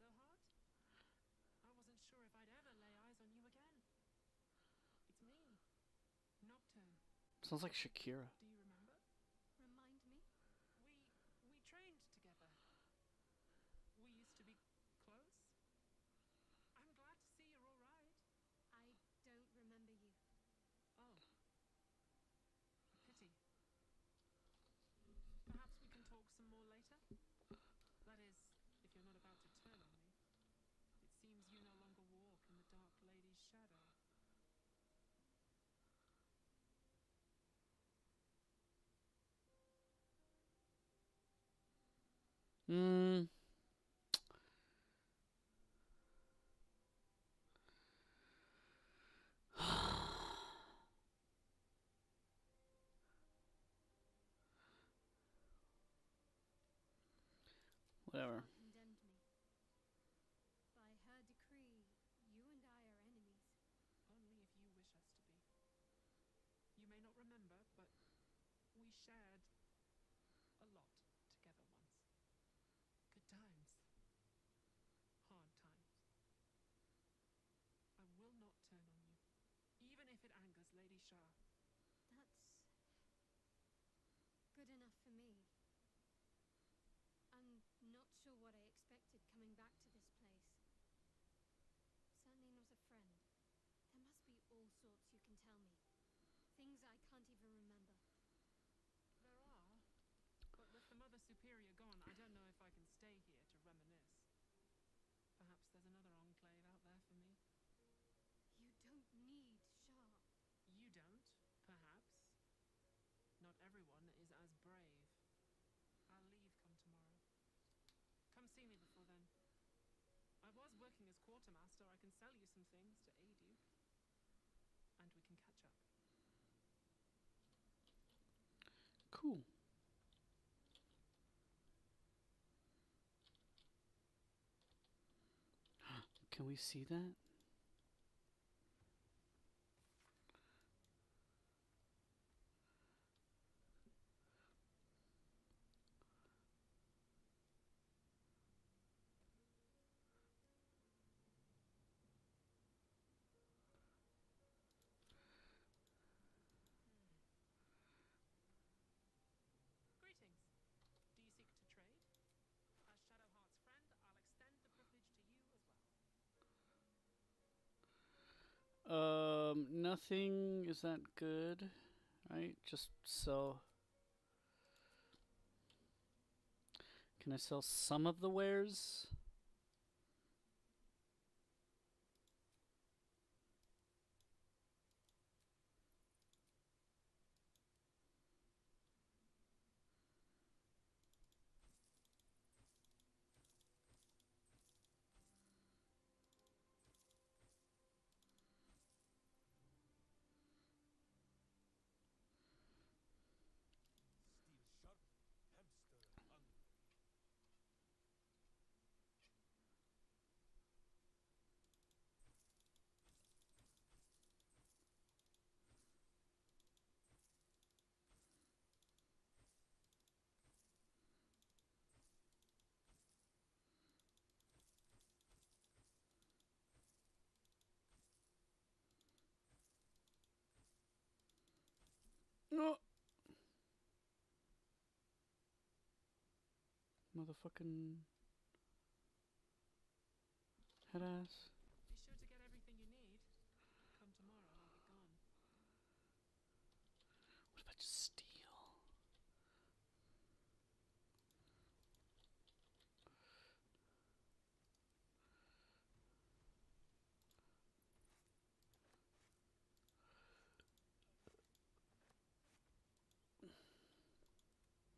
Shadowheart? I wasn't sure if I'd ever lay eyes on you again. It's me, Nocturne. Sounds like Shakira. Do you remember? Remind me? We trained together. We used to be close. I'm glad to see you're all right. I don't remember you. Oh, a pity. Perhaps we can talk some more later? That is, if you're not about to turn on me. It seems you no longer walk in the Dark Lady's shadow. Hmm. Whatever. Shah condemned me. By her decree, you and I are enemies. Only if you wish us to be. You may not remember, but we shared a lot together once. Good times. Hard times. I will not turn on you, even if it angers Lady Shah. That's good enough for me. I'm not sure what I expected coming back to this place. Certainly not a friend. There must be all sorts you can tell me. Things I can't even remember. There are, but with the Mother Superior gone, I don't know if I can stay here to reminisce. Perhaps there's another enclave out there for me. You don't need Shah. You don't, perhaps. Not everyone is as brave. I'll leave come tomorrow. Come see me Cool. Can we see that? Greetings. Do you seek to trade? As Shadowheart's friend, I'll extend the privilege to you as well. Nothing is that good, right? Just sell. Can I sell some of the wares? Steel sharp, hamster hungry. No. Motherfucking head ass. Be sure to get everything you need. Come tomorrow, I'll be gone. What if I just steal? Let's move. Uh.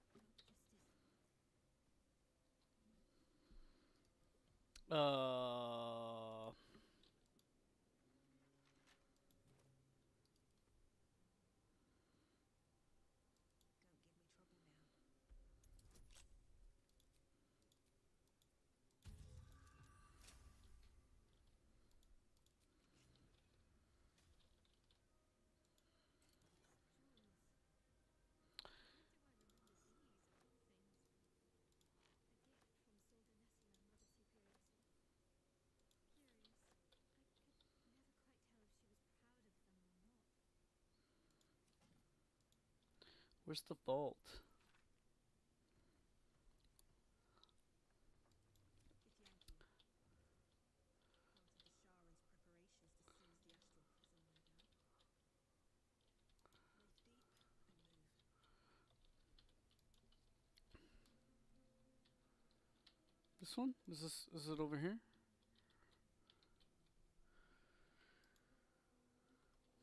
Don't give me trouble now. Where's the vault? Githyanki. Part of the Sharan's preparations to seize the astral prison, no doubt. Breathe deep and move. This one? Is it over here?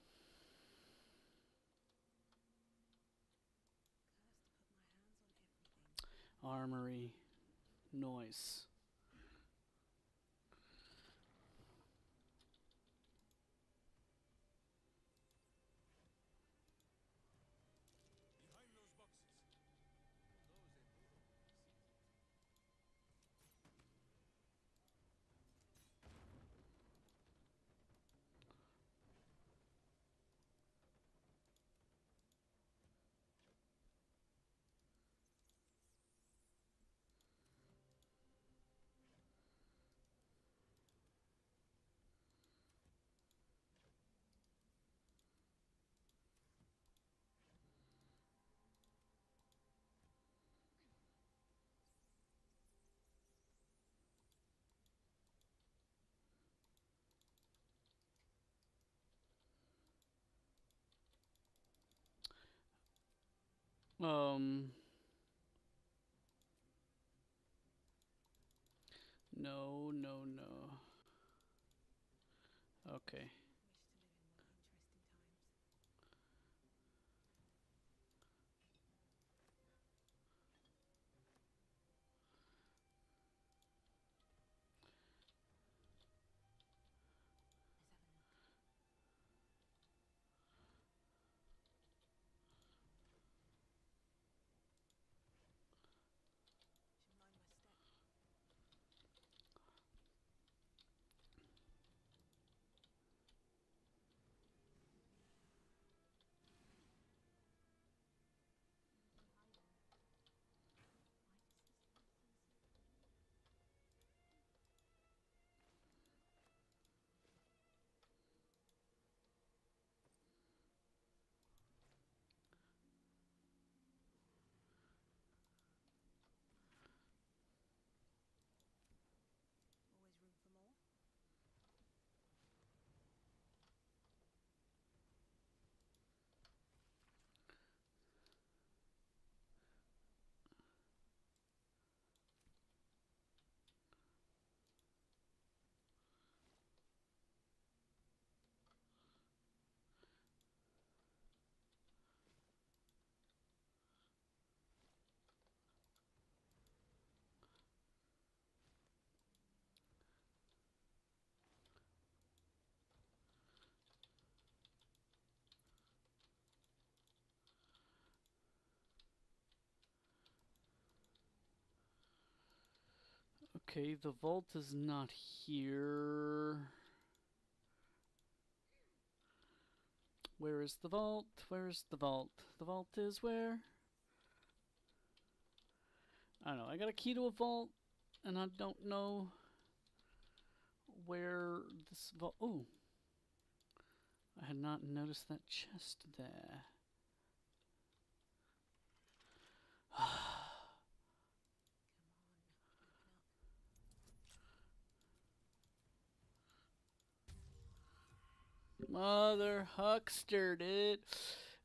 Cursed to put my hands on everything. Armory. Noise. Behind those boxes. Those in the room sees it. Um. No, no, no. Okay. Wish to live in more interesting times. Okay, the vault is not here. Where is the vault? Where's the vault? The vault is where? I don't know. I got a key to a vault, and I don't know where this vault. Oh, I had not noticed that chest there. Mother huckster, dude.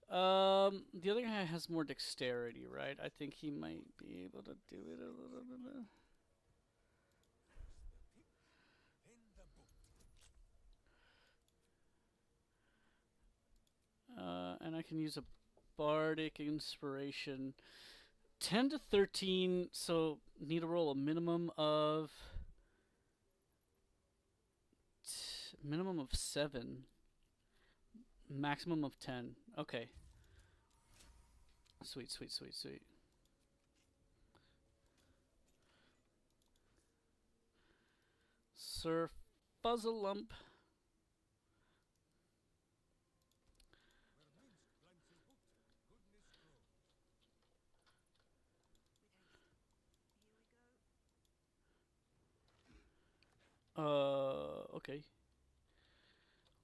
The other guy has more dexterity, right? I think he might be able to do it a little bit. In the book. And I can use a bardic inspiration. 10 to 13, so need to roll a minimum of 7, maximum of 10. Okay. Sweet, sweet, sweet, sweet. Sir Fuzzalump. Where Minsk plants a boot, goodness grows. Okay.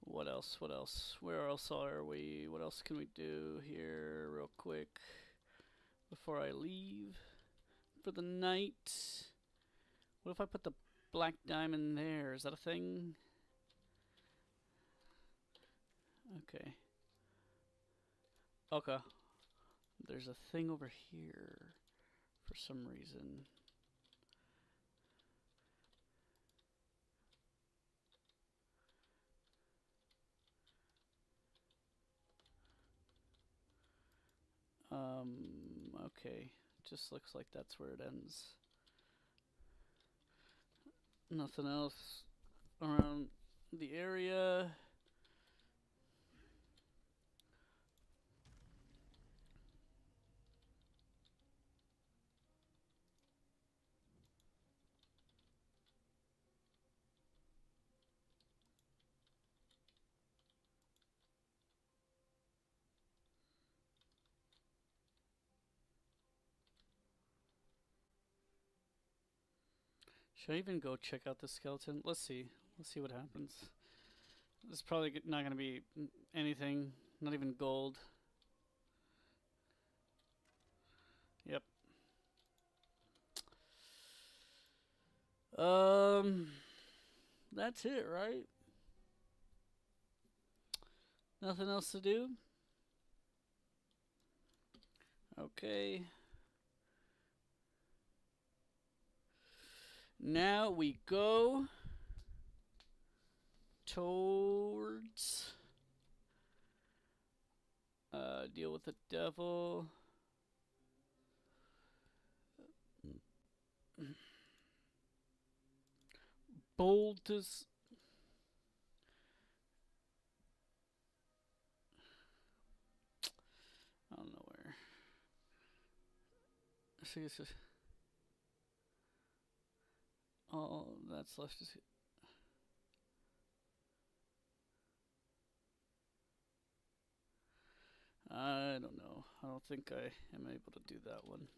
What else? What else? Where else are we? What else can we do here real quick before I leave for the night? What if I put the black diamond there? Is that a thing? Okay. Okay. There's a thing over here for some reason. Okay. Just looks like that's where it ends. Nothing else around the area. Should I even go check out the skeleton? Let's see. Let's see what happens. This is probably not going to be anything. Not even gold. Yep. That's it, right? Nothing else to do? Okay. Now we go towards deal with the devil. Boldest. I don't know where. See, this is all that's left is. I don't know. I don't think I am able to do that one.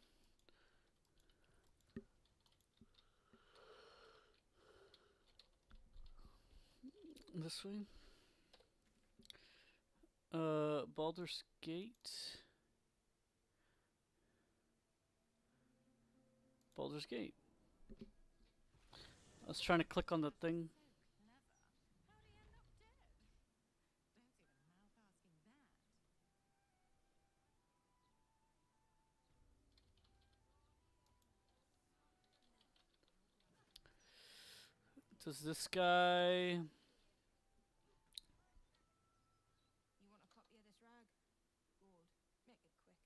This way. Baldur's Gate. Baldur's Gate. I was trying to click on the thing. Does this guy? You want a copy of this rag? Good. Make it quick. So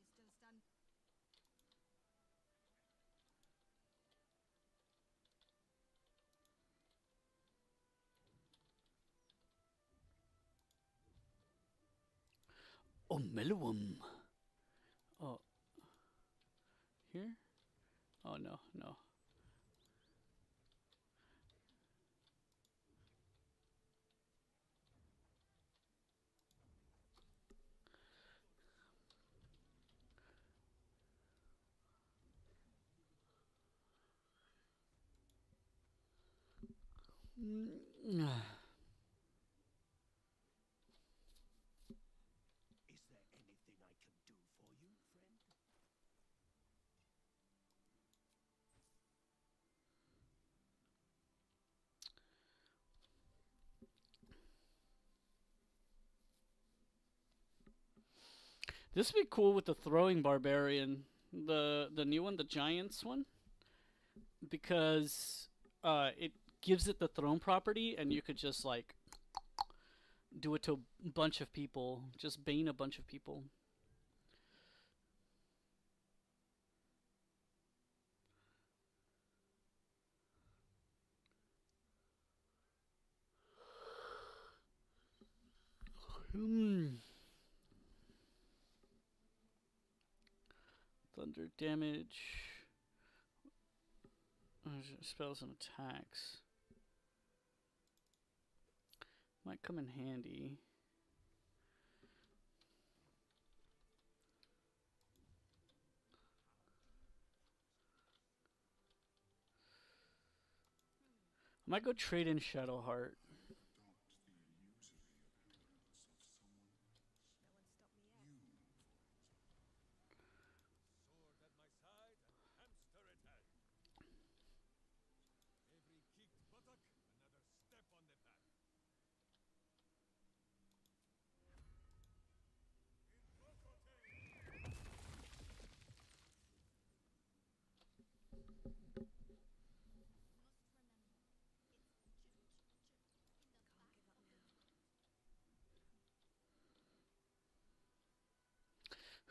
you still stand? Oh, Mellowum. Oh, Here? Oh, no, no. Is there anything I can do for you, friend? This would be cool with the throwing barbarian, the new one, the giants one, because it gives it the thrown property, and you could just like do it to a bunch of people, just bane a bunch of people. Thunder damage. Spells and attacks. Might come in handy. I might go trade in Shadowheart. Sword at my side and hamster at hand. Every kicked buttock, another step on the path.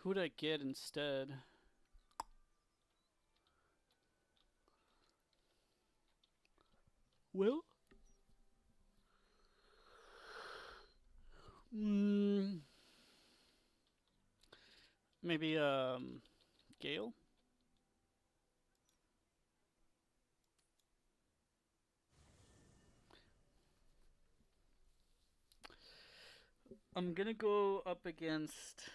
Who'd I get instead? Will? Maybe Gale? I'm gonna go up against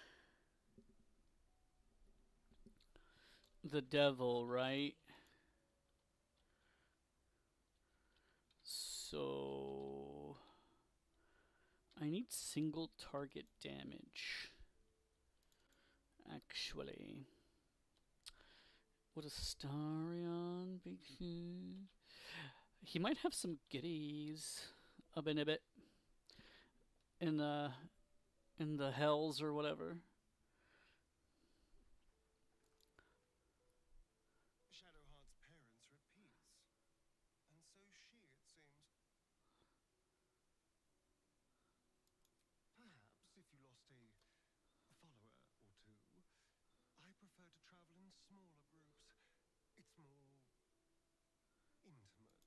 the devil, right? So I need single target damage. Actually, what a Starion? He might have some giddies a bit in the hells or whatever. Shadowheart's parents are at peace, and so she, it seems. Perhaps if you lost a follower or two, I prefer to travel in smaller groups. It's more intimate. Excellent.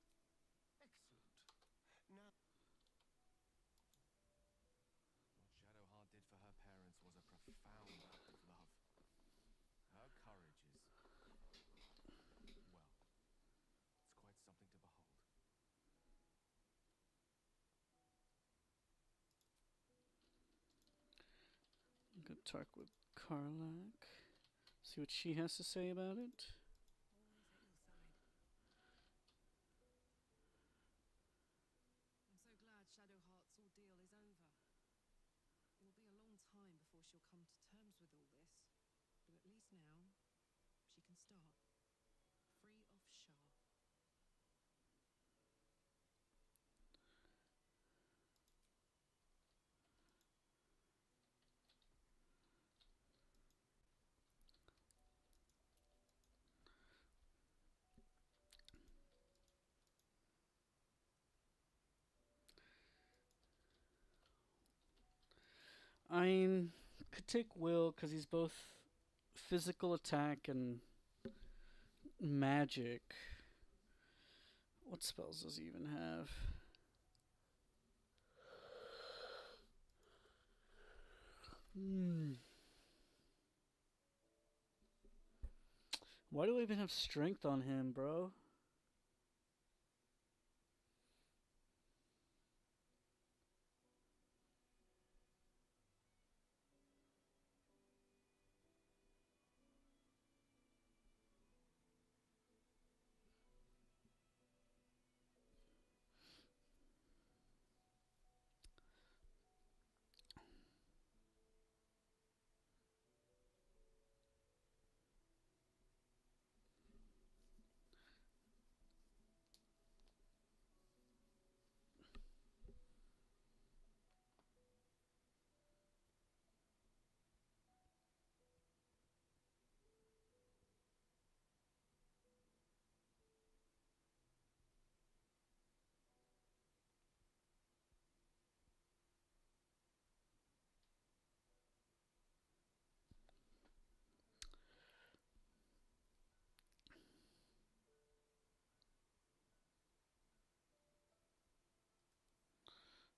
Now, What Shadowheart did for her parents was a profound act of love. Her courage is, well, it's quite something to behold. I'm gonna talk with Karlak. See what she has to say about it. Always at your side. I'm so glad Shadowheart's ordeal is over. It will be a long time before she'll come to terms with all this, but at least now she can start, free of Shah. I could take Will because he's both physical attack and magic. What spells does he even have? Why do I even have strength on him, bro?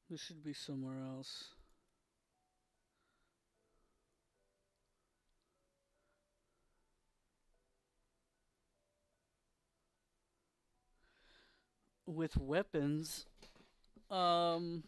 This should be somewhere else. With weapons, um,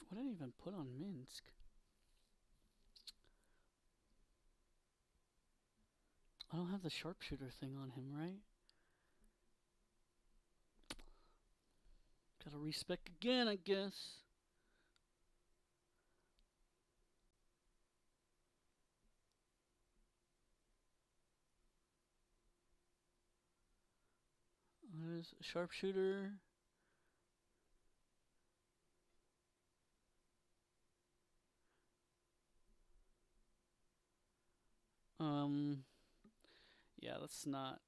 what did I even put on Minsk? I don't have the sharpshooter thing on him, right? Gotta respec again, I guess. There's a sharpshooter. Yeah, let's not.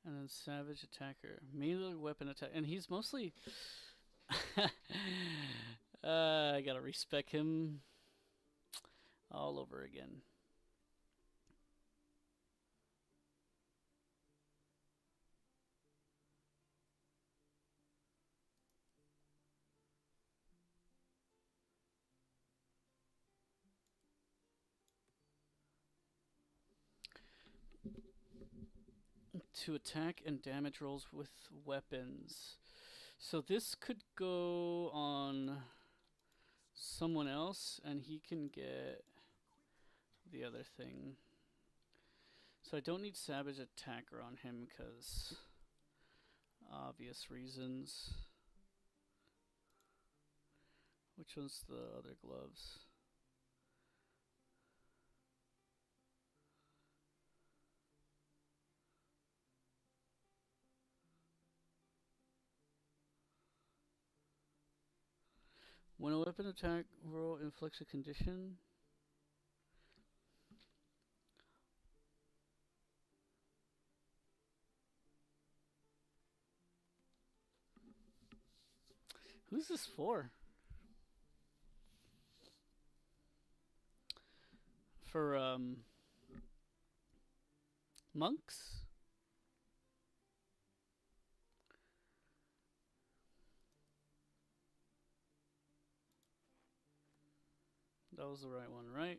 And then savage attacker, melee weapon attack, and he's mostly. I gotta respec him all over again. To attack and damage rolls with weapons. So this could go on someone else, and he can get the other thing. So I don't need Savage Attacker on him because obvious reasons. Which one's the other gloves? When a weapon attack roll inflicts a condition, who's this for? For monks? That was the right one, right?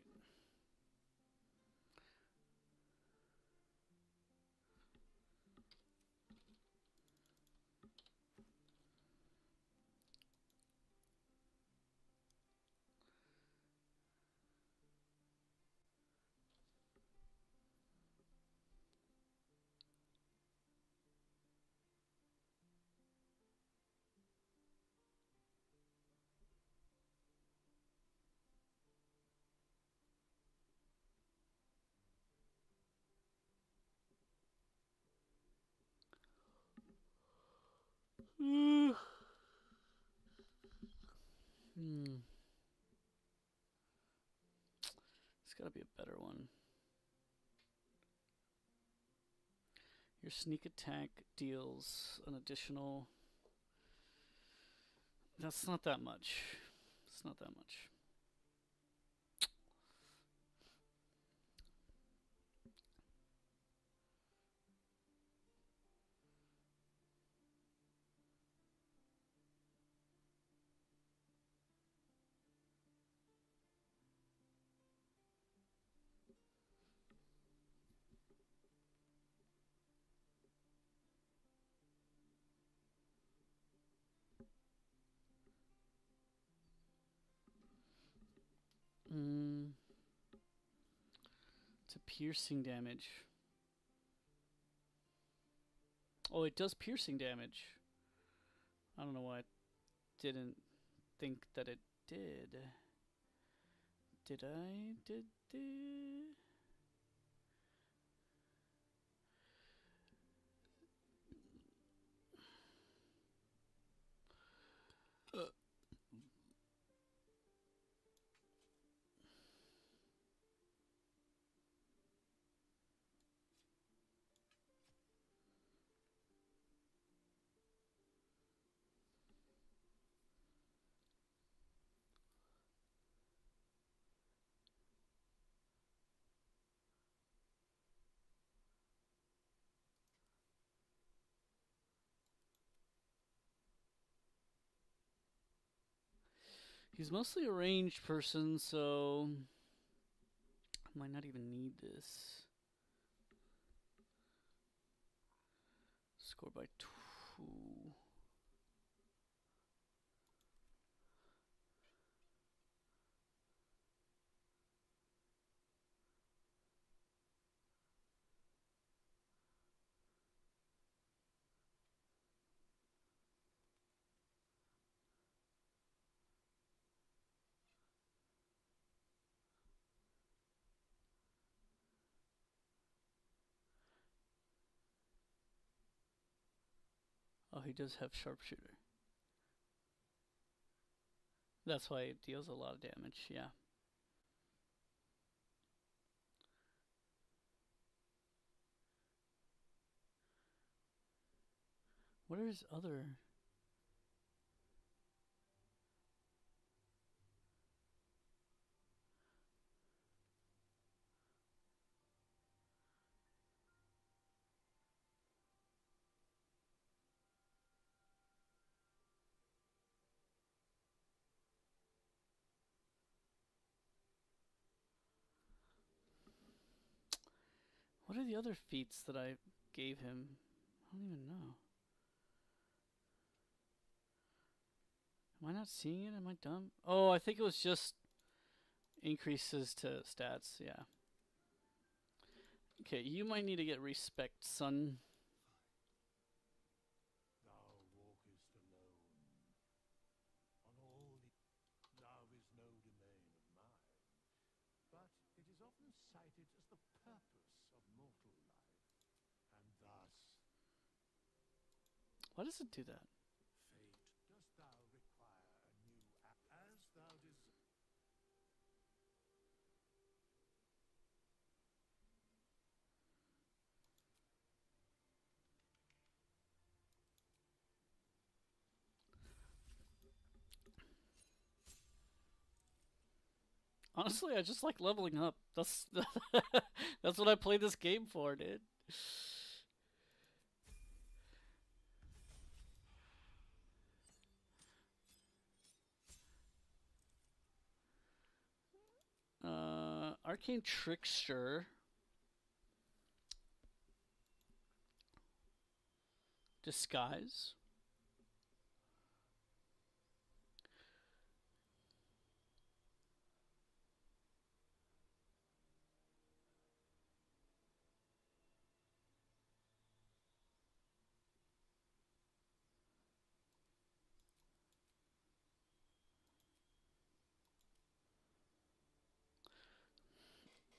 Hmm. It's gotta be a better one. Your sneak attack deals an additional. That's not that much. It's not that much. Mm, it's a piercing damage. Oh, it does piercing damage. I don't know why I didn't think that it did. Did I? Did the? He's mostly a ranged person, so I might not even need this. Score by 2. Oh, he does have sharpshooter. That's why it deals a lot of damage, yeah. What are his other? What are the other feats that I gave him? I don't even know. Am I not seeing it? Am I dumb? Oh, I think it was just increases to stats, yeah. Okay, you might need to get respect, son. Thou walkest alone. On all the love is no domain of mine, but it is often cited as the purpose of mortal life. And thus, Why does it do that? fate, dost thou require a new as thou desires. Honestly, I just like leveling up. That's that's what I play this game for, dude. Arcane Trickster. Disguise.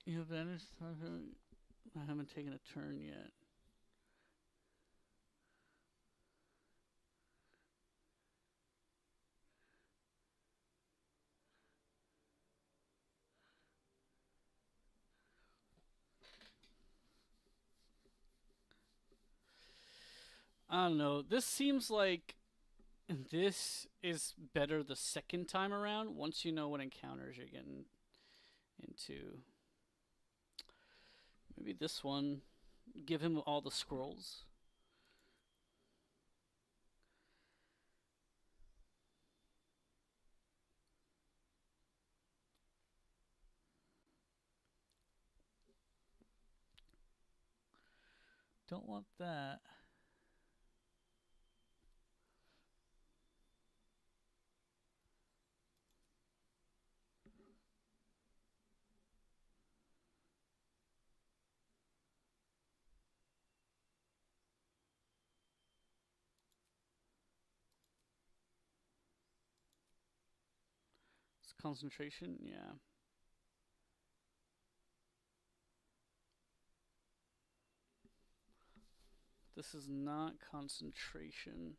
You have vanished. I haven't taken a turn yet. I don't know. This seems like this is better the second time around once you know what encounters you're getting into. Maybe this one. Give him all the scrolls. Don't want that. It's concentration, yeah. This is not concentration.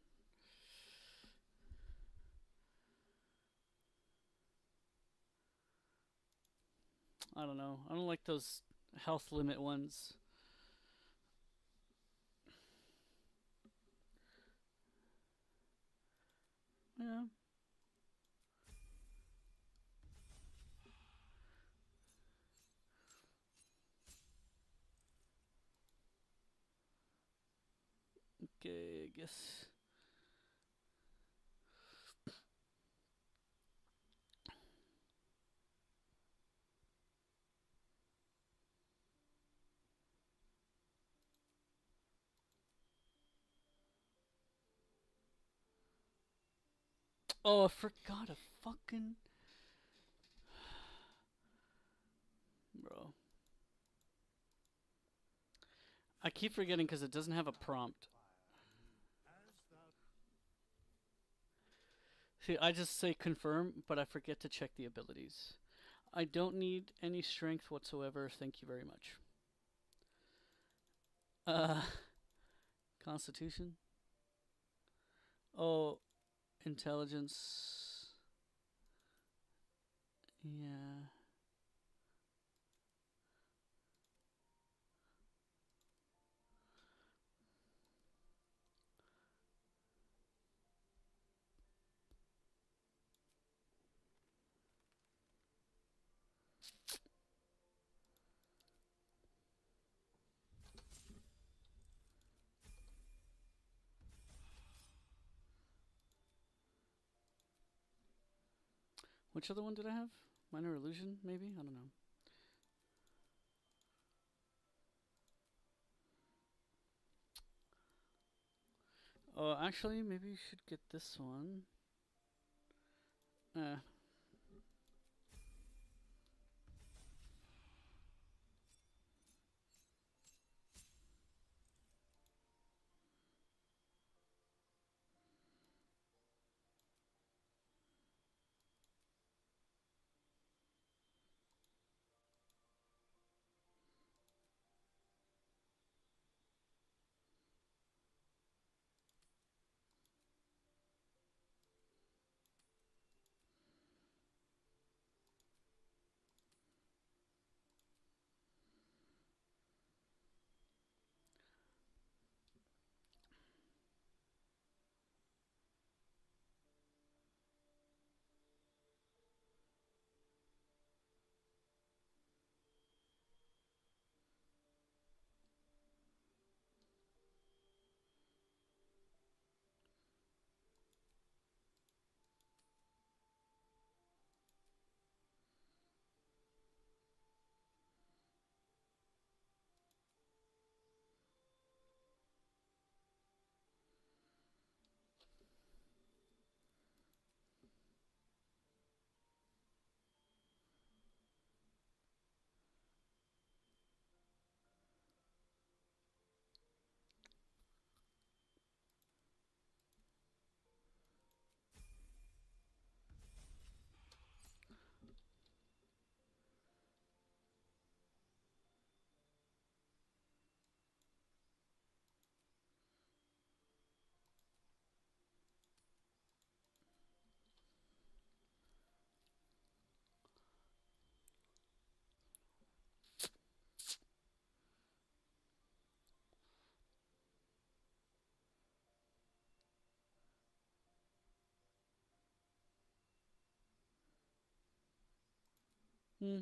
I don't know. I don't like those health limit ones. Yeah. Okay, I guess. Oh, I forgot a fucking. Bro. I keep forgetting because it doesn't have a prompt. See, I just say confirm, but I forget to check the abilities. I don't need any strength whatsoever. Thank you very much. Uh, Constitution. Oh, intelligence. Yeah. Which other one did I have? Minor illusion, maybe? I don't know. Oh, actually, maybe you should get this one. Eh. Hmm.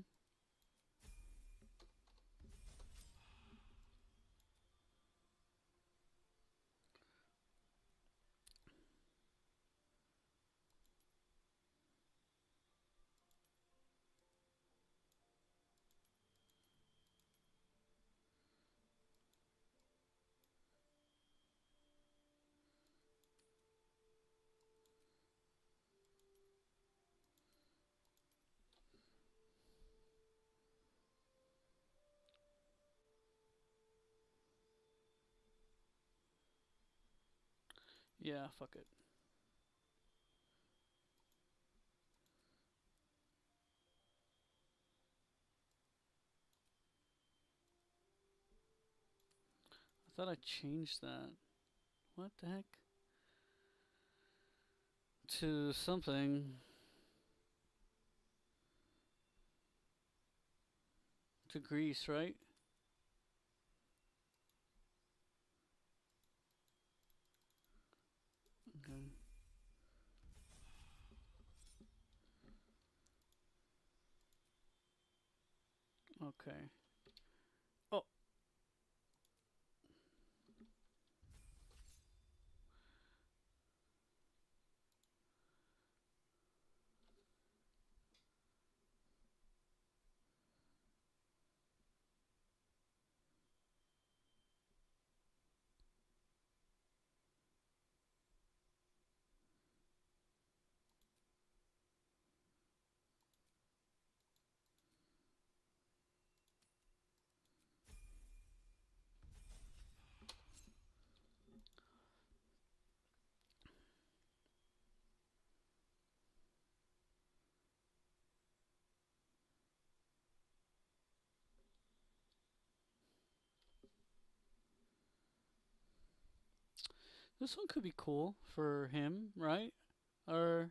Yeah, fuck it. I thought I changed that. What the heck? To something. To Greece, right? Okay. Okay. Oh. This one could be cool for him, right? Or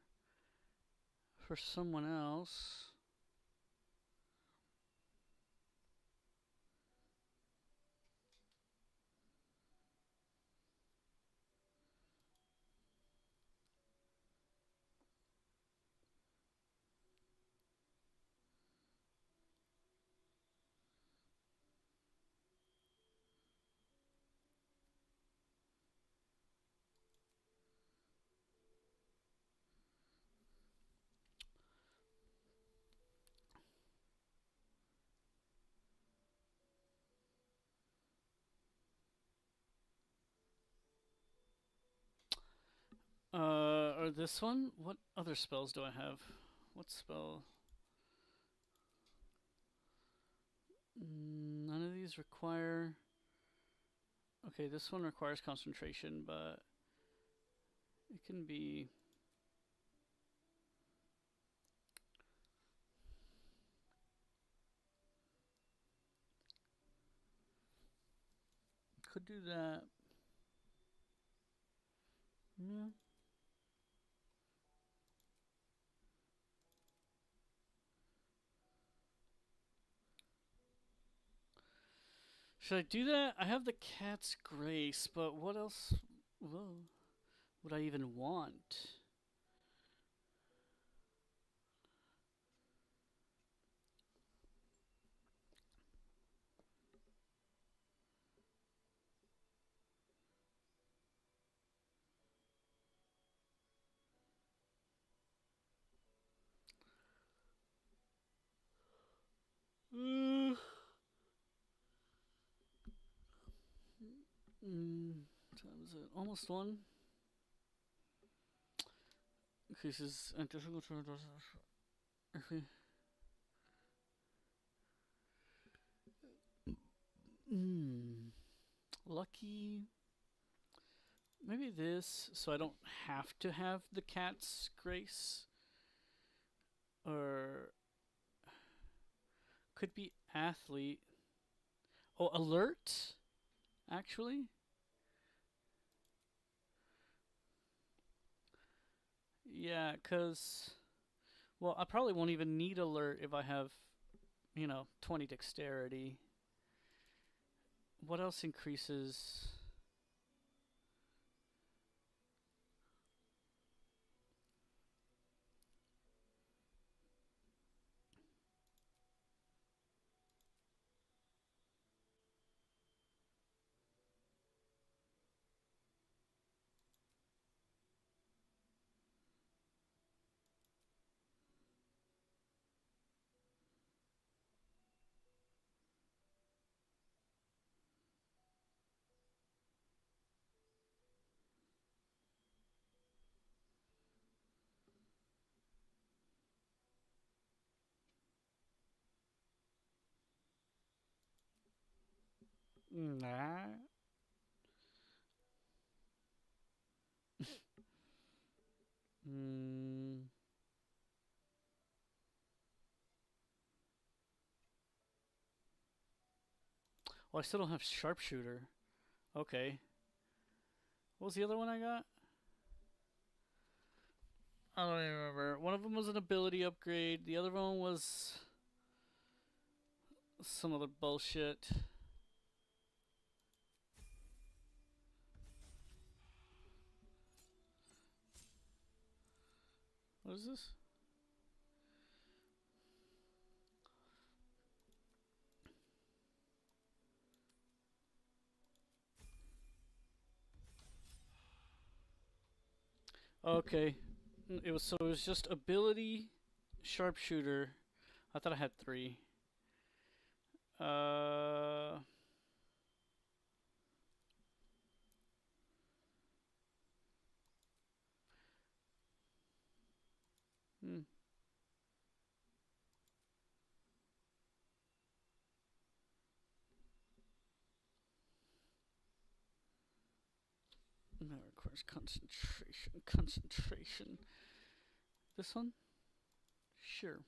for someone else. Or this one? What other spells do I have? What spell? None of these require. Okay, this one requires concentration, but it can be. Could do that. Yeah. Should I do that? I have the cat's grace, but what else? Whoa, would I even want? Uh, time is it? Almost one. Increases and difficult to. Okay. Hmm. Lucky. Maybe this, so I don't have to have the cat's grace. Or could be athlete. Oh, alert. Actually, yeah, cause well, I probably won't even need alert if I have, 20 dexterity. What else increases? Nah. mm. Well, I still don't have sharpshooter. Okay. What was the other one I got? I don't even remember. One of them was an ability upgrade. The other one was some other bullshit. What is this? Okay. It was just ability, sharpshooter. I thought I had 3. Uh. Hmm. That requires concentration. Concentration. This one? Sure.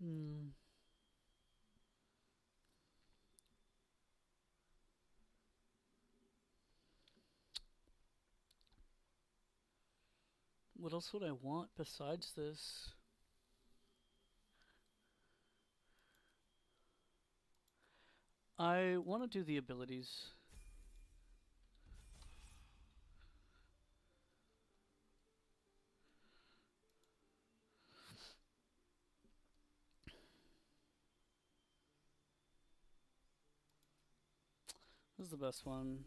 Hmm. What else would I want besides this? I want to do the abilities. This is the best one.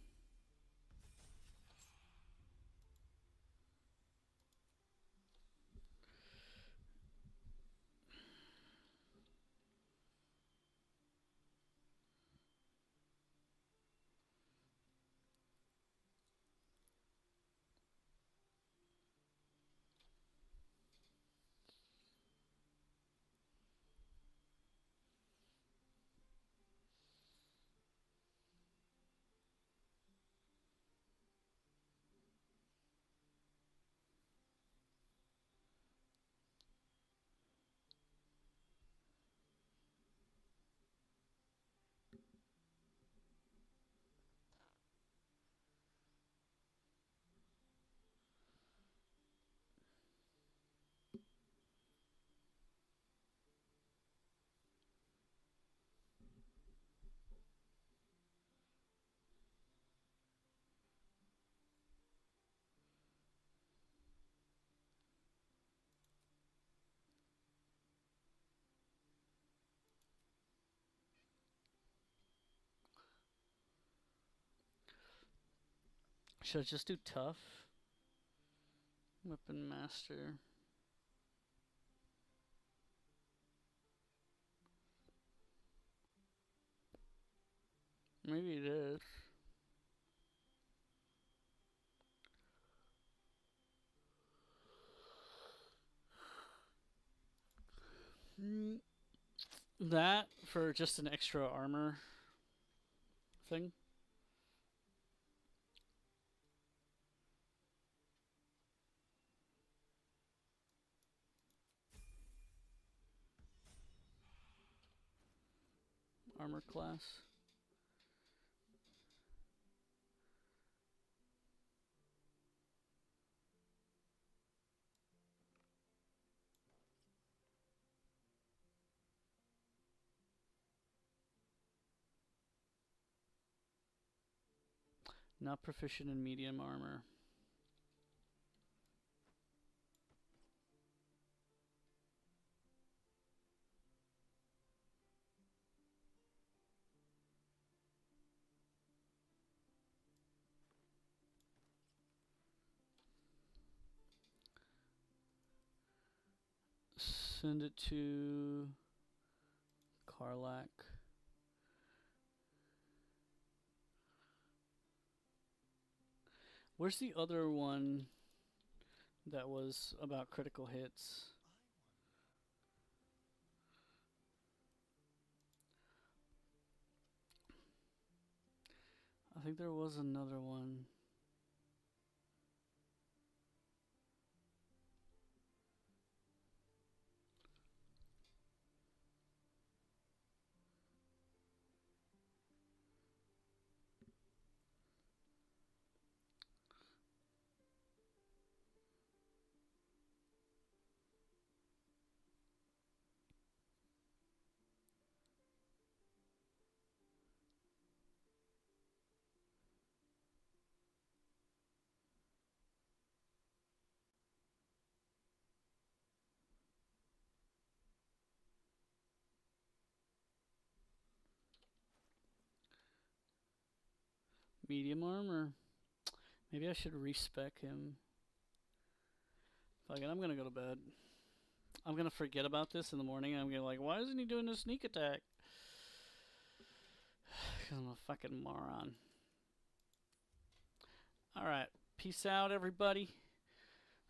Should I just do tough? Weapon master. Maybe it is. That for just an extra armor thing. Armor class. Not proficient in medium armor. Send it to Karlak. Where's the other one that was about critical hits? I think there was another one. Medium armor. Maybe I should respec him. Fuck it, I'm gonna go to bed. I'm gonna forget about this in the morning. I'm gonna be like, why isn't he doing a sneak attack? Because I'm a fucking moron. Alright, peace out, everybody.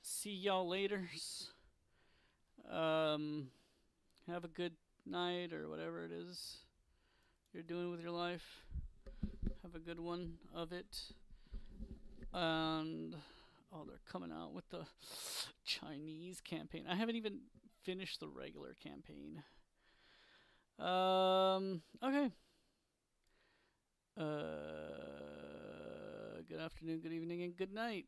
See y'all later. Have a good night or whatever it is you're doing with your life. Have a good one of it. And oh, they're coming out with the Chinese campaign. I haven't even finished the regular campaign. Okay. Good afternoon, good evening, and good night.